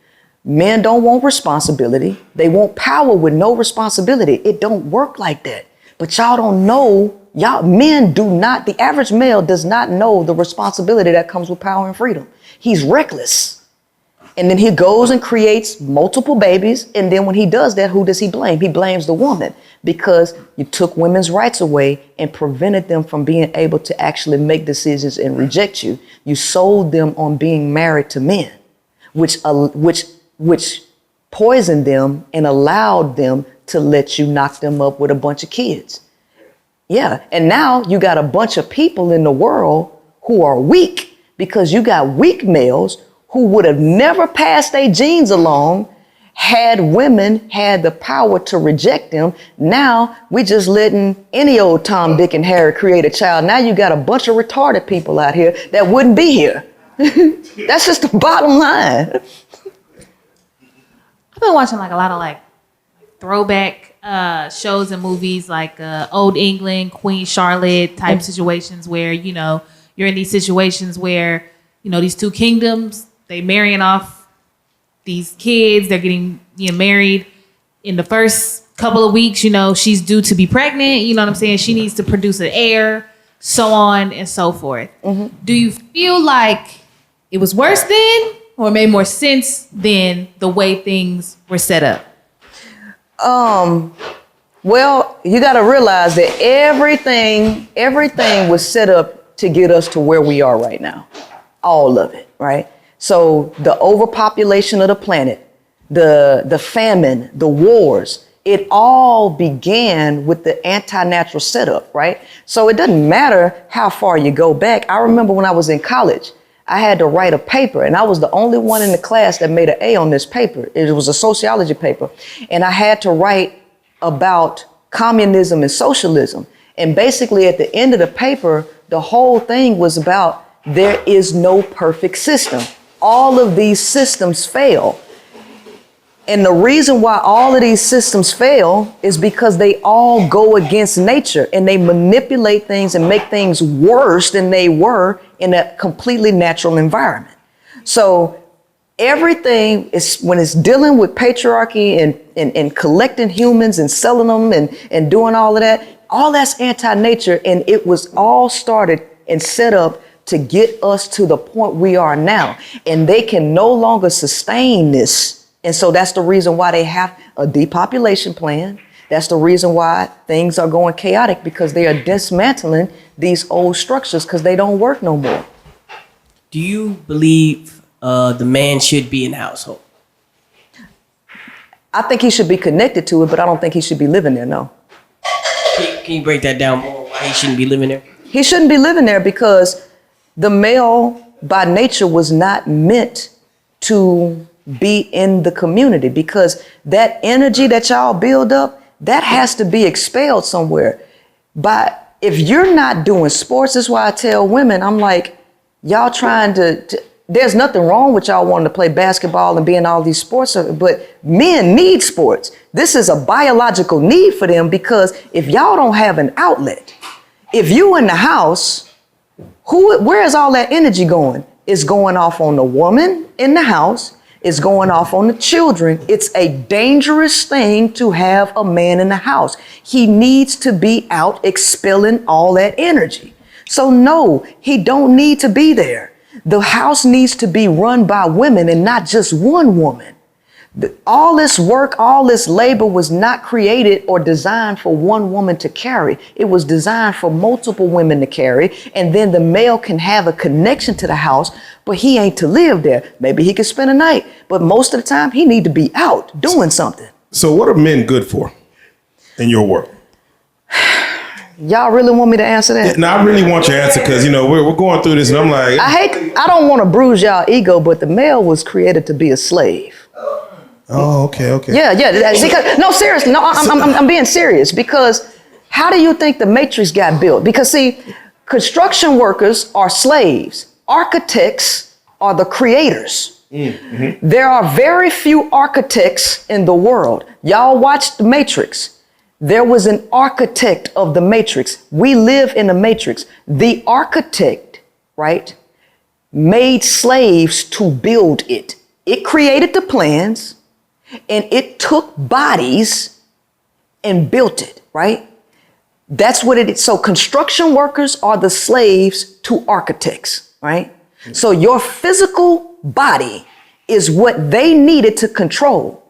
Men don't want responsibility. They want power with no responsibility. It don't work like that. But y'all don't know, men do not, the average male does not know the responsibility that comes with power and freedom. He's reckless. And then he goes and creates multiple babies. And then when he does that, who does he blame? He blames the woman, because you took women's rights away and prevented them from being able to actually make decisions and reject you. You sold them on being married to men, which poisoned them and allowed them to let you knock them up with a bunch of kids. Yeah. And now you got a bunch of people in the world who are weak, because you got weak males who would have never passed their genes along had women had the power to reject them. Now we just letting any old Tom, Dick, and Harry create a child. Now you got a bunch of retarded people out here that wouldn't be here. That's just the bottom line. I've been watching like a lot of like throwback shows and movies, like Old England, Queen Charlotte type situations, where, you know, you're in these situations where, you know, these two kingdoms, they marrying off these kids, they're getting, you know, married. In the first couple of weeks, you know, she's due to be pregnant, you know what I'm saying? She needs to produce an heir, so on and so forth. Mm-hmm. Do you feel like it was worse then, or made more sense than the way things were set up? Well, you got to realize that everything was set up to get us to where we are right now. All of it, right? So the overpopulation of the planet, the famine, the wars, it all began with the anti-natural setup, right? So it doesn't matter how far you go back. I remember when I was in college, I had to write a paper, and I was the only one in the class that made an A on this paper. It was a sociology paper, and I had to write about communism and socialism. And basically at the end of the paper, the whole thing was about there is no perfect system. All of these systems fail. And the reason why all of these systems fail is because they all go against nature, and they manipulate things and make things worse than they were in a completely natural environment. So everything is, when it's dealing with patriarchy and collecting humans and selling them and doing all of that, all that's anti-nature. And it was all started and set up to get us to the point we are now. And they can no longer sustain this. And so that's the reason why they have a depopulation plan. That's the reason why things are going chaotic, because they are dismantling these old structures because they don't work no more. Do you believe the man should be in the household? I think he should be connected to it, but I don't think he should be living there, no. Can you break that down more, why he shouldn't be living there? He shouldn't be living there because the male by nature was not meant to be in the community, because that energy that y'all build up, that has to be expelled somewhere. But if you're not doing sports, that's why I tell women, I'm like, y'all trying to there's nothing wrong with y'all wanting to play basketball and be in all these sports, but men need sports. This is a biological need for them, because if y'all don't have an outlet, if you in the house, where is all that energy going? It's going off on the woman in the house. is going off on the children. It's a dangerous thing to have a man in the house. He needs to be out expelling all that energy. So no, he don't need to be there. The house needs to be run by women and not just one woman. All this work, all this labor was not created or designed for one woman to carry. It was designed for multiple women to carry. And then the male can have a connection to the house, but he ain't to live there. Maybe he could spend a night, but most of the time he need to be out doing something. So what are men good for in your world? Y'all really want me to answer that? No, I really want your answer because, we're going through this and I'm like. I don't want to bruise y'all ego, but the male was created to be a slave. Oh, okay. Yeah. Because, no, seriously. No, I'm being serious because how do you think the Matrix got built? Because see, construction workers are slaves. Architects are the creators. Mm-hmm. There are very few architects in the world. Y'all watch the Matrix. There was an architect of the Matrix. We live in the Matrix. The architect, right, made slaves to build it. It created the plans. And it took bodies and built it, right? That's what it is. So construction workers are the slaves to architects, right? So your physical body is what they needed to control.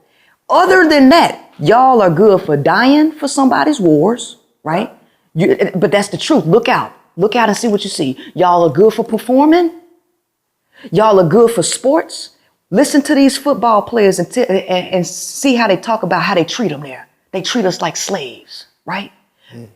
Other than that, y'all are good for dying for somebody's wars, right? But that's the truth. Look out. Look out and see what you see. Y'all are good for performing. Y'all are good for sports. Listen to these football players and see how they talk about how they treat them there. They treat us like slaves, right?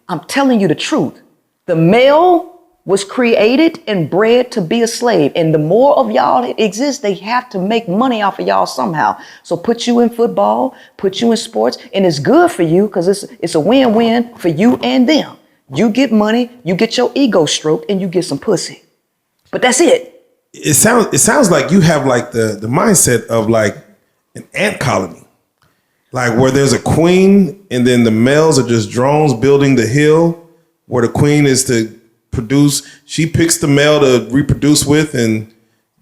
I'm telling you the truth. The male was created and bred to be a slave. And the more of y'all that exist, they have to make money off of y'all somehow. So put you in football, put you in sports, and it's good for you because it's a win-win for you and them. You get money, you get your ego stroked, and you get some pussy. But that's it. It sounds like you have like the mindset of like an ant colony, like where there's a queen and then the males are just drones building the hill where the queen is to produce. She picks the male to reproduce with and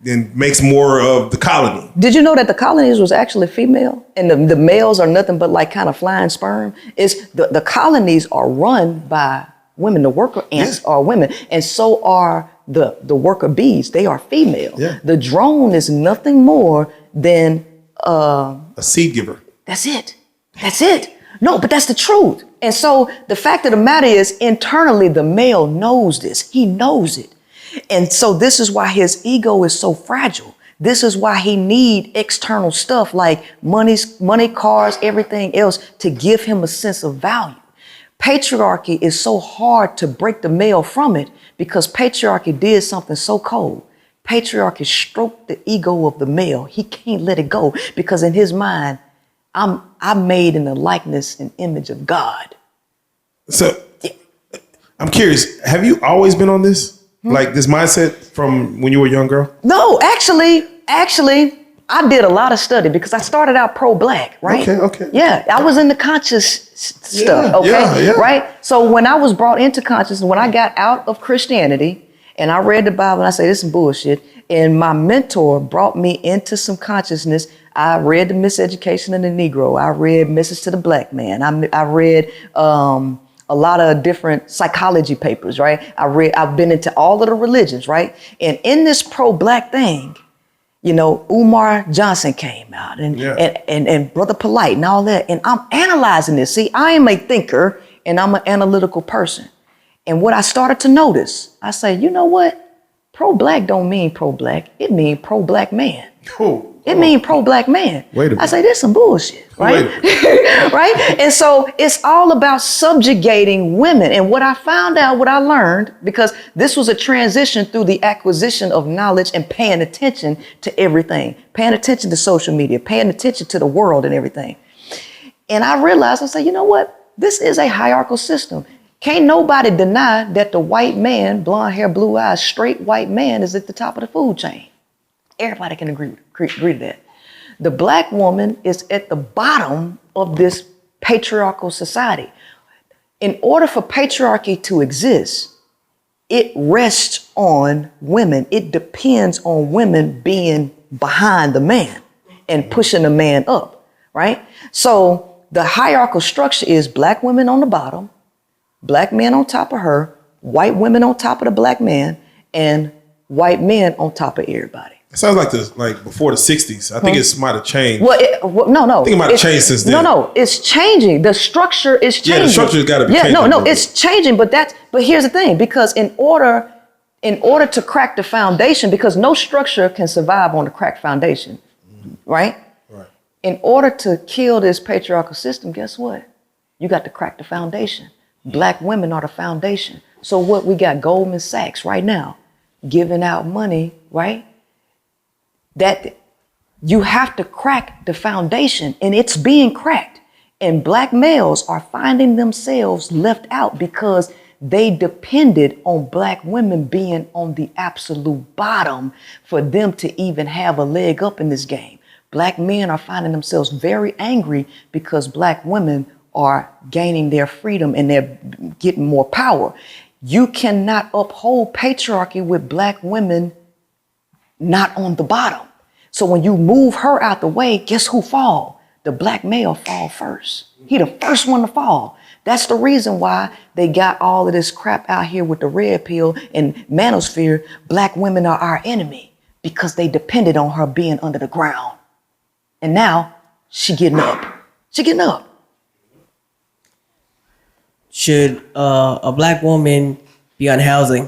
then makes more of the colony. Did you know that the colonies was actually female and the males are nothing but like kind of flying sperm? The colonies are run by women. The worker ants are women, and so are the worker bees. They are female. Yeah. The drone is nothing more than a seed giver. That's it. No, but that's the truth. And so the fact of the matter is, internally, the male knows this. He knows it. And so this is why his ego is so fragile. This is why he need external stuff like money, cars, everything else to give him a sense of value. Patriarchy is so hard to break the male from it because patriarchy did something so cold. Patriarchy stroked the ego of the male. He can't let it go because in his mind, I'm made in the likeness and image of God. So I'm curious, have you always been on this? Like this mindset from when you were a young girl? No, actually, I did a lot of study because I started out pro-black, right? Okay. Yeah, I was in the conscious stuff, okay? Right? So when I was brought into consciousness, when I got out of Christianity and I read the Bible and I say, this is bullshit, and my mentor brought me into some consciousness. I read The Miseducation of the Negro. I read Message to the Black Man. I read a lot of different psychology papers, right? I've been into all of the religions, right? And in this pro-black thing, Umar Johnson came out and Brother Polite and all that. And I'm analyzing this. See, I am a thinker and I'm an analytical person. And what I started to notice, I say, you know what? Pro-black don't mean pro-black. It means pro-black man. It means pro-black man. Wait a minute. I say, this some bullshit, right? Right? And so it's all about subjugating women. And what I found out, what I learned, because this was a transition through the acquisition of knowledge and paying attention to everything, paying attention to social media, paying attention to the world and everything. And I realized, I said, you know what? This is a hierarchical system. Can't nobody deny that the white man, blonde hair, blue eyes, straight white man is at the top of the food chain. Everybody can agree to that. The black woman is at the bottom of this patriarchal society. In order for patriarchy to exist, it rests on women. It depends on women being behind the man. and pushing the man up, right? So the hierarchical structure is black women on the bottom, black men on top of her, white women on top of the black man, and white men on top of everybody. It sounds like before the 60s. I think it might have changed. No. I think it might have changed since then. No, it's changing. The structure is changing. Yeah, the structure's got to be changing. No, it's changing. But here's the thing, because in order to crack the foundation, because no structure can survive on a cracked foundation, right? Right. In order to kill this patriarchal system, guess what? You got to crack the foundation. Black women are the foundation. So what we got Goldman Sachs right now giving out money, right? That you have to crack the foundation, and it's being cracked. And black males are finding themselves left out because they depended on black women being on the absolute bottom for them to even have a leg up in this game. Black men are finding themselves very angry because black women are gaining their freedom and they're getting more power. You cannot uphold patriarchy with black women not on the bottom. So when you move her out the way, guess who fall? The black male fall first. He the first one to fall. That's the reason why they got all of this crap out here with the red pill and manosphere. Black women are our enemy because they depended on her being under the ground. And now she getting up. She getting up. Should a black woman be on housing?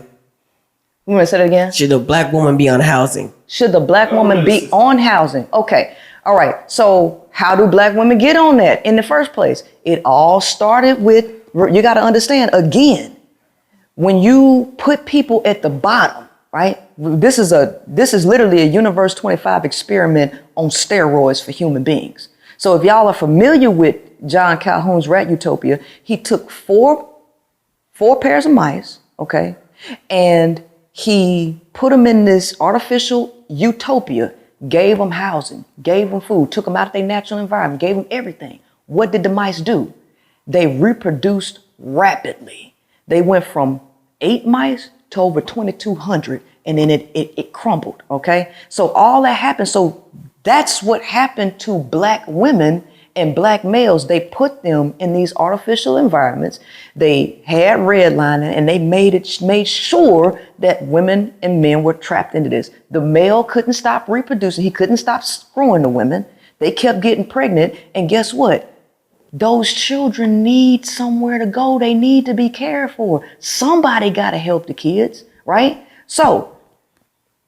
You want to say that again? Should a black woman be on housing? Should the black woman be on housing? Okay. All right. So how do black women get on that in the first place? It all started with, you got to understand, again, when you put people at the bottom, right? This is literally a Universe 25 experiment on steroids for human beings. So if y'all are familiar with John Calhoun's Rat Utopia, he took four pairs of mice, okay, and he put them in this artificial utopia, gave them housing, gave them food, took them out of their natural environment, gave them everything. What did the mice do? They reproduced rapidly. They went from 8 mice to over 2,200, and then it crumbled, okay? So all that happened. So that's what happened to black women and black males. They put them in these artificial environments. They had redlining, and they made sure that women and men were trapped into this. The male couldn't stop reproducing. He couldn't stop screwing the women. They kept getting pregnant. And guess what? Those children need somewhere to go. They need to be cared for. Somebody got to help the kids, right? So,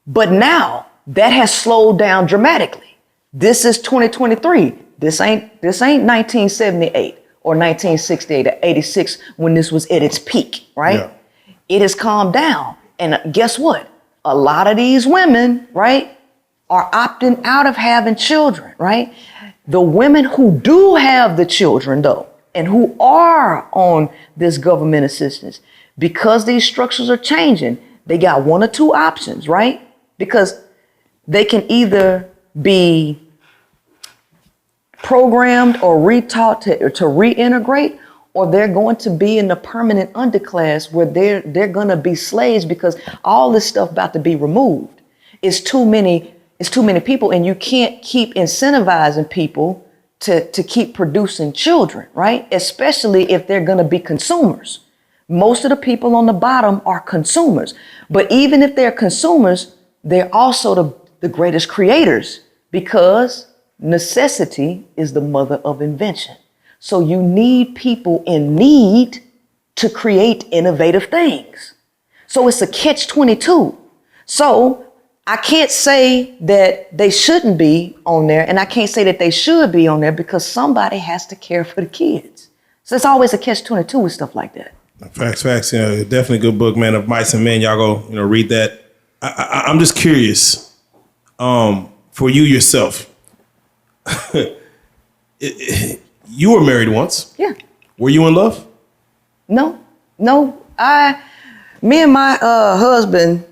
but now that has slowed down dramatically. This is 2023. This ain't 1978 or 1968 or 86 when this was at its peak, right? Yeah. It has calmed down. And guess what? A lot of these women, right, are opting out of having children, right? The women who do have the children, though, and who are on this government assistance, because these structures are changing, they got one or two options, right? Because they can either be programmed or retaught to reintegrate, or they're going to be in the permanent underclass where they're going to be slaves because all this stuff about to be removed. It's too many people, and you can't keep incentivizing people to keep producing children, right? Especially if they're going to be consumers. Most of the people on the bottom are consumers. But even if they're consumers, they're also the greatest creators, because necessity is the mother of invention. So you need people in need to create innovative things. So it's a catch-22. So I can't say that they shouldn't be on there, and I can't say that they should be on there, because somebody has to care for the kids. So it's always a catch-22 with stuff like that. Facts. You know, definitely a good book, man, of Mice and Men. Y'all go, read that. I'm just curious, for you yourself. You were married once. Yeah. Were you in love? No. Me and my husband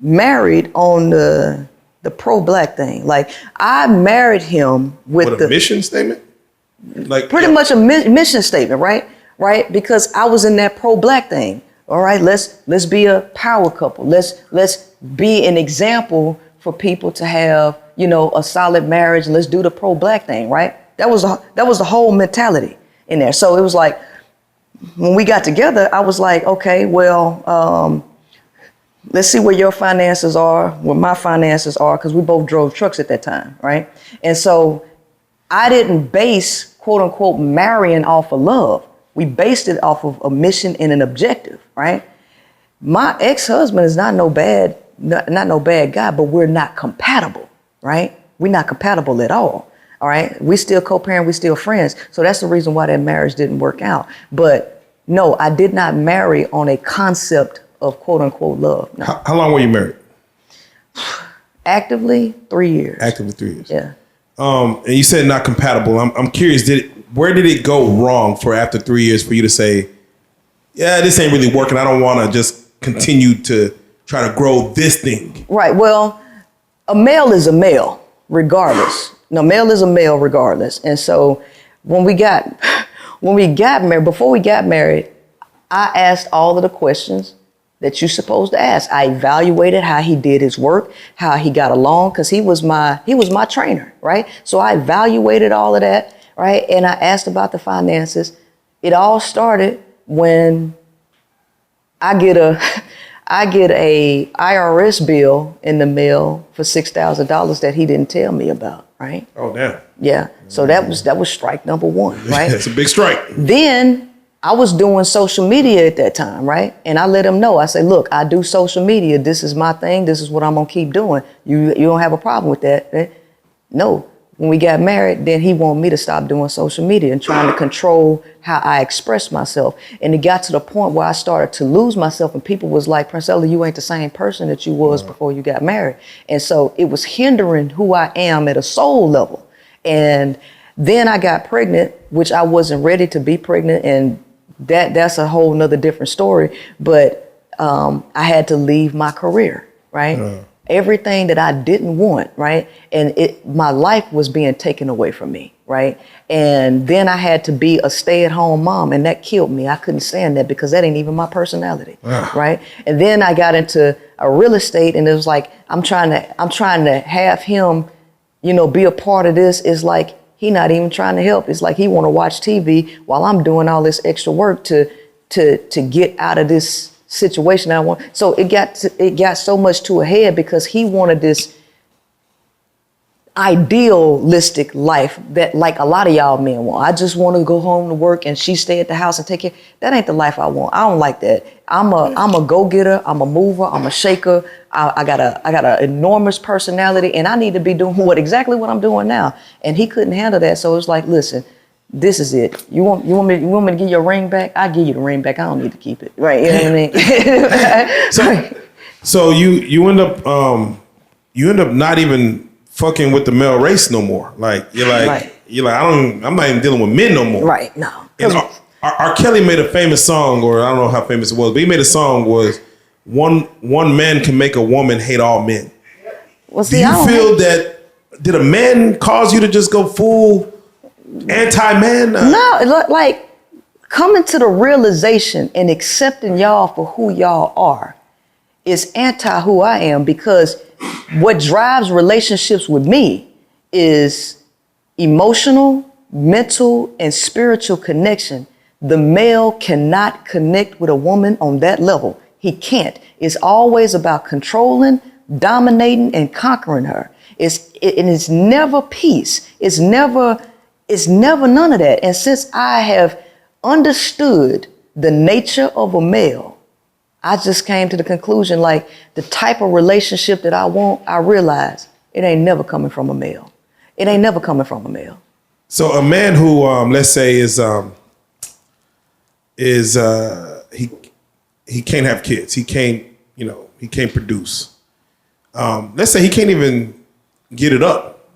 married on the pro-black thing. Like, I married him with a mission statement? Like pretty much a mission statement, right? Right? Because I was in that pro-black thing. All right, let's be a power couple. Let's be an example for people to have a solid marriage. Let's do the pro-black thing, right? That was the whole mentality in there. So it was like, when we got together, I was like, okay, well, let's see where your finances are, where my finances are, because we both drove trucks at that time, right? And so I didn't base, quote unquote, marrying off of love. We based it off of a mission and an objective, right? My ex-husband is not no bad guy, but we're not compatible, right? We're not compatible at all. All right. We still co-parent. We still friends. So that's the reason why that marriage didn't work out. But no, I did not marry on a concept of quote unquote love. No. How long were you married? Actively 3 years. Actively 3 years. Yeah. And you said not compatible. I'm curious. Where did it go wrong for after 3 years for you to say, yeah, this ain't really working. I don't want to just continue to try to grow this thing. Right. Well, a male is a male regardless. No, male is a male regardless. And so when we got married, before we got married, I asked all of the questions that you're supposed to ask. I evaluated how he did his work, how he got along, because he was my trainer, right? So I evaluated all of that, right? And I asked about the finances. It all started when I get a IRS bill in the mail for $6,000 that he didn't tell me about, right? Oh, damn. Yeah. So that was strike number one, right? That's a big strike. Then I was doing social media at that time, right? And I let him know. I said, look, I do social media. This is my thing. This is what I'm going to keep doing. You don't have a problem with that? Eh? No. When we got married, then he wanted me to stop doing social media and trying to control how I express myself. And it got to the point where I started to lose myself, and people was like, Princella, you ain't the same person that you was before you got married. And so it was hindering who I am at a soul level. And then I got pregnant, which I wasn't ready to be pregnant. And that's a whole nother different story. But I had to leave my career, right? Everything that I didn't want, right? And my life was being taken away from me, right? And then I had to be a stay-at-home mom, and that killed me. I couldn't stand that because that ain't even my personality, right? And then I got into a real estate, and it was like I'm trying to have him, be a part of this. It's like he not even trying to help. It's like he want to watch TV while I'm doing all this extra work to get out of this situation I want. So it got so much to a head because he wanted this idealistic life that like a lot of y'all men want. I just want to go home to work and she stay at the house and take care. That ain't the life I want. I don't like that. I'm a go-getter. I'm a mover. I'm a shaker. I got an enormous personality, and I need to be doing exactly what I'm doing now. And he couldn't handle that. So it's like, listen, this is it. You want me to give you a ring back? I'll give you the ring back. I don't need to keep it. Right. You know what I mean? So you end up not even fucking with the male race no more. Like you're like I'm not even dealing with men no more. Right. No. And R. Kelly made a famous song, or I don't know how famous it was, but he made a song was one man can make a woman hate all men. Well, do you feel that did a man cause you to just go full anti-man? No, like coming to the realization and accepting y'all for who y'all are is anti who I am, because what drives relationships with me is emotional, mental, and spiritual connection. The male cannot connect with a woman on that level. He can't. It's always about controlling, dominating, and conquering her. It's never peace. It's never none of that. And since I have understood the nature of a male, I just came to the conclusion, like the type of relationship that I want, I realize it ain't never coming from a male. It ain't never coming from a male. So a man who, let's say he can't have kids. He can't produce. Let's say he can't even get it up.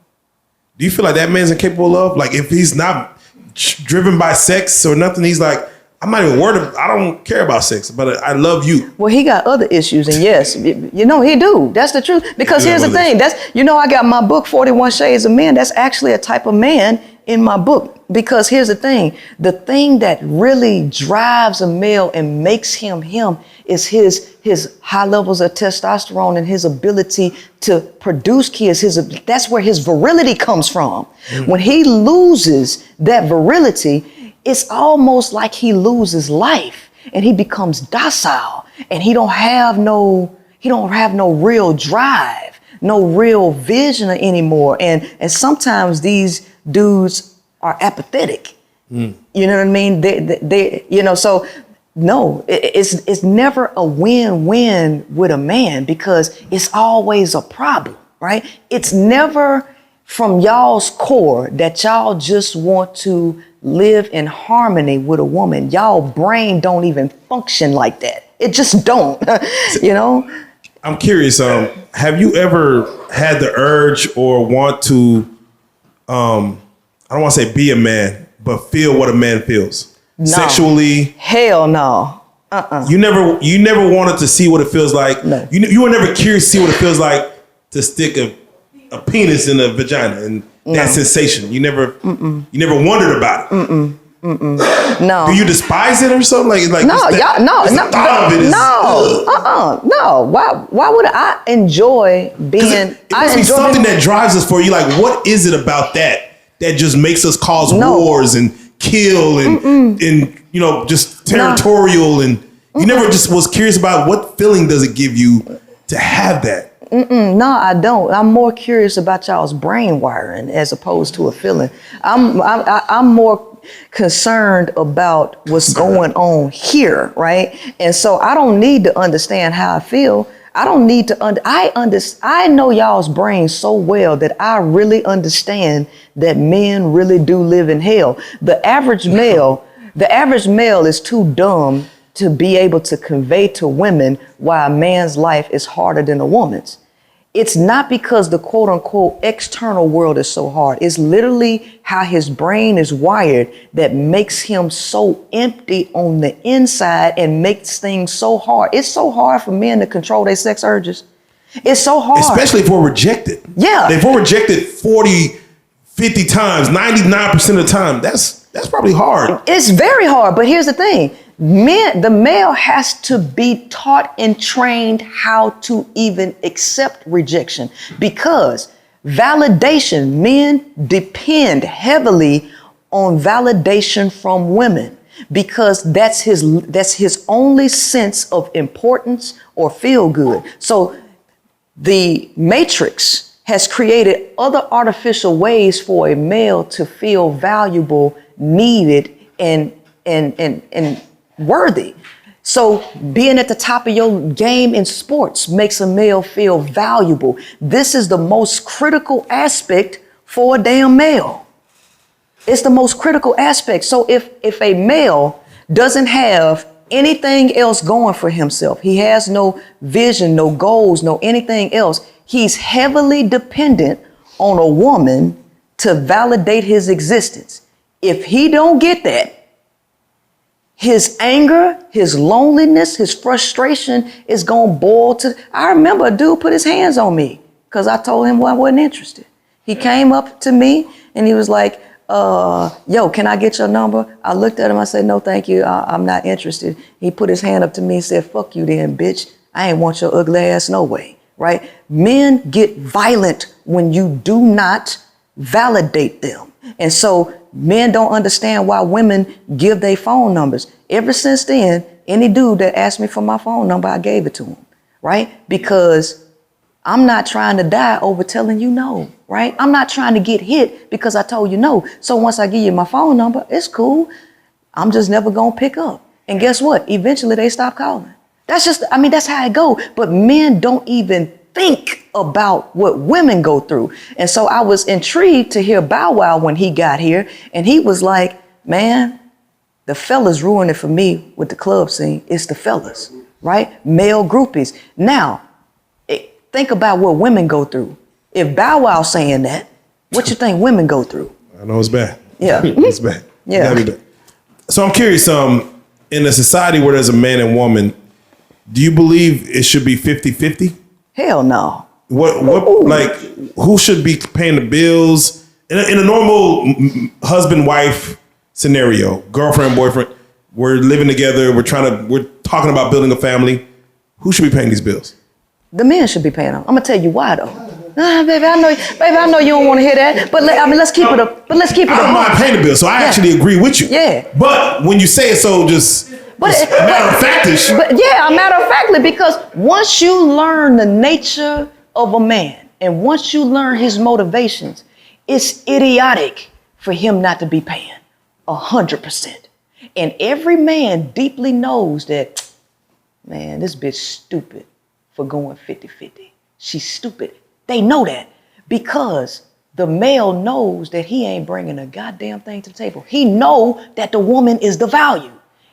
Do you feel like that man's incapable of? Like if he's not driven by sex or nothing, he's like, I'm not even worried. I don't care about sex, but I love you. Well, he got other issues, and yes, he do. That's the truth. Because here's the thing. I got my book, 41 Shades of Men. That's actually a type of man in my book, because here's the thing that really drives a male and makes him him is his high levels of testosterone and his ability to produce kids. That's where his virility comes from. When he loses that virility, it's almost like he loses life and he becomes docile, and he don't have no real drive, no real vision anymore. And sometimes these dudes are apathetic. You know what I mean? They so no, it's never a win-win with a man, because it's always a problem, right? It's never from y'all's core that y'all just want to live in harmony with a woman. Y'all brain don't even function like that. It just don't, I'm curious. Have you ever had the urge or want to, I don't want to say be a man, but feel what a man feels? No. Sexually? Hell no. You never wanted to see what it feels like? No. You were never curious to see what it feels like to stick a penis in a vagina and that sensation. You never wondered about it. No. Do you despise it or something? Like No, y'all, no. Why would I enjoy being? It must be something that drives us for you. Like, what is it about that just makes us cause wars and kill and just territorial? And you never just was curious about what feeling does it give you to have that? No, I don't. I'm more curious about y'all's brain wiring as opposed to a feeling. I'm more concerned about what's going on here, right? And so I don't need to understand how I feel. I don't need to I know y'all's brains so well that I really understand that men really do live in hell. The average male is too dumb to be able to convey to women why a man's life is harder than a woman's. It's not because the quote unquote external world is so hard. It's literally how his brain is wired that makes him so empty on the inside and makes things so hard. It's so hard for men to control their sex urges. It's so hard. Especially if we're rejected. Yeah. If we're rejected 40, 50 times, 99% of the time, that's probably hard. It's very hard, but here's the thing. The male has to be taught and trained how to even accept rejection, because validation, men depend heavily on validation from women, because that's his only sense of importance or feel good. So the Matrix has created other artificial ways for a male to feel valuable, needed, and worthy. So being at the top of your game in sports makes a male feel valuable. This is the most critical aspect for a damn male. It's the most critical aspect. So if a male doesn't have anything else going for himself, he has no vision, no goals, no anything else, he's heavily dependent on a woman to validate his existence. If he don't get that, his anger, his loneliness, his frustration is going to boil to... I remember a dude put his hands on me because I told him I wasn't interested. He came up to me and he was like, yo, can I get your number? I looked at him, I said, no, thank you. I'm not interested. He put his hand up to me and said, fuck you then, bitch. I ain't want your ugly ass no way, right? Men get violent when you do not validate them. And so men don't understand why women give their phone numbers. Ever since then, any dude that asked me for my phone number, I gave it to him, right? Because I'm not trying to die over telling you no, right? I'm not trying to get hit because I told you no. So once I give you my phone number, it's cool. I'm just never gonna pick up. And guess what? Eventually they stop calling. That's how it go. But men don't even think about what women go through. And so I was intrigued to hear Bow Wow when he got here. And he was like, man, the fellas ruined it for me with the club scene. It's the fellas, right? Male groupies. Now, think about what women go through. If Bow Wow saying that, what you think women go through? I know it's bad. Yeah. It's bad. Yeah. Be bad. So I'm curious, in a society where there's a man and woman, do you believe it should be 50-50? Hell no. What like, who should be paying the bills in a normal husband-wife scenario, girlfriend, boyfriend, we're living together, we're talking about building a family. Who should be paying these bills? The men should be paying them. I'm gonna tell you why though. Baby, I know you don't want to hear that, but let's keep it up. But let's keep it. I don't mind paying the bill, so I actually agree with you. Yeah. But when you say it so matter of factish. But yeah, matter of factly, because once you learn the nature of a man and once you learn his motivations, it's idiotic for him not to be paying 100%. And every man deeply knows that, man, this bitch stupid for going 50-50. She's stupid. They know that because the male knows that he ain't bringing a goddamn thing to the table. He know that the woman is the value.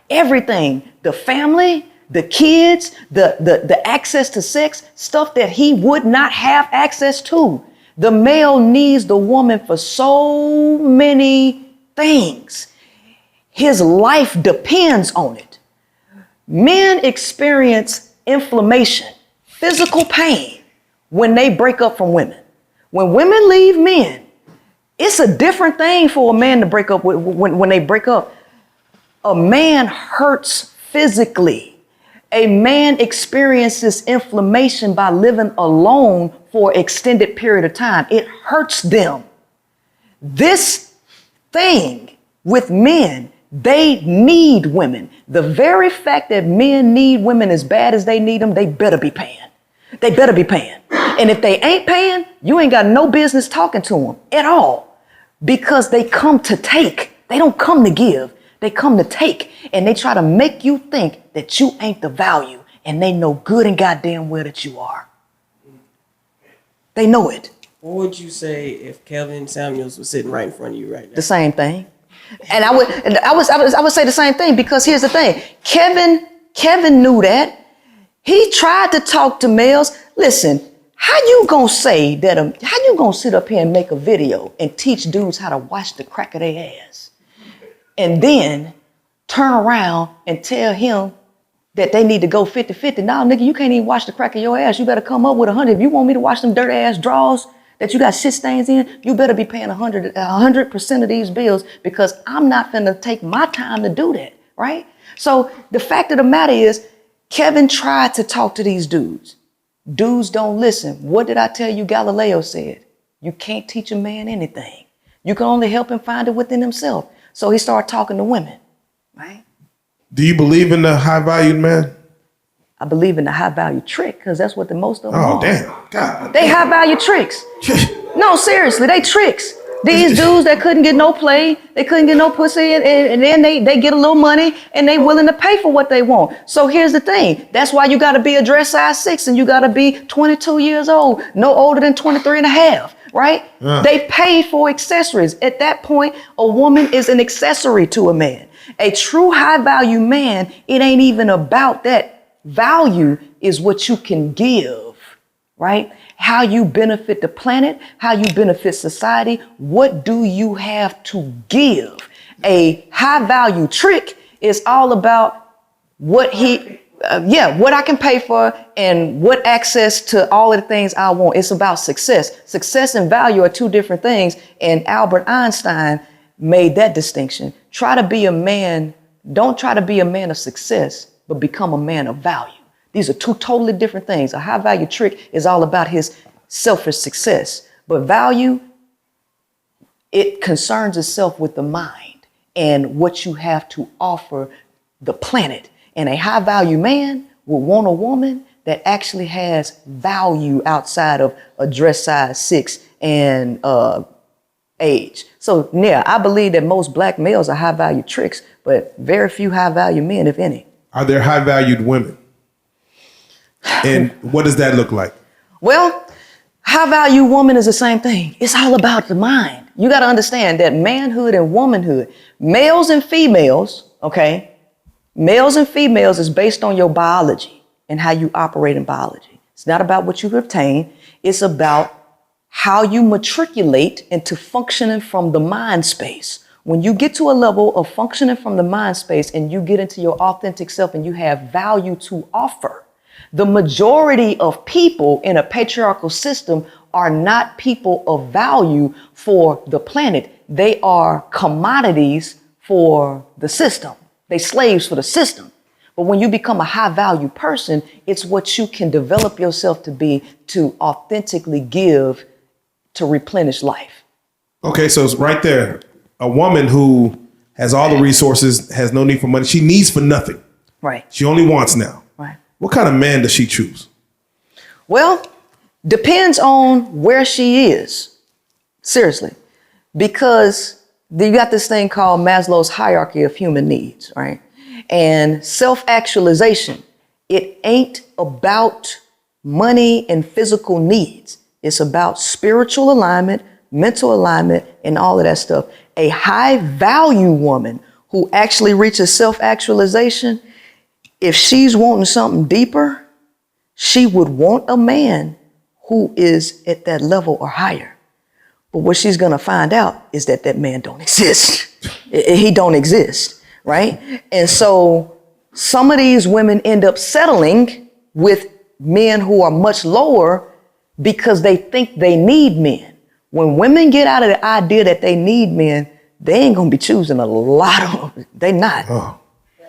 Everything, the family, the kids, the access to sex, stuff that he would not have access to. The male needs the woman for so many things. His life depends on it. Men experience inflammation, physical pain when they break up from women. When women leave men, it's a different thing for a man to break up when they break up. A man hurts physically. A man experiences inflammation by living alone for an extended period of time. It hurts them. This thing with men, they need women. The very fact that men need women as bad as they need them, they better be paying. They better be paying. And if they ain't paying, you ain't got no business talking to them at all, because they come to take. They don't come to give. They come to take, and they try to make you think that you ain't the value, and they know good and goddamn well that you are. They know it. What would you say if Kevin Samuels was sitting right in front of you right now? The same thing. And I would say the same thing, because here's the thing. Kevin knew that. He tried to talk to males. Listen, how you gonna say that? How you gonna sit up here and make a video and teach dudes how to wash the crack of their ass, and then turn around and tell him that they need to go 50-50? Nah, nigga, you can't even wash the crack of your ass. You better come up with 100. If you want me to wash them dirt ass drawers that you got shit stains in, you better be paying 100% of these bills, because I'm not finna take my time to do that, right? So the fact of the matter is, Kevin tried to talk to these dudes. Dudes don't listen. What did I tell you Galileo said? You can't teach a man anything. You can only help him find it within himself. So he started talking to women, right? Do you believe in the high-valued man? I believe in the high-value trick, because that's what the most of them Oh, are. damn. God. They high-value tricks. No, seriously, they tricks. These dudes that couldn't get no play, they couldn't get no pussy, and then they get a little money, and they willing to pay for what they want. So here's the thing. That's why you got to be a dress size 6, and you got to be 22 years old, no older than 23 and a half, right? They pay for accessories. At that point, a woman is an accessory to a man. A true high-value man, it ain't even about that. Value is what you can give, right? How you benefit the planet, how you benefit society. What do you have to give? A high value trick is all about what what I can pay for and what access to all of the things I want. It's about success. Success and value are two different things. And Albert Einstein made that distinction. Try to be a man. Don't try to be a man of success, but become a man of value. These are two totally different things. A high value trick is all about his selfish success, but value, it concerns itself with the mind and what you have to offer the planet. And a high value man will want a woman that actually has value outside of a dress size 6 and age. So yeah, I believe that most black males are high value tricks, but very few high value men, if any. Are there high-valued women? And what does that look like? Well, high-value woman is the same thing. It's all about the mind. You got to understand that manhood and womanhood, males and females, okay? Males and females is based on your biology and how you operate in biology. It's not about what you obtain. It's about how you matriculate into functioning from the mind space. When you get to a level of functioning from the mind space and you get into your authentic self and you have value to offer, The majority of people in a patriarchal system are not people of value for the planet. They are commodities for the system. They slaves for the system. But when you become a high value person, it's what you can develop yourself to be, to authentically give, to replenish life. Okay, so it's right there. A woman who has all the resources, has no need for money. She needs for nothing. Right. She only wants now. Right. What kind of man does she choose? Well, depends on where she is. Seriously. Because you got this thing called Maslow's hierarchy of human needs, right? And self-actualization, it ain't about money and physical needs. It's about spiritual alignment, mental alignment, and all of that stuff. A high value woman who actually reaches self-actualization, if she's wanting something deeper, she would want a man who is at that level or higher. But what she's gonna find out is that that man don't exist. He don't exist, right? And so some of these women end up settling with men who are much lower because they think they need men. When women get out of the idea that they need men, they ain't gonna be choosing a lot of them. They not. Oh.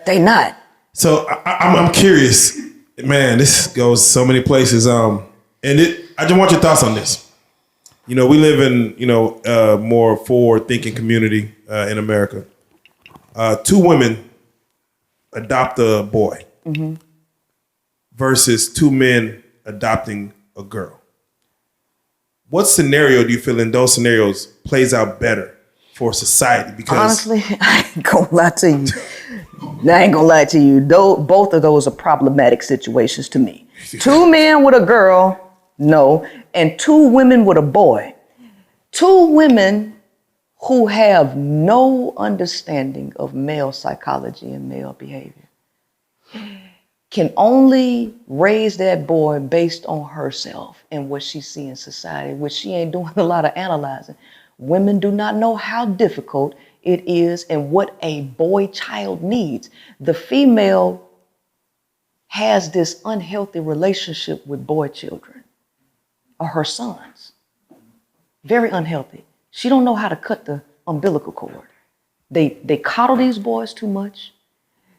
They not. So I'm curious, man. This goes so many places. I just want your thoughts on this. You know, we live in more forward-thinking community in America. 2 women adopt a boy versus 2 men adopting a girl. What scenario do you feel in those scenarios plays out better for society? Because honestly, I ain't gonna lie to you. Both of those are problematic situations to me. 2 men with a girl, no, and 2 women with a boy. 2 women who have no understanding of male psychology and male behavior can only raise that boy based on herself and what she sees in society, which she ain't doing a lot of analyzing. Women do not know how difficult it is and what a boy child needs. The female has this unhealthy relationship with boy children or her sons. Very unhealthy. She don't know how to cut the umbilical cord. They coddle these boys too much.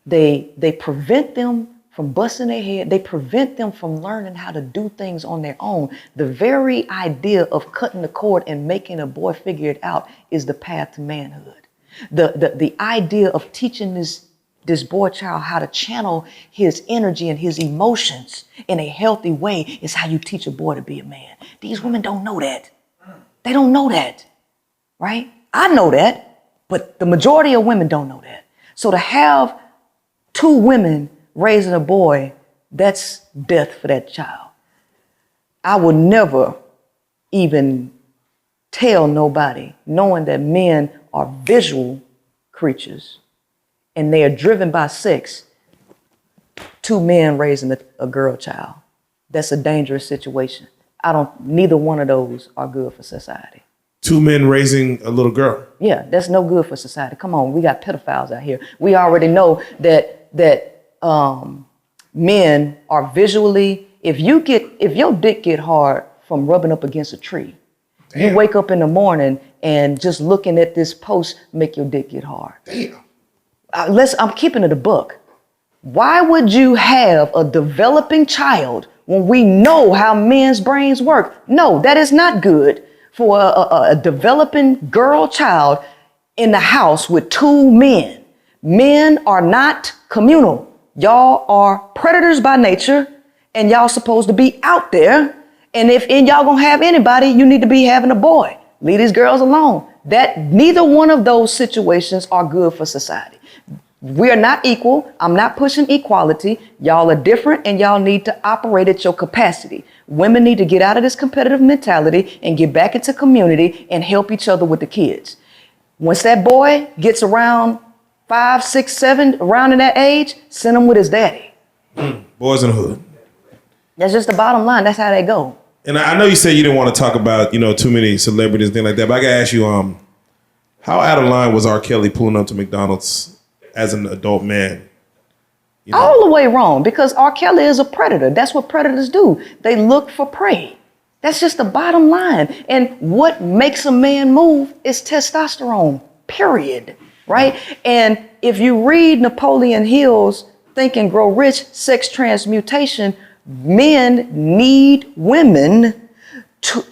They prevent them from busting their head. They prevent them from learning how to do things on their own. The very idea of cutting the cord and making a boy figure it out is the path to manhood. The idea of teaching this boy child how to channel his energy and his emotions in a healthy way is how you teach a boy to be a man. These women don't know that. They don't know that, right? I know that, but the majority of women don't know that. So to have 2 women raising a boy, that's death for that child. I would never even tell nobody, knowing that men are visual creatures and they are driven by sex, 2 men raising a girl child. That's a dangerous situation. Neither one of those are good for society. 2 men raising a little girl. Yeah, that's no good for society. Come on, we got pedophiles out here. We already know that men are visually, if your dick get hard from rubbing up against a tree, damn, you wake up in the morning and just looking at this post make your dick get hard. Damn. I'm keeping it a buck. Why would you have a developing child when we know how men's brains work? No, that is not good for a developing girl child in the house with 2 men. Men are not communal. Y'all are predators by nature, and y'all supposed to be out there. And if y'all gonna have anybody, you need to be having a boy. Leave these girls alone. Neither one of those situations are good for society. We are not equal. I'm not pushing equality. Y'all are different, and y'all need to operate at your capacity. Women need to get out of this competitive mentality and get back into community and help each other with the kids. Once that boy gets around 5, 6, 7, around in that age, send him with his daddy. Boys in the hood. That's just the bottom line. That's how they go. And I know you said you didn't want to talk about, too many celebrities and things like that, but I gotta ask you, how out of line was R. Kelly pulling up to McDonald's as an adult man You know? All the way wrong, because R. Kelly is a predator. That's what predators do. They look for prey. That's just the bottom line. And what makes a man move is testosterone, period, right? And if you read Napoleon Hill's Think and Grow Rich, Sex Transmutation, men need women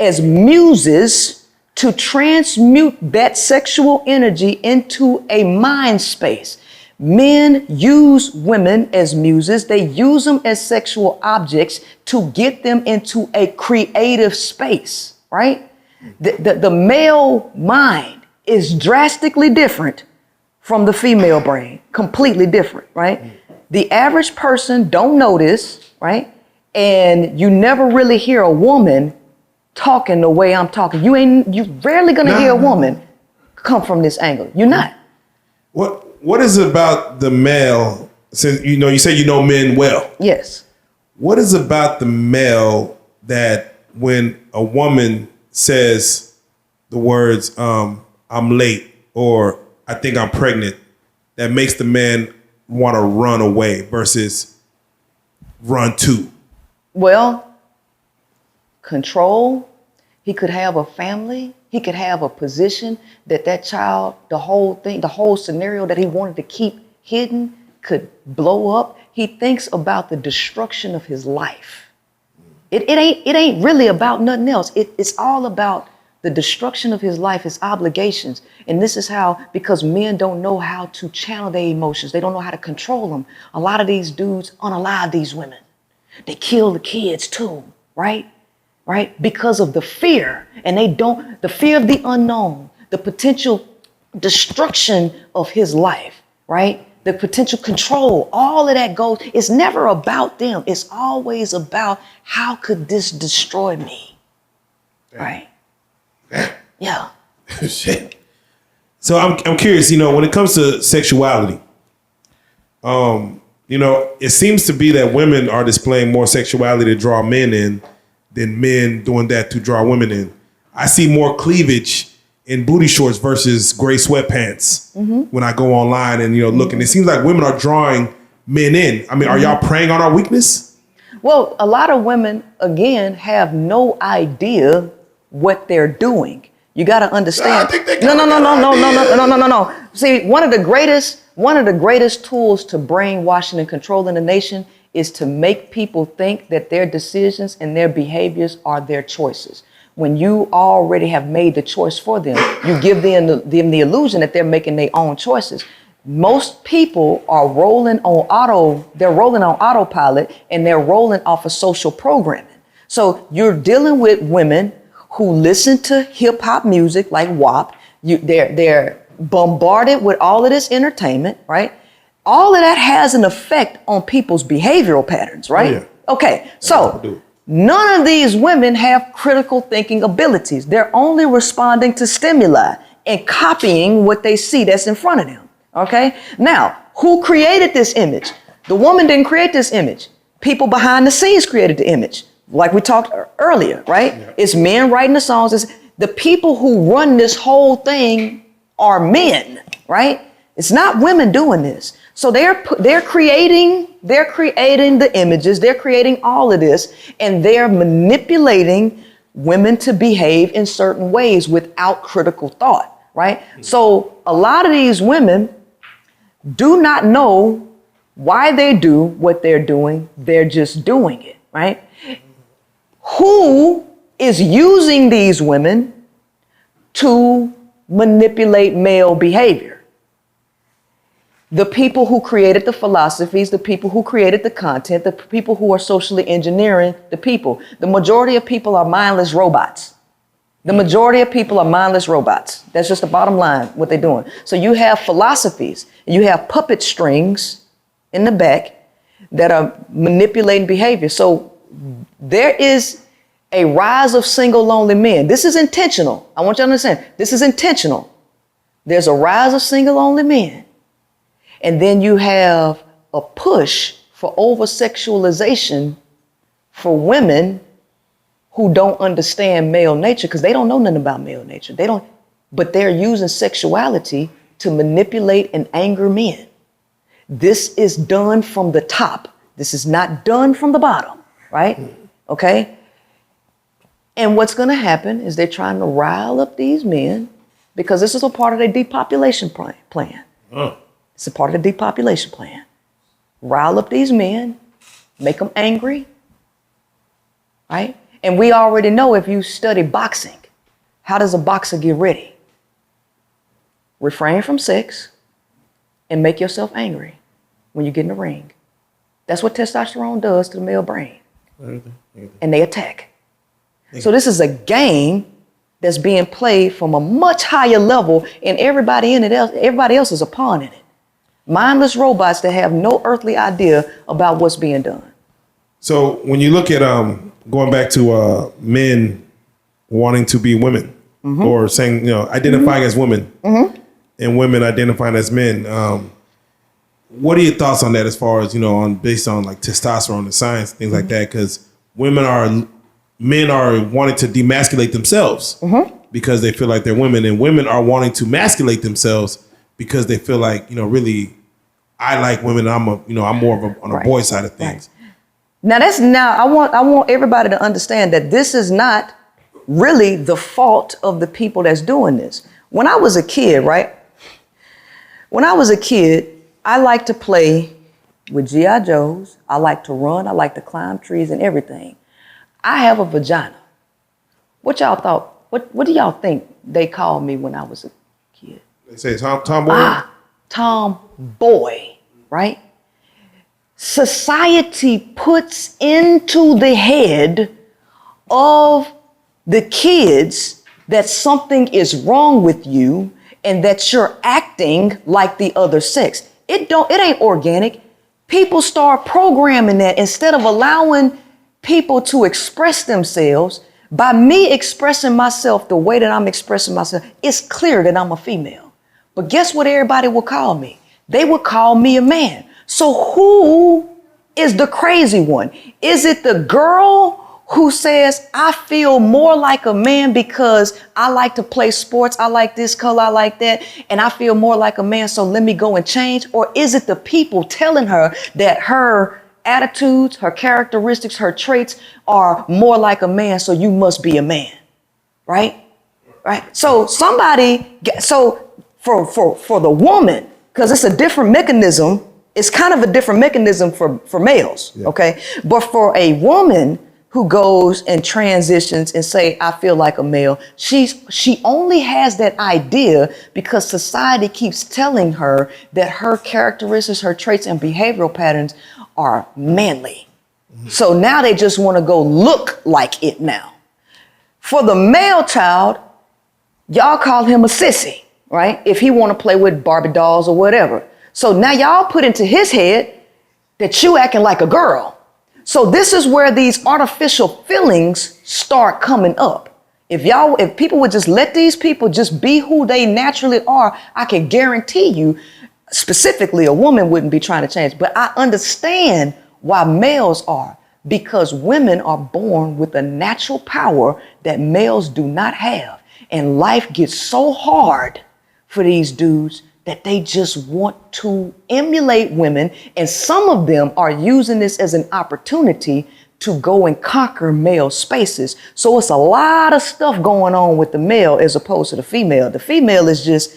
as muses to transmute that sexual energy into a mind space. Men use women as muses. They use them as sexual objects to get them into a creative space, right? The male mind is drastically different from the female brain, completely different, right? The average person don't know this, right? And you never really hear a woman talking the way I'm talking. You rarely gonna hear a woman come from this angle. You're not. What is it about the male, since you say you know men well? Yes. What is about the male that when a woman says the words I'm late or I think I'm pregnant, that makes the man want to run away versus run to? Well, control. He could have a family. He could have a position that child, the whole scenario that he wanted to keep hidden could blow up. He thinks about the destruction of his life. It ain't really about nothing else. It's all about the destruction of his life, his obligations. And this is how, because men don't know how to channel their emotions. They don't know how to control them. A lot of these dudes unalive these women. They kill the kids too, right? Right? Because of the fear. And the fear of the unknown, the potential destruction of his life, right? The potential control, all of that goes, it's never about them. It's always about how could this destroy me, right? Yeah. Shit. So I'm curious, when it comes to sexuality, it seems to be that women are displaying more sexuality to draw men in than men doing that to draw women in. I see more cleavage in booty shorts versus gray sweatpants when I go online and look, and it seems like women are drawing men in. I mean, are y'all preying on our weakness? Well, a lot of women, again, have no idea what they're doing. You got to understand. I think they No. See, one of the greatest tools to brainwashing and controlling the nation is to make people think that their decisions and their behaviors are their choices. When you already have made the choice for them, you give them the illusion that they're making their own choices. Most people are rolling on autopilot, and they're rolling off of social programming. So you're dealing with women who listen to hip hop music like WAP. They're bombarded with all of this entertainment, right? All of that has an effect on people's behavioral patterns, right? Oh, yeah. Okay, so none of these women have critical thinking abilities. They're only responding to stimuli and copying what they see that's in front of them, okay? Now, who created this image? The woman didn't create this image. People behind the scenes created the image, like we talked earlier, right? Yeah. It's men writing the songs. It's the people who run this whole thing are men, right? It's not women doing this. So they're creating the images, they're creating all of this, and they're manipulating women to behave in certain ways without critical thought, right? So a lot of these women do not know why they do what they're doing. They're just doing it, right? Who is using these women to manipulate male behavior? The people who created the philosophies, the people who created the content, the people who are socially engineering the people. The majority of people are mindless robots. The majority of people are mindless robots. That's just the bottom line, what they're doing. So you have philosophies, you have puppet strings in the back that are manipulating behavior. So there is a rise of single lonely men. This is intentional. I want you to understand, this is intentional. There's a rise of single lonely men. And then you have a push for over-sexualization for women who don't understand male nature, because they don't know nothing about male nature. But they're using sexuality to manipulate and anger men. This is done from the top. This is not done from the bottom, right? Okay? And what's going to happen is they're trying to rile up these men because this is a part of their depopulation plan. It's a part of the depopulation plan. Rile up these men, make them angry, right? And we already know if you study boxing, how does a boxer get ready? Refrain from sex and make yourself angry when you get in the ring. That's what testosterone does to the male brain. And they attack. So this is a game that's being played from a much higher level, and everybody else is a pawn in it. Mindless robots that have no earthly idea about what's being done. So when you look at going back to men wanting to be women, or saying, identifying as women, and women identifying as men, what are your thoughts on that as far as, based on like testosterone and science, things like that? Because men are wanting to demasculate themselves because they feel like they're women, and women are wanting to masculate themselves because they feel like, really, I like women. I'm more of on a boy side of things. Right. Now I want everybody to understand that this is not really the fault of the people that's doing this. When I was a kid, right? When I was a kid, I liked to play with G.I. Joes. I liked to run. I liked to climb trees and everything. I have a vagina. What y'all thought? What do y'all think they called me when I was a kid? They say tomboy. Tomboy, right? Society puts into the head of the kids that something is wrong with you and that you're acting like the other sex. It ain't organic. People start programming that instead of allowing people to express themselves. By me expressing myself the way that I'm expressing myself, it's clear that I'm a female. But guess what everybody will call me? They would call me a man. So who is the crazy one? Is it the girl who says, I feel more like a man because I like to play sports, I like this color, I like that, and I feel more like a man, so let me go and change? Or is it the people telling her that her attitudes, her characteristics, her traits are more like a man, so you must be a man, right? Right? So for the woman, because it's a different mechanism, it's kind of a different mechanism for males, okay? But for a woman who goes and transitions and say, I feel like a male, she only has that idea because society keeps telling her that her characteristics, her traits, and behavioral patterns are manly. So now they just want to go look like it now. For the male child, y'all call him a sissy, right? If he want to play with Barbie dolls or whatever. So now y'all put into his head that you acting like a girl. So this is where these artificial feelings start coming up. If people would just let these people just be who they naturally are, I can guarantee you, specifically a woman wouldn't be trying to change. But I understand why males are, because women are born with a natural power that males do not have. And life gets so hard for these dudes that they just want to emulate women. And some of them are using this as an opportunity to go and conquer male spaces. So it's a lot of stuff going on with the male as opposed to the female. The female is just,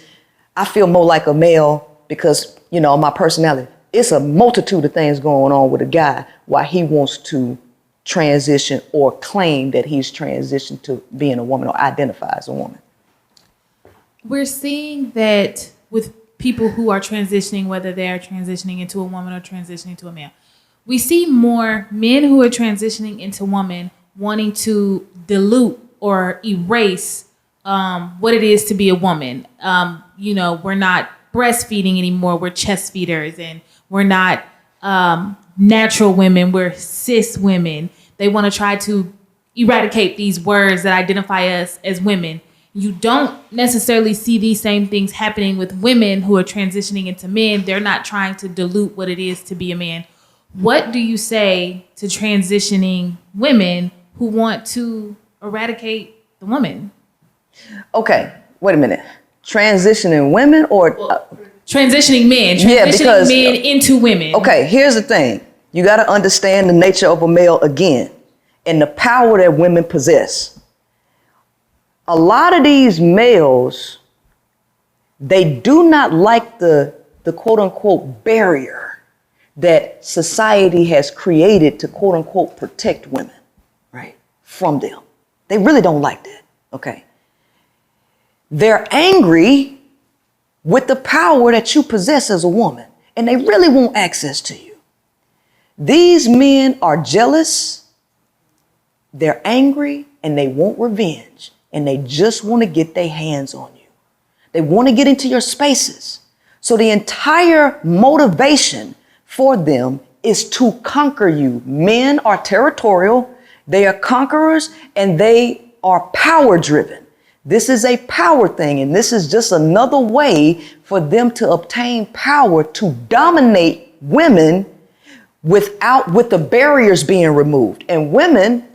I feel more like a male because, my personality. It's a multitude of things going on with a guy while he wants to transition or claim that he's transitioned to being a woman or identify as a woman. We're seeing that with people who are transitioning, whether they are transitioning into a woman or transitioning to a male. We see more men who are transitioning into women wanting to dilute or erase what it is to be a woman. We're not breastfeeding anymore. We're chest feeders, and we're not natural women. We're cis women. They want to try to eradicate these words that identify us as women. You don't necessarily see these same things happening with women who are transitioning into men. They're not trying to dilute what it is to be a man. What do you say to transitioning women who want to eradicate the woman? Okay, wait a minute. Transitioning women or Transitioning men. Yeah, Transitioning because- men into women. Okay, here's the thing. You got to understand the nature of a male again and the power that women possess. A lot of these males, they do not like the quote unquote barrier that society has created to quote unquote protect women, right, from them. They really don't like that, okay? They're angry with the power that you possess as a woman, and they really want access to you. These men are jealous, they're angry, and they want revenge, and they just want to get their hands on you. They want to get into your spaces. So the entire motivation for them is to conquer you. Men are territorial, they are conquerors, and they are power driven. This is a power thing, and this is just another way for them to obtain power to dominate women with the barriers being removed. And women,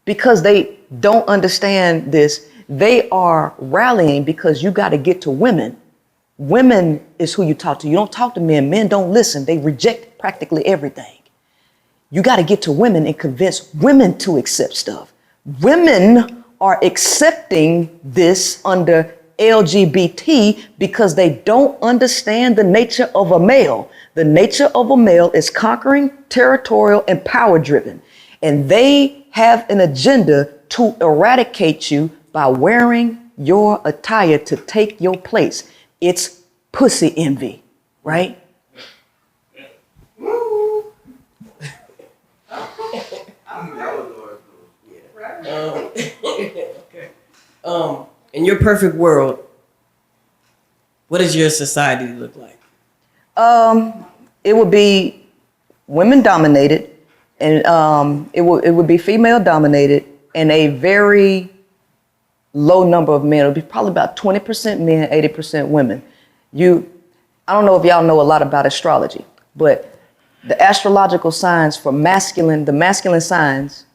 because they don't understand this, they are rallying because you got to get to women. Women is who you talk to. You don't talk to men. Men don't listen. They reject practically everything. You got to get to women and convince women to accept stuff. Women are accepting this under LGBT because they don't understand the nature of a male. The nature of a male is conquering, territorial, and power driven. And they have an agenda to eradicate you by wearing your attire to take your place. It's pussy envy, right? Okay. In your perfect world, what does your society look like? It would be women dominated, and it would be female dominated, and a very low number of men. It would be probably about 20% men, 80% women. I don't know if y'all know a lot about astrology, but the astrological signs for the masculine signs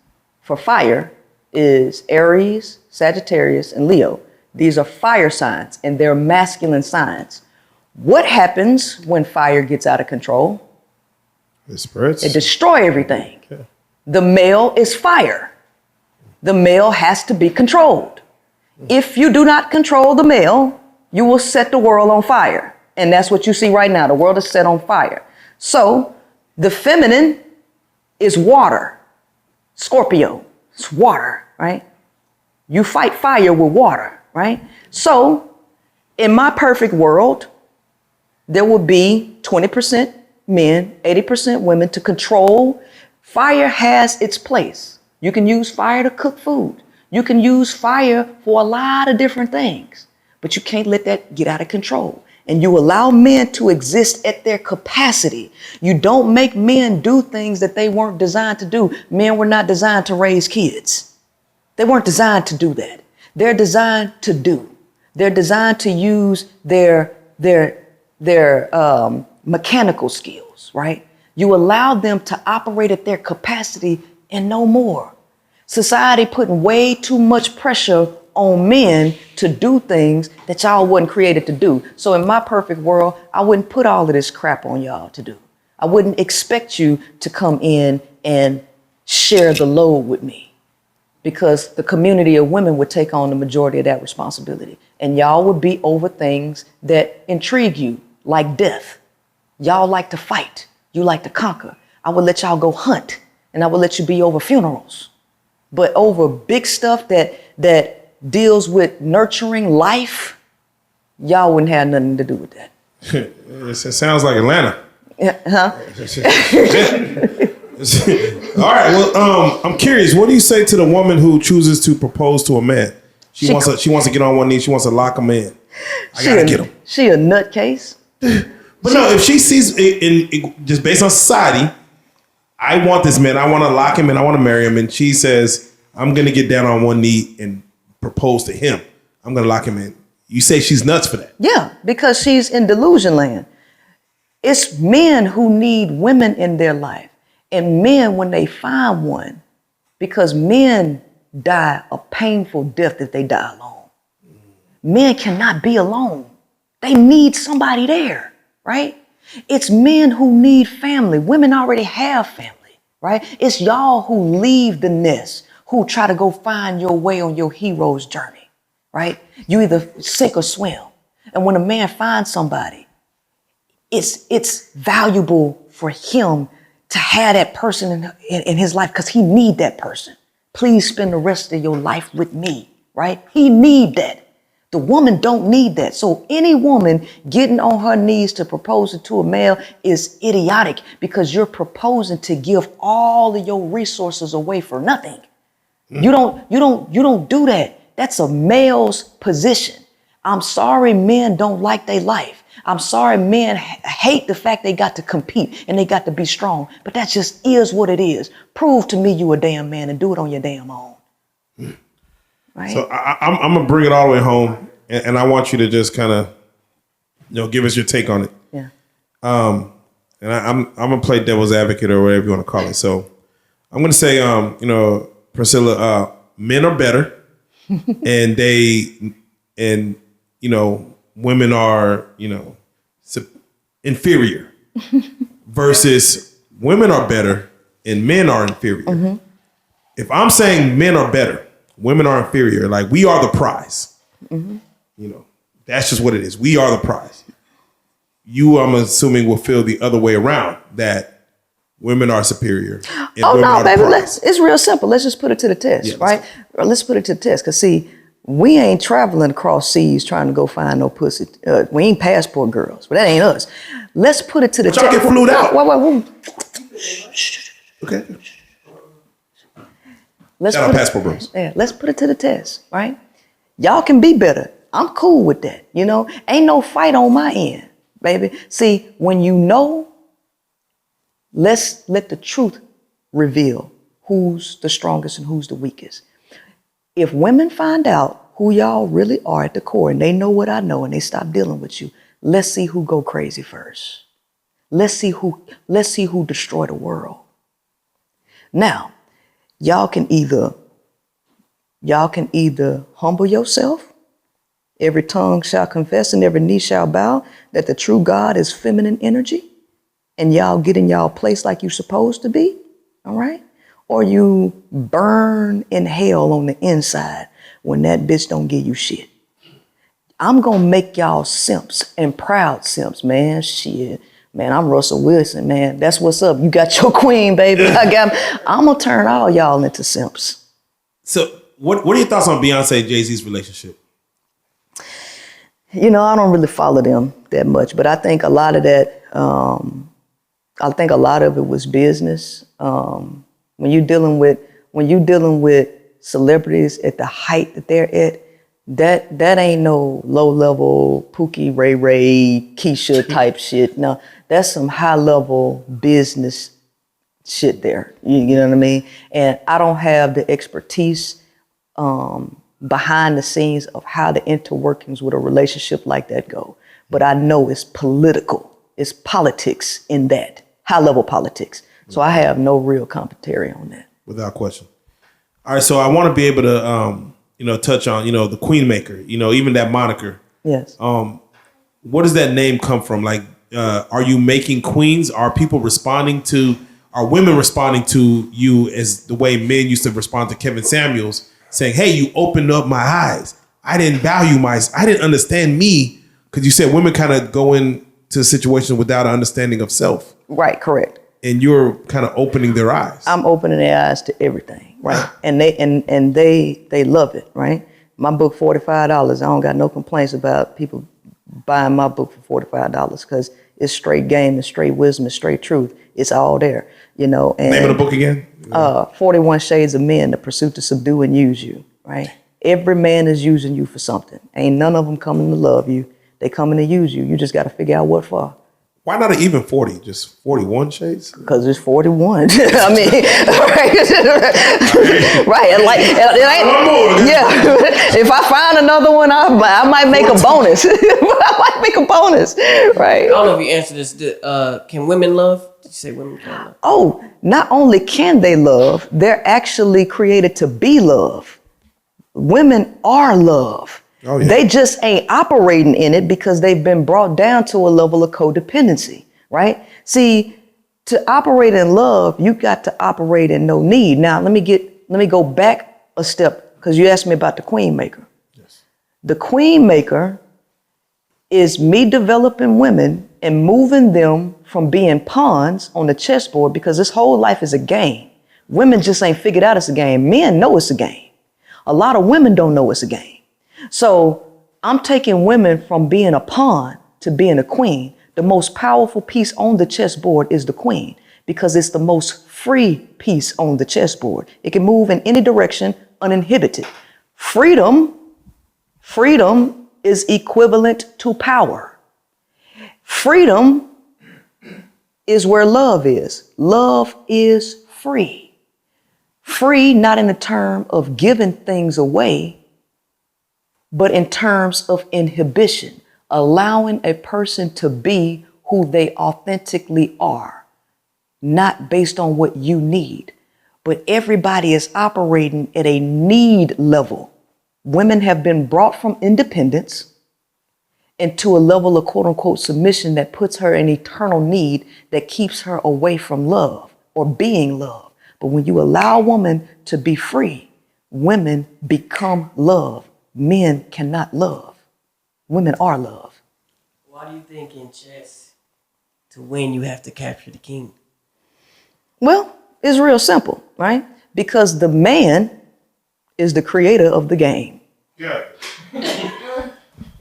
for fire is Aries, Sagittarius, and Leo. These are fire signs, and they're masculine signs. What happens when fire gets out of control? It spreads. It destroys everything. Okay. The male is fire. The male has to be controlled. If you do not control the male, you will set the world on fire. And that's what you see right now. The world is set on fire. So the feminine is water. Scorpio, it's water, right? You fight fire with water, right? So in my perfect world, there will be 20% men, 80% women to control. Fire has its place. You can use fire to cook food. You can use fire for a lot of different things, but you can't let that get out of control. And you allow men to exist at their capacity. You don't make men do things that they weren't designed to do. Men were not designed to raise kids. They weren't designed to do that. They're designed to do. They're designed to use their mechanical skills, right? You allow them to operate at their capacity and no more. Society putting way too much pressure on men to do things that y'all wasn't created to do. So in my perfect world, I wouldn't put all of this crap on y'all to do. I wouldn't expect you to come in and share the load with me, because the community of women would take on the majority of that responsibility. And y'all would be over things that intrigue you, like death. Y'all like to fight. You like to conquer. I would let y'all go hunt, and I would let you be over funerals. But over big stuff that deals with nurturing life, y'all wouldn't have nothing to do with that. It sounds like Atlanta. Yeah, huh? All right. Well, I'm curious. What do you say to the woman who chooses to propose to a man? She wants to get on one knee. She wants to lock him in. I gotta get him. She a nutcase. But no, if she sees it, just based on society, I want this man. I want to lock him in. I want to marry him. And she says, I'm gonna get down on one knee and propose to him. I'm gonna lock him in. You say she's nuts for that? Yeah, because she's in delusion land. It's men who need women in their life. And men, when they find one, because men die a painful death if they die alone. Men cannot be alone. They need somebody there, right? It's men who need family. Women already have family, right? It's y'all who leave the nest, who try to go find your way on your hero's journey, right? You either sink or swim. And when a man finds somebody, it's valuable for him to have that person in his life because he need that person. Please spend the rest of your life with me, right? He need that. The woman don't need that. So any woman getting on her knees to propose to a male is idiotic because you're proposing to give all of your resources away for nothing. You don't do that. That's a male's position. I'm sorry men don't like their life. I'm sorry men hate the fact they got to compete and they got to be strong. But that just is what it is. Prove to me you a damn man and do it on your damn own. Right? So I'm gonna bring it all the way home, and I want you to just kind of, give us your take on it. Yeah. And I'm gonna play devil's advocate or whatever you want to call it. So I'm gonna say, Priscilla, men are better, and women are, inferior, versus women are better and men are inferior. Mm-hmm. If I'm saying men are better, women are inferior, like we are the prize. Mm-hmm. That's just what it is. We are the prize. You, I'm assuming, will feel the other way around, that women are superior. And oh women no, are the baby, prize. it's real simple. Let's just put it to the test, right? Let's put it to the test. Cause see, we ain't traveling across seas trying to go find no pussy. We ain't passport girls, but that ain't us. Let's put it to the test. Y'all get flued out. Wait. Okay. Let's Shout out passport girls. Yeah, let's put it to the test, right? Y'all can be better. I'm cool with that. Ain't no fight on my end, baby. See, when let's let the truth reveal who's the strongest and who's the weakest. If women find out who y'all really are at the core and they know what I know and they stop dealing with you, let's see who go crazy first. Let's see who destroy the world. Now, y'all can either humble yourself. Every tongue shall confess and every knee shall bow that the true God is feminine energy, and y'all get in y'all place like you supposed to be, all right? Or you burn in hell on the inside when that bitch don't give you shit. I'm gonna make y'all simps and proud simps, man. Shit. Man, I'm Russell Wilson, man. That's what's up. You got your queen, baby. I'm gonna turn all y'all into simps. So what are your thoughts on Beyonce and Jay-Z's relationship? I don't really follow them that much, but I think a lot of that, it was business. When you're dealing with celebrities at the height that they're at, that ain't no low level Pookie, Ray, Keisha type shit. No, that's some high level business shit there. You know what I mean? And I don't have the expertise behind the scenes of how the interworkings with a relationship like that go. But I know it's political. It's politics in that, high level politics. So I have no real commentary on that. Without question. All right, so I want to be able to, touch on, the Queen Maker, even that moniker. Yes. What does that name come from? Like, are you making queens? Are women responding to you as the way men used to respond to Kevin Samuels, saying, hey, you opened up my eyes. I didn't understand me, because you said women kind of go into situations without an understanding of self. Right, correct. And you're kind of opening their eyes. I'm opening their eyes to everything, right? And they love it, right? My book, $45. I don't got no complaints about people buying my book for $45 because it's straight game, it's straight wisdom, it's straight truth. It's all there, And name of the book again? 41 Shades of Men: The Pursuit to Subdue and Use You, right? Every man is using you for something. Ain't none of them coming to love you. They coming to use you. You just got to figure out what for. Why not even 40? Just 41 shades? Because it's 41. I mean, right. Yeah. If I find another one, I might make a bonus. Right. I don't know if you answered this. Can women love? Did you say women can love? Oh, not only can they love, they're actually created to be love. Women are love. Oh, yeah. They just ain't operating in it because they've been brought down to a level of codependency, right? See, to operate in love, you got to operate in no need. Now, let me go back a step because you asked me about the queen maker. Yes. The queen maker is me developing women and moving them from being pawns on the chessboard because this whole life is a game. Women just ain't figured out it's a game. Men know it's a game. A lot of women don't know it's a game. So I'm taking women from being a pawn to being a queen. The most powerful piece on the chessboard is the queen because it's the most free piece on the chessboard. It can move in any direction uninhibited. Freedom is equivalent to power. Freedom is where love is. Love is free. Free not in the term of giving things away, but in terms of inhibition, allowing a person to be who they authentically are, not based on what you need. But everybody is operating at a need level. Women have been brought from independence into a level of quote unquote submission that puts her in eternal need that keeps her away from love or being loved. But when you allow a woman to be free, women become love. Men cannot love. Women are love. Why do you think in chess, to win, you have to capture the king? Well, it's real simple, right? Because the man is the creator of the game. Yeah.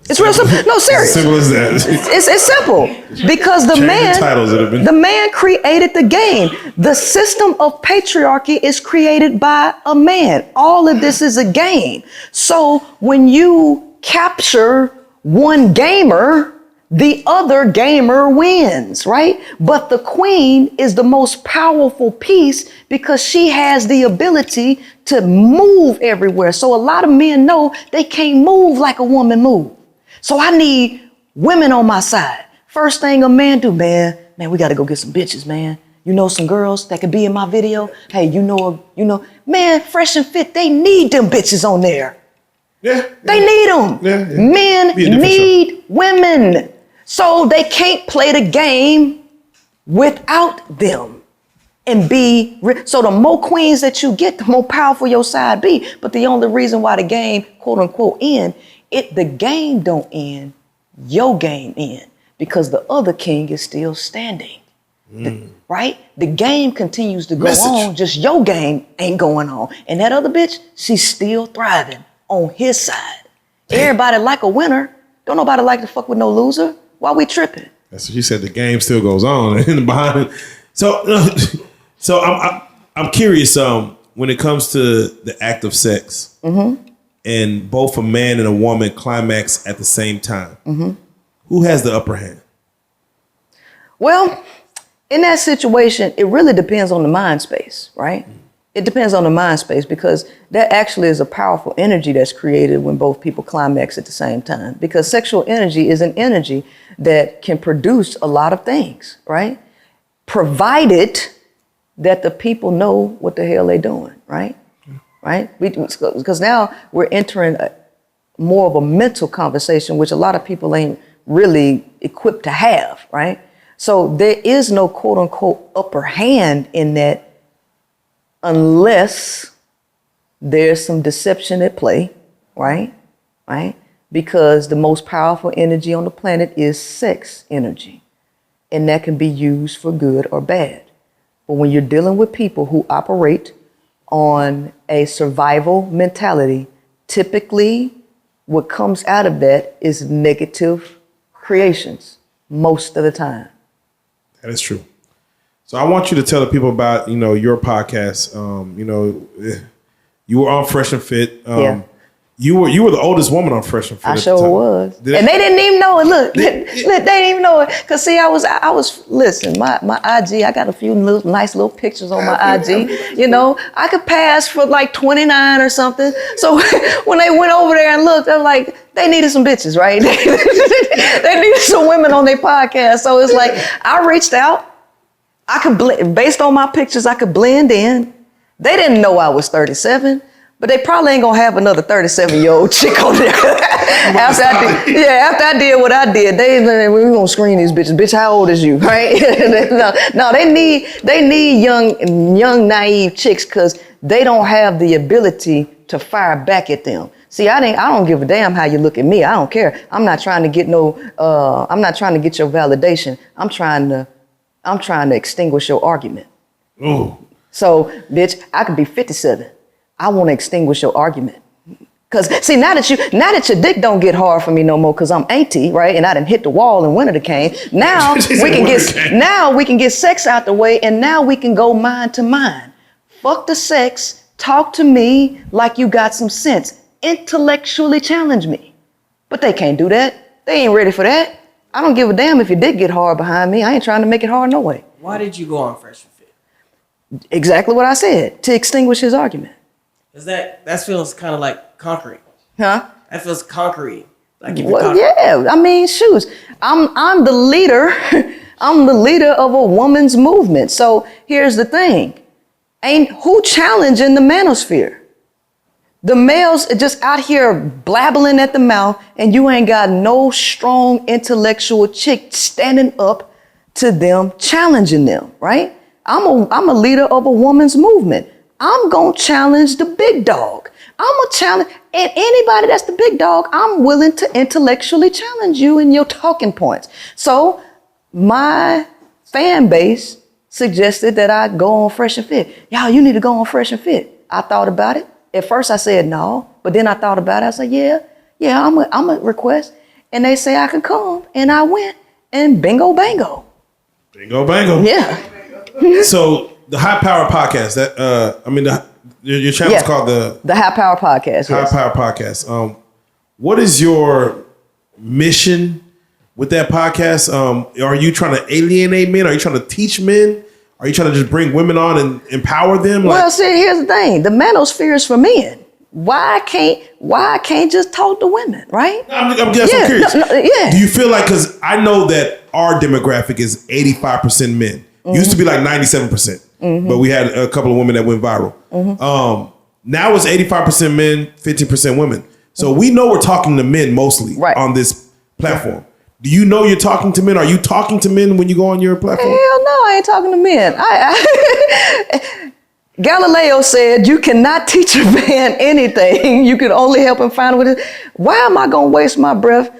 It's real simple. No, serious. Simple as that. It's simple because the Change the titles, it'd have been- the man created the game. The system of patriarchy is created by a man. All of this is a game. So when you capture one gamer, the other gamer wins, right? But the queen is the most powerful piece because she has the ability to move everywhere. So a lot of men know they can't move like a woman moves. So I need women on my side. First thing a man do, man, we got to go get some bitches, man. You know some girls that could be in my video? Hey, man, Fresh and Fit, they need them bitches on there. Yeah. They need them. Yeah. Men Be a different need women. So they can't play the game without them. So the more queens that you get, the more powerful your side be. But the only reason why the game, quote unquote, end, the game don't end, your game end, because the other king is still standing, right? The game continues to go on, just your game ain't going on. And that other bitch, she's still thriving on his side. Everybody like a winner. Don't nobody like to fuck with no loser. Why we tripping? That's what you said. The game still goes on and behind it. So I'm curious. When it comes to the act of sex, and both a man and a woman climax at the same time, who has the upper hand? Well, in that situation, it really depends on the mind space, right? It depends on the mind space because that actually is a powerful energy that's created when both people climax at the same time. Because sexual energy is an energy that can produce a lot of things, right? Provided that the people know what the hell they're doing, right? Right? Because now we're entering more of a mental conversation, which a lot of people ain't really equipped to have, right? So there is no quote unquote upper hand in that unless there's some deception at play, right? Right? Because the most powerful energy on the planet is sex energy, and that can be used for good or bad. But when you're dealing with people who operate on a survival mentality, typically what comes out of that is negative creations most of the time. That is true. So I want you to tell the people about, your podcast. You were on Fresh and Fit. Yeah. You were the oldest woman on Fresh and Fit. I at the sure time. was. Did And it- they didn't even know it. Look, they didn't even know it. Cause see, I was listen, my IG, I got a few nice little pictures on my IG. I could pass for like 29 or something. So when they went over there and looked, I'm like, they needed some bitches, right? They needed some women on their podcast. So it's like, I reached out. I could based on my pictures, I could blend in. They didn't know I was 37. But they probably ain't gonna have another 37-year-old chick on there. after I did what I did, we gonna screen these bitches. Bitch, how old is you? Right? no, they need young naive chicks because they don't have the ability to fire back at them. See, I don't give a damn how you look at me. I don't care. I'm not trying to get I'm not trying to get your validation. I'm trying to extinguish your argument. Ooh. So, bitch, I could be 57. I want to extinguish your argument. Cause see, now that your dick don't get hard for me no more, cause I'm Auntie, right? And I done hit the wall and winter came. Now we can get sex out the way, and now we can go mind to mind. Fuck the sex. Talk to me like you got some sense. Intellectually challenge me. But they can't do that. They ain't ready for that. I don't give a damn if your dick get hard behind me. I ain't trying to make it hard no way. Why did you go on Fresh and Fit? Exactly what I said, to extinguish his argument. Is that feels kind of like conquering? Huh? That feels conquering. Like if Well, yeah. I mean, shoes. I'm the leader. I'm the leader of a woman's movement. So here's the thing: who challenging the manosphere? The males are just out here blabbling at the mouth, and you ain't got no strong intellectual chick standing up to them, challenging them. Right? I'm a leader of a woman's movement. I'm going to challenge the big dog. I'm going to challenge, and anybody that's the big dog, I'm willing to intellectually challenge you in your talking points. So my fan base suggested that I go on Fresh and Fit. Y'all, you need to go on Fresh and Fit. I thought about it. At first I said no, but then I thought about it. I said, yeah, I'm a request. And they say I can come, and I went, and bingo, bango. Bingo, bango. Yeah. So the High Power Podcast. Your channel's called the High Power Podcast. High Power Podcast. What is your mission with that podcast? Are you trying to alienate men? Are you trying to teach men? Are you trying to just bring women on and empower them? Well, see, here's the thing: the manosphere is for men. Why I can't just talk to women, right? I'm curious. Do you feel like, because I know that our demographic is 85% men. Used to be like 97%, but we had a couple of women that went viral. Now it's 85% men, 15% women. So we know we're talking to men mostly on this platform. Do you know you're talking to men? Are you talking to men when you go on your platform? Hell no, I ain't talking to men. Galileo said you cannot teach a man anything. You can only help him find what it is. Why am I going to waste my breath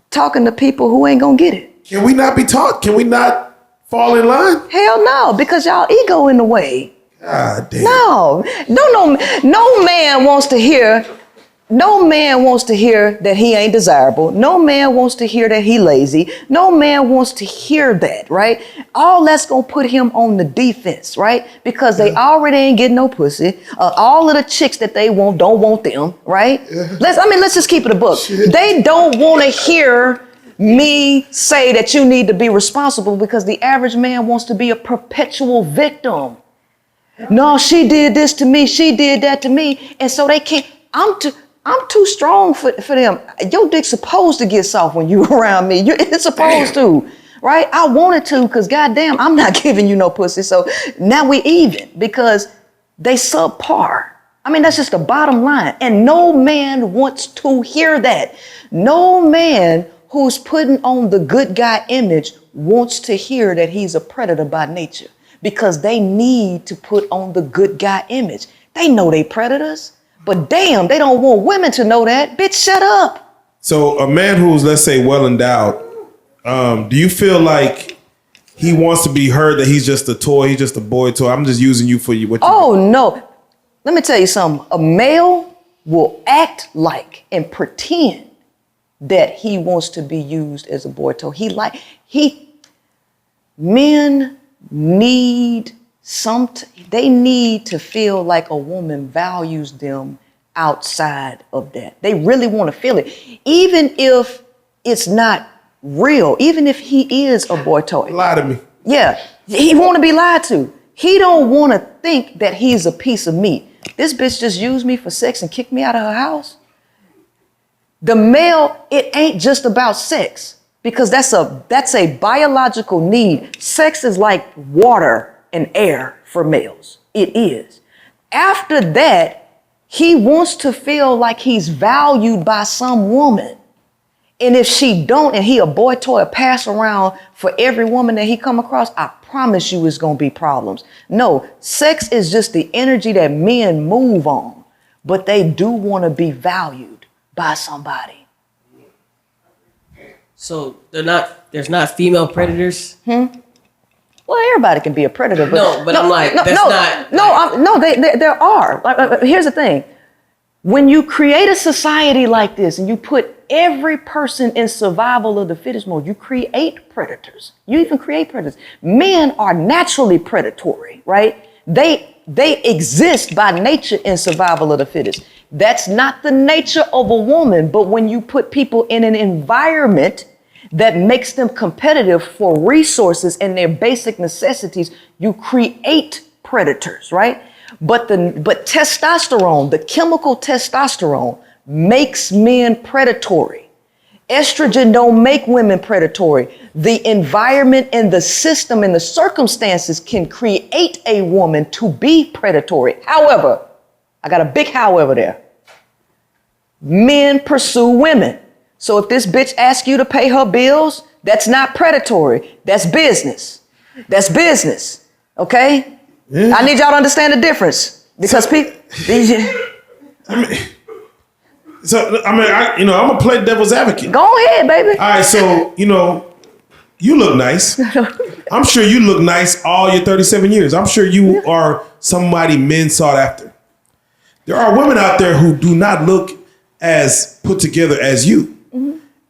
talking to people who ain't going to get it? Can we not be taught? Can we not fall in line? Hell no, because y'all ego in the way. God damn. No man wants to hear. No man wants to hear that he ain't desirable. No man wants to hear that he lazy. No man wants to hear that, right? All that's gonna put him on the defense, right? Because they already ain't getting no pussy. All of the chicks that they want don't want them, right? Let's just keep it a book. They don't want to hear me say that you need to be responsible, because the average man wants to be a perpetual victim. No, she did this to me. She did that to me. And so they can't, I'm too strong for them. Your dick's supposed to get soft when you around me. It's supposed to, right? I wanted to, because goddamn, I'm not giving you no pussy. So now we even, because they subpar. I mean, that's just the bottom line. And no man wants to hear that. No man who's putting on the good guy image wants to hear that he's a predator by nature, because they need to put on the good guy image. They know they predators, but damn, they don't want women to know that. Bitch, shut up. So a man who's, let's say, well endowed, do you feel like he wants to be heard that he's just a toy, he's just a boy toy? I'm just using you for what you No. Let me tell you something. A male will act like and pretend that he wants to be used as a boy toy. Men need they need to feel like a woman values them outside of that. They really want to feel it. Even if it's not real, even if he is a boy toy. Lie to me. Yeah, he want to be lied to. He don't want to think that he's a piece of meat. This bitch just used me for sex and kicked me out of her house. The male, it ain't just about sex, because that's a biological need. Sex is like water and air for males. It is. After that, He wants to feel like he's valued by some woman. And if she don't, and he a boy toy pass around for every woman that he come across, I promise you it's going to be problems. No, sex is just the energy that men move on, but they do want to be valued by somebody. So there's not female predators? Well, everybody can be a predator. But No, but I'm like, that's not. There are. Here's the thing. When you create a society like this and you put every person in survival of the fittest mode, you create predators. You even create predators. Men are naturally predatory, right? They exist by nature in survival of the fittest. That's not the nature of a woman, but when you put people in an environment that makes them competitive for resources and their basic necessities, you create predators, right? But testosterone, the chemical testosterone, makes men predatory. Estrogen don't make women predatory. The environment and the system and the circumstances can create a woman to be predatory. However, I got a big however there. Men pursue women. So if this bitch asks you to pay her bills, that's not predatory. That's business. That's business. Okay? Yeah. I need y'all to understand the difference because people. I'm gonna play devil's advocate. Go ahead, baby. All right, so you look nice. I'm sure you look nice all your 37 years. I'm sure you are somebody men sought after. There are women out there who do not look as put together as you.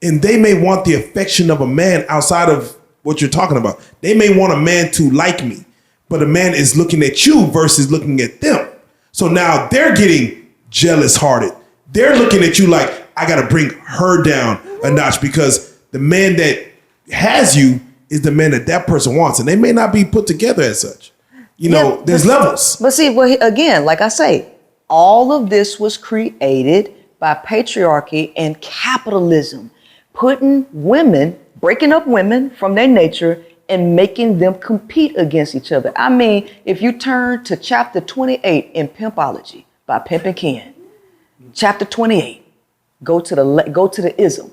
And they may want the affection of a man outside of what you're talking about. They may want a man to like me, but a man is looking at you versus looking at them. So now they're getting jealous hearted. They're looking at you like, I got to bring her down a notch because the man that has you is the man that person wants. And they may not be put together as such. There's levels. But see, again, like I say, all of this was created by patriarchy and capitalism, putting women, breaking up women from their nature and making them compete against each other. I mean, if you turn to chapter 28 in Pimpology by Pimp and Ken, chapter 28, go to the ism.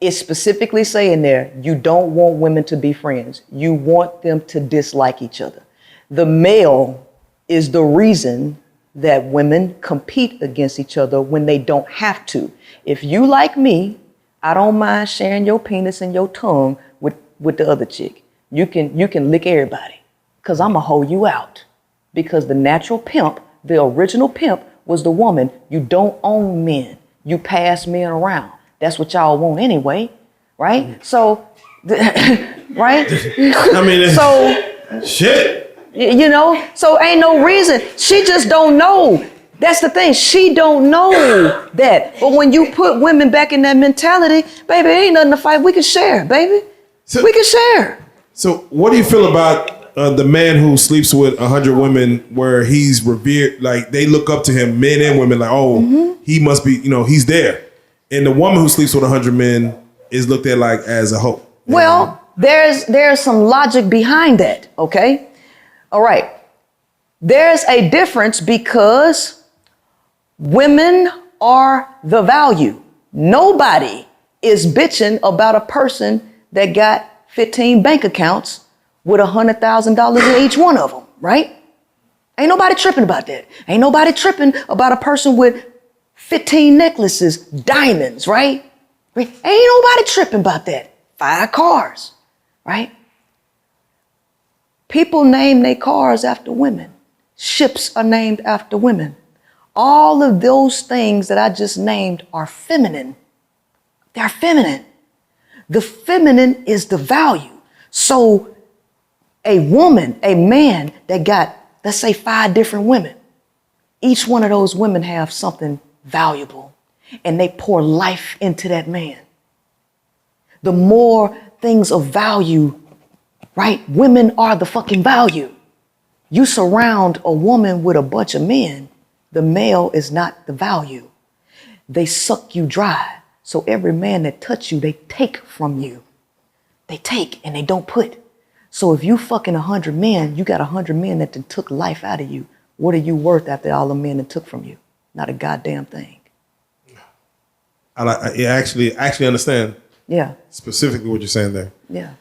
It's specifically saying there, you don't want women to be friends. You want them to dislike each other. The male is the reason that women compete against each other when they don't have to. If you like me, I don't mind sharing your penis and your tongue with the other chick. You can lick everybody because I'm going to hold you out. Because the natural pimp, the original pimp, was the woman. You don't own men. You pass men around. That's what y'all want anyway, right? So, right? Shit. So ain't no reason. She just don't know. That's the thing. She don't know that. But when you put women back in that mentality, baby, ain't nothing to fight. We can share, baby. We can share. So what do you feel about the man who sleeps with 100 women where he's revered, like they look up to him, men and women, like, he must be, he's there. And the woman who sleeps with 100 men is looked at like as a hoe. Well, there's some logic behind that, okay? All right. There's a difference because women are the value. Nobody is bitching about a person that got 15 bank accounts with $100,000 in each one of them, right? Ain't nobody tripping about that. Ain't nobody tripping about a person with 15 necklaces, diamonds, right? Ain't nobody tripping about that. 5 cars, right? People name their cars after women. Ships are named after women. All of those things that I just named are feminine. They're feminine. The feminine is the value. So a woman, a man that got, let's say 5 different women, each one of those women have something valuable and they pour life into that man. The more things of value, right? Women are the fucking value. You surround a woman with a bunch of men, the male is not the value. They suck you dry. So every man that touch you, they take from you. They take and they don't put. So if you fucking 100 men, you got 100 men that took life out of you. What are you worth after all the men that took from you? Not a goddamn thing. I actually understand Yeah, specifically what you're saying there. yeah.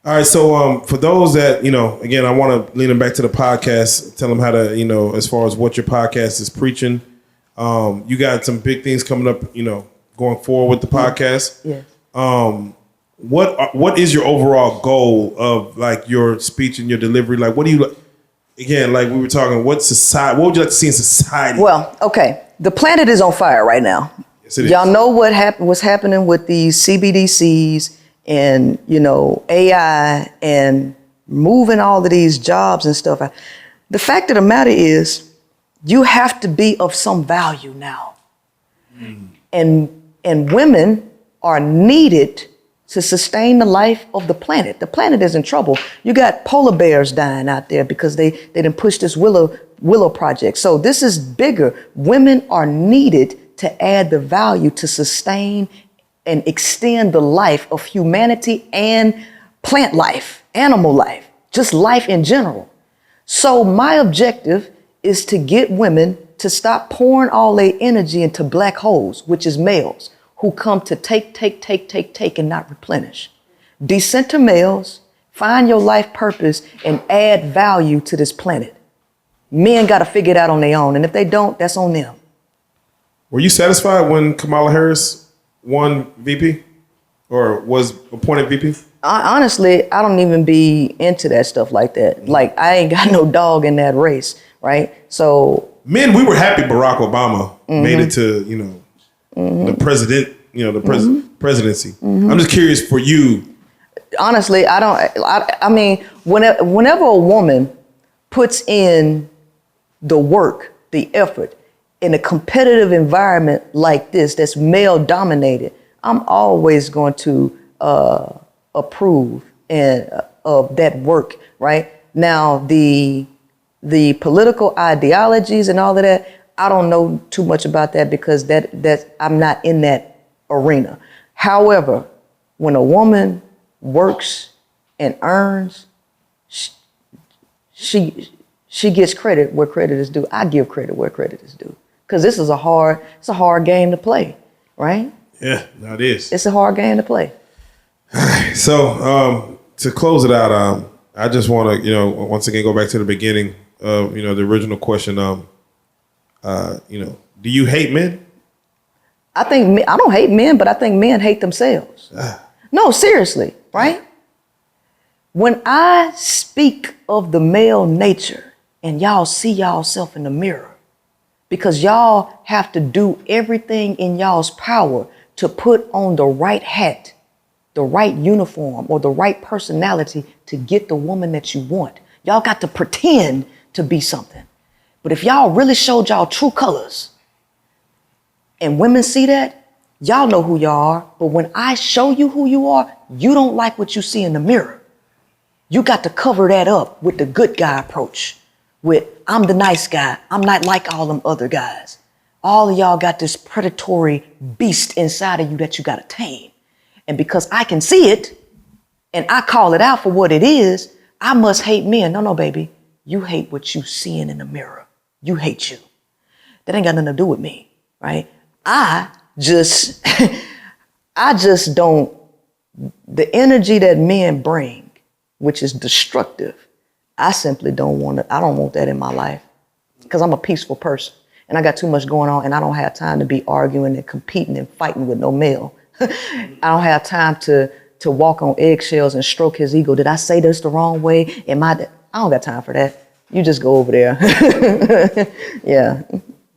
All right, so for those that, again, I want to lead them back to the podcast, tell them how to, as far as what your podcast is preaching. You got some big things coming up, going forward with the podcast. Yes. What is your overall goal of like your speech and your delivery? Like, what do you, again, like we were talking, what would you like to see in society? Well, okay. The planet is on fire right now. Yes, it is. Y'all know what's happening with these CBDCs and, AI and moving all of these jobs and stuff. The fact of the matter is you have to be of some value now. And women are needed to sustain the life of the planet. The planet is in trouble. You got polar bears dying out there because they didn't push this willow project. So this is bigger. Women are needed to add the value to sustain and extend the life of humanity and plant life, animal life, just life in general. So my objective is to get women to stop pouring all their energy into black holes, which is males who come to take and not replenish. Decenter males, find your life purpose and add value to this planet. Men got to figure it out on their own. And if they don't, that's on them. Were you satisfied when Kamala Harris won VP or was appointed VP? Honestly, I don't even be into that stuff like that. Like, I ain't got no dog in that race, right? So Men, we were happy Barack Obama made it to, the president, presidency. I'm just curious for you. honestly, I mean, whenever a woman puts in the work, the effort, in a competitive environment like this, that's male dominated, I'm always going to approve of that work, right? Now, the political ideologies and all of that, I don't know too much about that because that I'm not in that arena. However, when a woman works and earns, she gets credit where credit is due. I give credit where credit is due because this is a hard game to play, right? Yeah, that is. It's a hard game to play. So to close it out, I just want to, once again, go back to the beginning of, the original question. Do you hate men? I don't hate men, but I think men hate themselves. No, seriously, right? When I speak of the male nature and y'all see y'allself in the mirror, because y'all have to do everything in y'all's power to put on the right hat, the right uniform, or the right personality to get the woman that you want. Y'all got to pretend to be something. But if y'all really showed y'all true colors and women see that, y'all know who y'all are. But when I show you who you are, you don't like what you see in the mirror. You got to cover that up with the good guy approach. With, I'm the nice guy. I'm not like all them other guys. All of y'all got this predatory beast inside of you that you got to tame. And because I can see it and I call it out for what it is, I must hate men. No, baby. You hate what you seeing in the mirror. You hate you. That ain't got nothing to do with me, right? I just don't, the energy that men bring, which is destructive, I simply don't want it. I don't want that in my life because I'm a peaceful person and I got too much going on and I don't have time to be arguing and competing and fighting with no male. I don't have time to walk on eggshells and stroke his ego. Did I say this the wrong way? I don't got time for that. You just go over there. Yeah.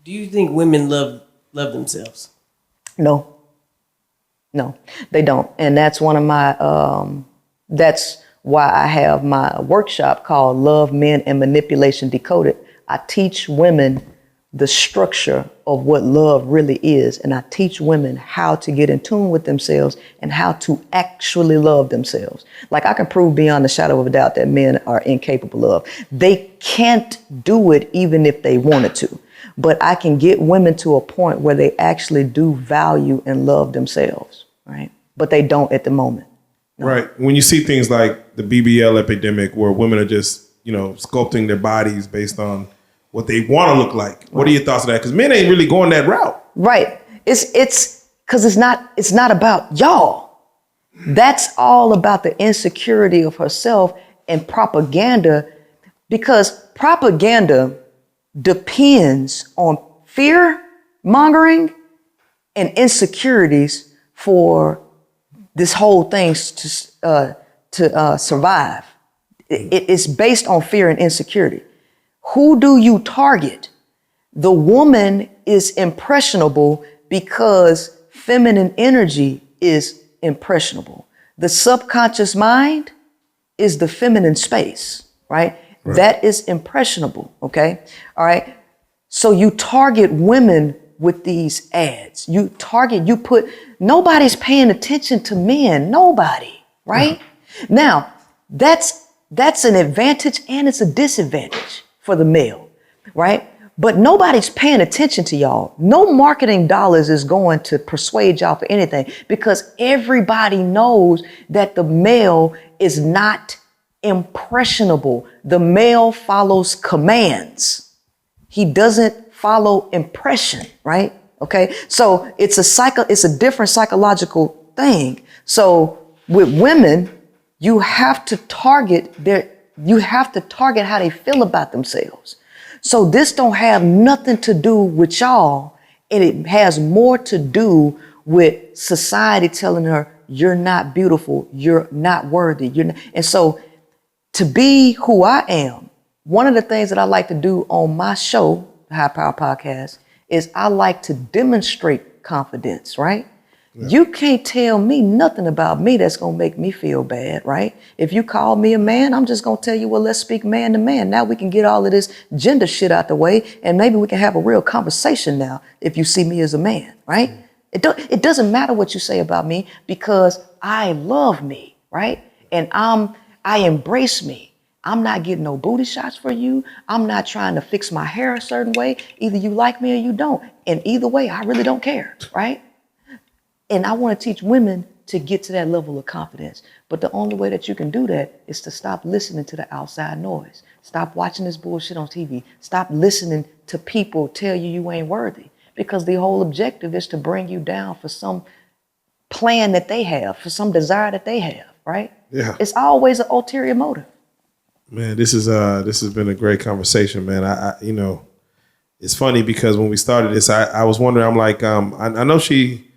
Do you think women love themselves? No, they don't. And that's one of my, that's why I have my workshop called Love, Men, and Manipulation Decoded. I teach women the structure of what love really is. And I teach women how to get in tune with themselves and how to actually love themselves. Like I can prove beyond a shadow of a doubt that men are incapable of. They can't do it even if they wanted to. But I can get women to a point where they actually do value and love themselves, right? But they don't at the moment. No. Right. When you see things like the BBL epidemic where women are just, sculpting their bodies based on what they want to look like. What are your thoughts on that? Because men ain't really going that route. Right. It's because it's not about y'all. That's all about the insecurity of herself and propaganda, because propaganda depends on fear mongering and insecurities for this whole thing to survive. It's based on fear and insecurity. Who do you target? The woman is impressionable because feminine energy is impressionable. The subconscious mind is the feminine space, right? That is impressionable, okay? All right. So you target women with these ads. Nobody's paying attention to men, nobody, right? Now, that's an advantage and it's a disadvantage for the male, right? But nobody's paying attention to y'all. No marketing dollars is going to persuade y'all for anything, because everybody knows that the male is not impressionable. The male follows commands. He doesn't follow impression, right? Okay. So it's a different psychological thing. So with women, you have to target how they feel about themselves. So this don't have nothing to do with y'all, and it has more to do with society telling her you're not beautiful, you're not worthy, and so to be who I am, one of the things that I like to do on my show, the High Power Podcast, is I like to demonstrate confidence, right? You can't tell me nothing about me that's going to make me feel bad, right? If you call me a man, I'm just going to tell you, well, let's speak man to man. Now we can get all of this gender shit out the way, and maybe we can have a real conversation now if you see me as a man, right? It doesn't matter what you say about me, because I love me, right? And I embrace me. I'm not getting no booty shots for you. I'm not trying to fix my hair a certain way. Either you like me or you don't. And either way, I really don't care, right? And I want to teach women to get to that level of confidence. But the only way that you can do that is to stop listening to the outside noise. Stop watching this bullshit on TV. Stop listening to people tell you ain't worthy. Because the whole objective is to bring you down for some plan that they have, for some desire that they have, right? Yeah. It's always an ulterior motive. Man, this has been a great conversation, man. I it's funny because when we started this, I was wondering, I'm like, I know she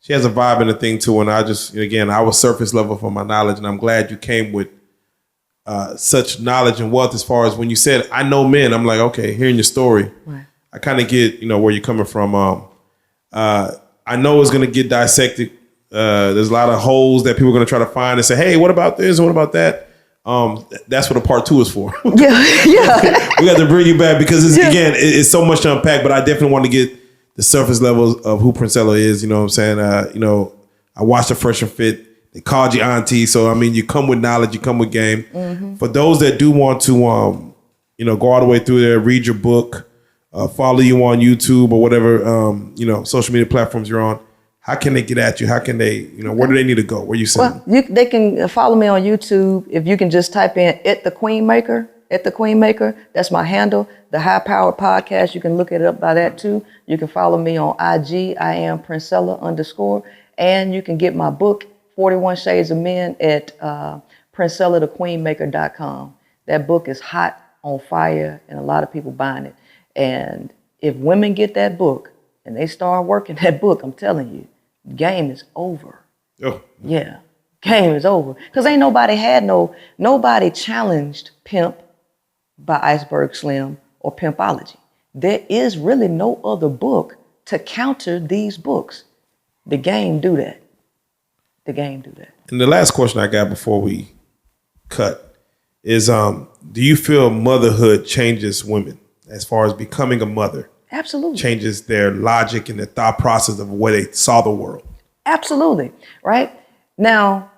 has a vibe and a thing too, and I just, again, I was surface level for my knowledge, and I'm glad you came with such knowledge and wealth. As far as when you said, I know men, I'm like, okay, hearing your story, right. I kind of get, where you're coming from. I know it's going to get dissected. There's a lot of holes that people are going to try to find and say, hey, what about this and what about that? That's what a part 2 is for. Yeah. We got to bring you back because again, it's so much to unpack, but I definitely want to get the surface levels of who Princella is. You know what I'm saying? I watched the Fresh and Fit. They called you Auntie. So, I mean, you come with knowledge, you come with game. Mm-hmm. For those that do want to, go all the way through there, read your book, follow you on YouTube or whatever, social media platforms you're on. How can they get at you? How can they, where do they need to go? Where you send them? They can follow me on YouTube. If you can just type in the Queen Maker, that's my handle. The High Power Podcast, you can look it up by that too. You can follow me on IG, I am Princella _, and you can get my book, 41 Shades of Men, at PrincellaTheQueenMaker.com. That book is hot, on fire, and a lot of people buying it. And if women get that book and they start working that book, I'm telling you, game is over. Oh. Yeah, game is over. Because ain't nobody challenged Pimp by Iceberg Slim or Pimpology. There is really no other book to counter these books. The game do that. And the last question I got before we cut is, do you feel motherhood changes women as far as becoming a mother? Absolutely. Changes their logic and their thought process of where they saw the world. Absolutely. Right? Now,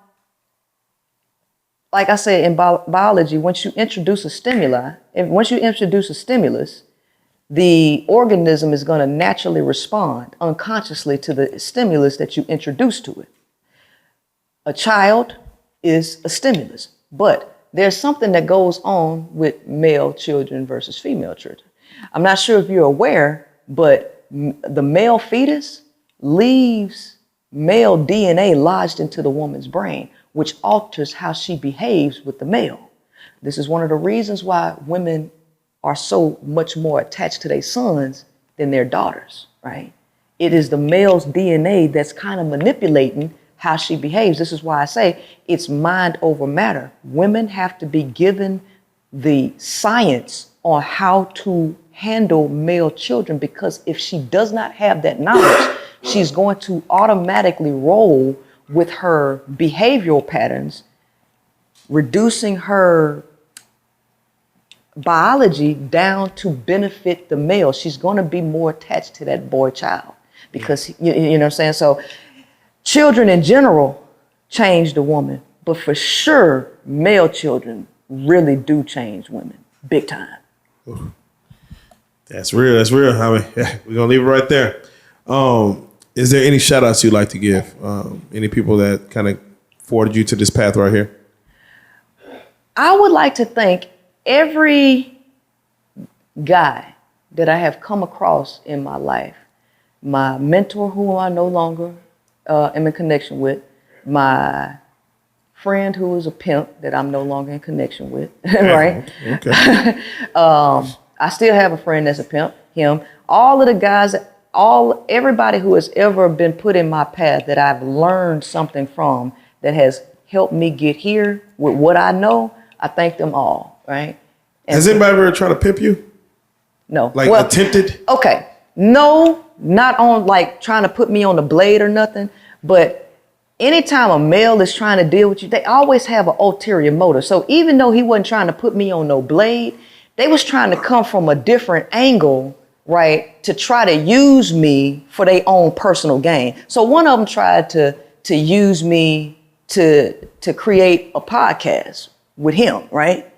like I said, in biology, once you introduce a stimulus, the organism is going to naturally respond unconsciously to the stimulus that you introduce to it. A child is a stimulus, but there's something that goes on with male children versus female children. I'm not sure if you're aware, but the male fetus leaves male DNA lodged into the woman's brain, which alters how she behaves with the male. This is one of the reasons why women are so much more attached to their sons than their daughters, right? It is the male's DNA that's kind of manipulating how she behaves. This is why I say it's mind over matter. Women have to be given the science on how to handle male children, because if she does not have that knowledge, she's going to automatically roll with her behavioral patterns, reducing her biology down to benefit the male. She's going to be more attached to that boy child because, you know what I'm saying? So children in general change the woman, but for sure, male children really do change women big time. That's real. That's real. I mean, yeah, we're going to leave it right there. Is there any shout outs you'd like to give? Any people that kind of forwarded you to this path right here? I would like to thank every guy that I have come across in my life. My mentor, who I no longer am in connection with. My friend who is a pimp that I'm no longer in connection with, right? Okay. I still have a friend that's a pimp, him. All of the guys, everybody who has ever been put in my path that I've learned something from that has helped me get here with what I know, I thank them all, right? And has anybody ever tried to pimp you? No. Like attempted? Okay. No, not on like trying to put me on the blade or nothing, but anytime a male is trying to deal with you, they always have an ulterior motive. So even though he wasn't trying to put me on no blade, they was trying to come from a different angle, right, to try to use me for their own personal gain. So one of them tried to use me to create a podcast with him, right?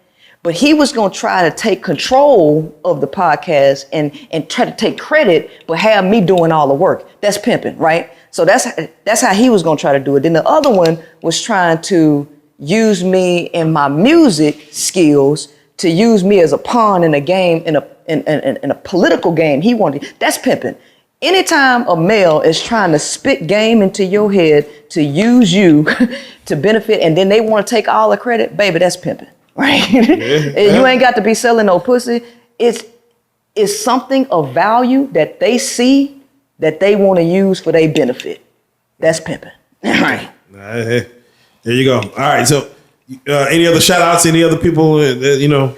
But he was going to try to take control of the podcast and try to take credit, but have me doing all the work. That's pimping, right? So that's how he was going to try to do it. Then the other one was trying to use me and my music skills to use me as a pawn in a game, in a political game. He wanted, that's pimping. Anytime a male is trying to spit game into your head to use you to benefit, and then they want to take all the credit, baby, that's pimping. Right? You ain't got to be selling no pussy. It's something of value that they see that they want to use for their benefit. That's pimping. Right. There you go. All right. So any other shout outs? Any other people that, you know?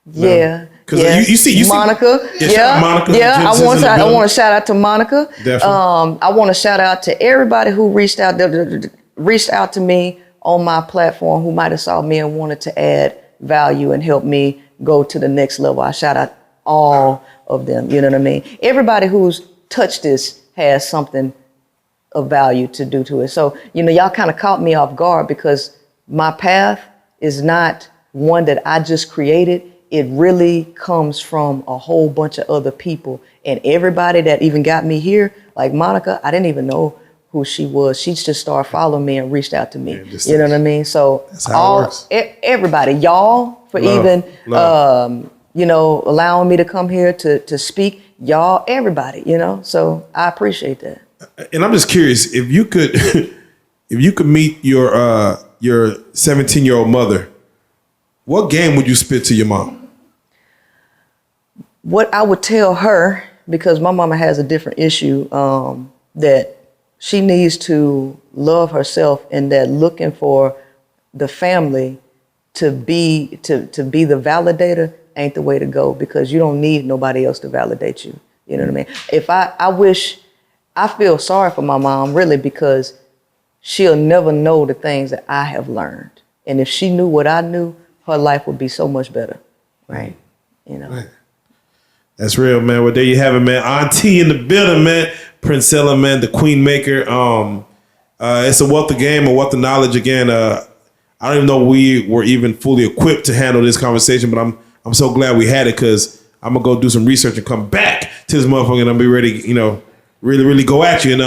Yeah. Because you see Monica. Yeah. Monica. Yeah. I want to shout out to Monica. Definitely. I want to shout out to everybody who reached out to me on my platform, who might have saw me and wanted to add value and help me go to the next level. I shout out all of them, you know what I mean? Everybody who's touched this has something of value to do to it. So, you know, y'all kind of caught me off guard because my path is not one that I just created. It really comes from a whole bunch of other people. And everybody that even got me here, like Monica, I didn't even know who she was. She just started following me and reached out to me. You know what I mean? So everybody, y'all, for love. You know, allowing me to come here to speak, y'all, everybody, you know, so I appreciate that. And I'm just curious, if you could meet your 17-year-old mother, what game would you spit to your mom? What I would tell her, because my mama has a different issue, that she needs to love herself, and that looking for the family to be the validator ain't the way to go, because you don't need nobody else to validate you. You know what I mean? I feel sorry for my mom, really, because she'll never know the things that I have learned. And if she knew what I knew, her life would be so much better. Right? You know. Right. That's real, man. Well, there you have it, man. Auntie in the building, man. Princella, man, the queen maker. It's a wealth of game, a wealth of knowledge. Again, I don't even know we were even fully equipped to handle this conversation, but I'm so glad we had it, because I'm gonna go do some research and come back to this motherfucker, and I'll be ready, you know, really go at you. And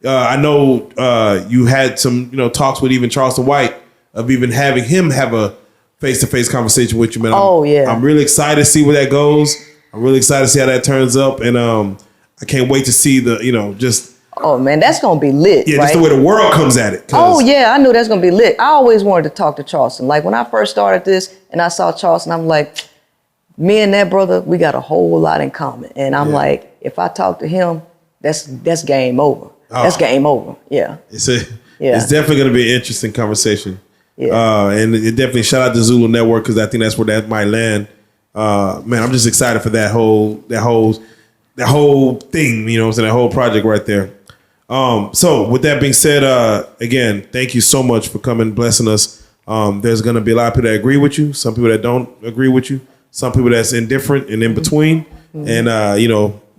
I know you had some, you know, talks with even Charleston White of even having him have a face-to-face conversation with you, man. Yeah. I'm really excited to see where that goes. I'm really excited to see how that turns up, and I can't wait to see the just. Oh man, that's gonna be lit. Yeah, right? just the way the world comes at it. Oh yeah, I knew that's gonna be lit. I always wanted to talk to Charleston. Like when I first started this and I saw Charleston, I'm like, me and that brother, we got a whole lot in common. And I'm like, if I talk to him, that's game over. That's game over. Yeah. It's definitely gonna be an interesting conversation. Yeah. And it definitely shout out to Zulu Network because I think that's where that might land. Man, I'm just excited for that whole thing, you know what I'm saying, that whole project right there. So with that being said, again, thank you so much for coming, blessing us. There's going to be a lot of people that agree with you, some people that don't agree with you, some people that's indifferent and in between. And,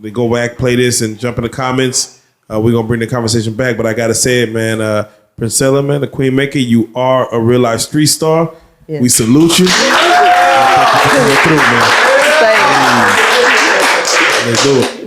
they go back, play this and jump in the comments. We're going to bring the conversation back, but I got to say it, man, Princella, man, the Queen Maker, you are a real life street star. Yeah. We salute you. Thank you for coming through, man. Thank you. Let's do it.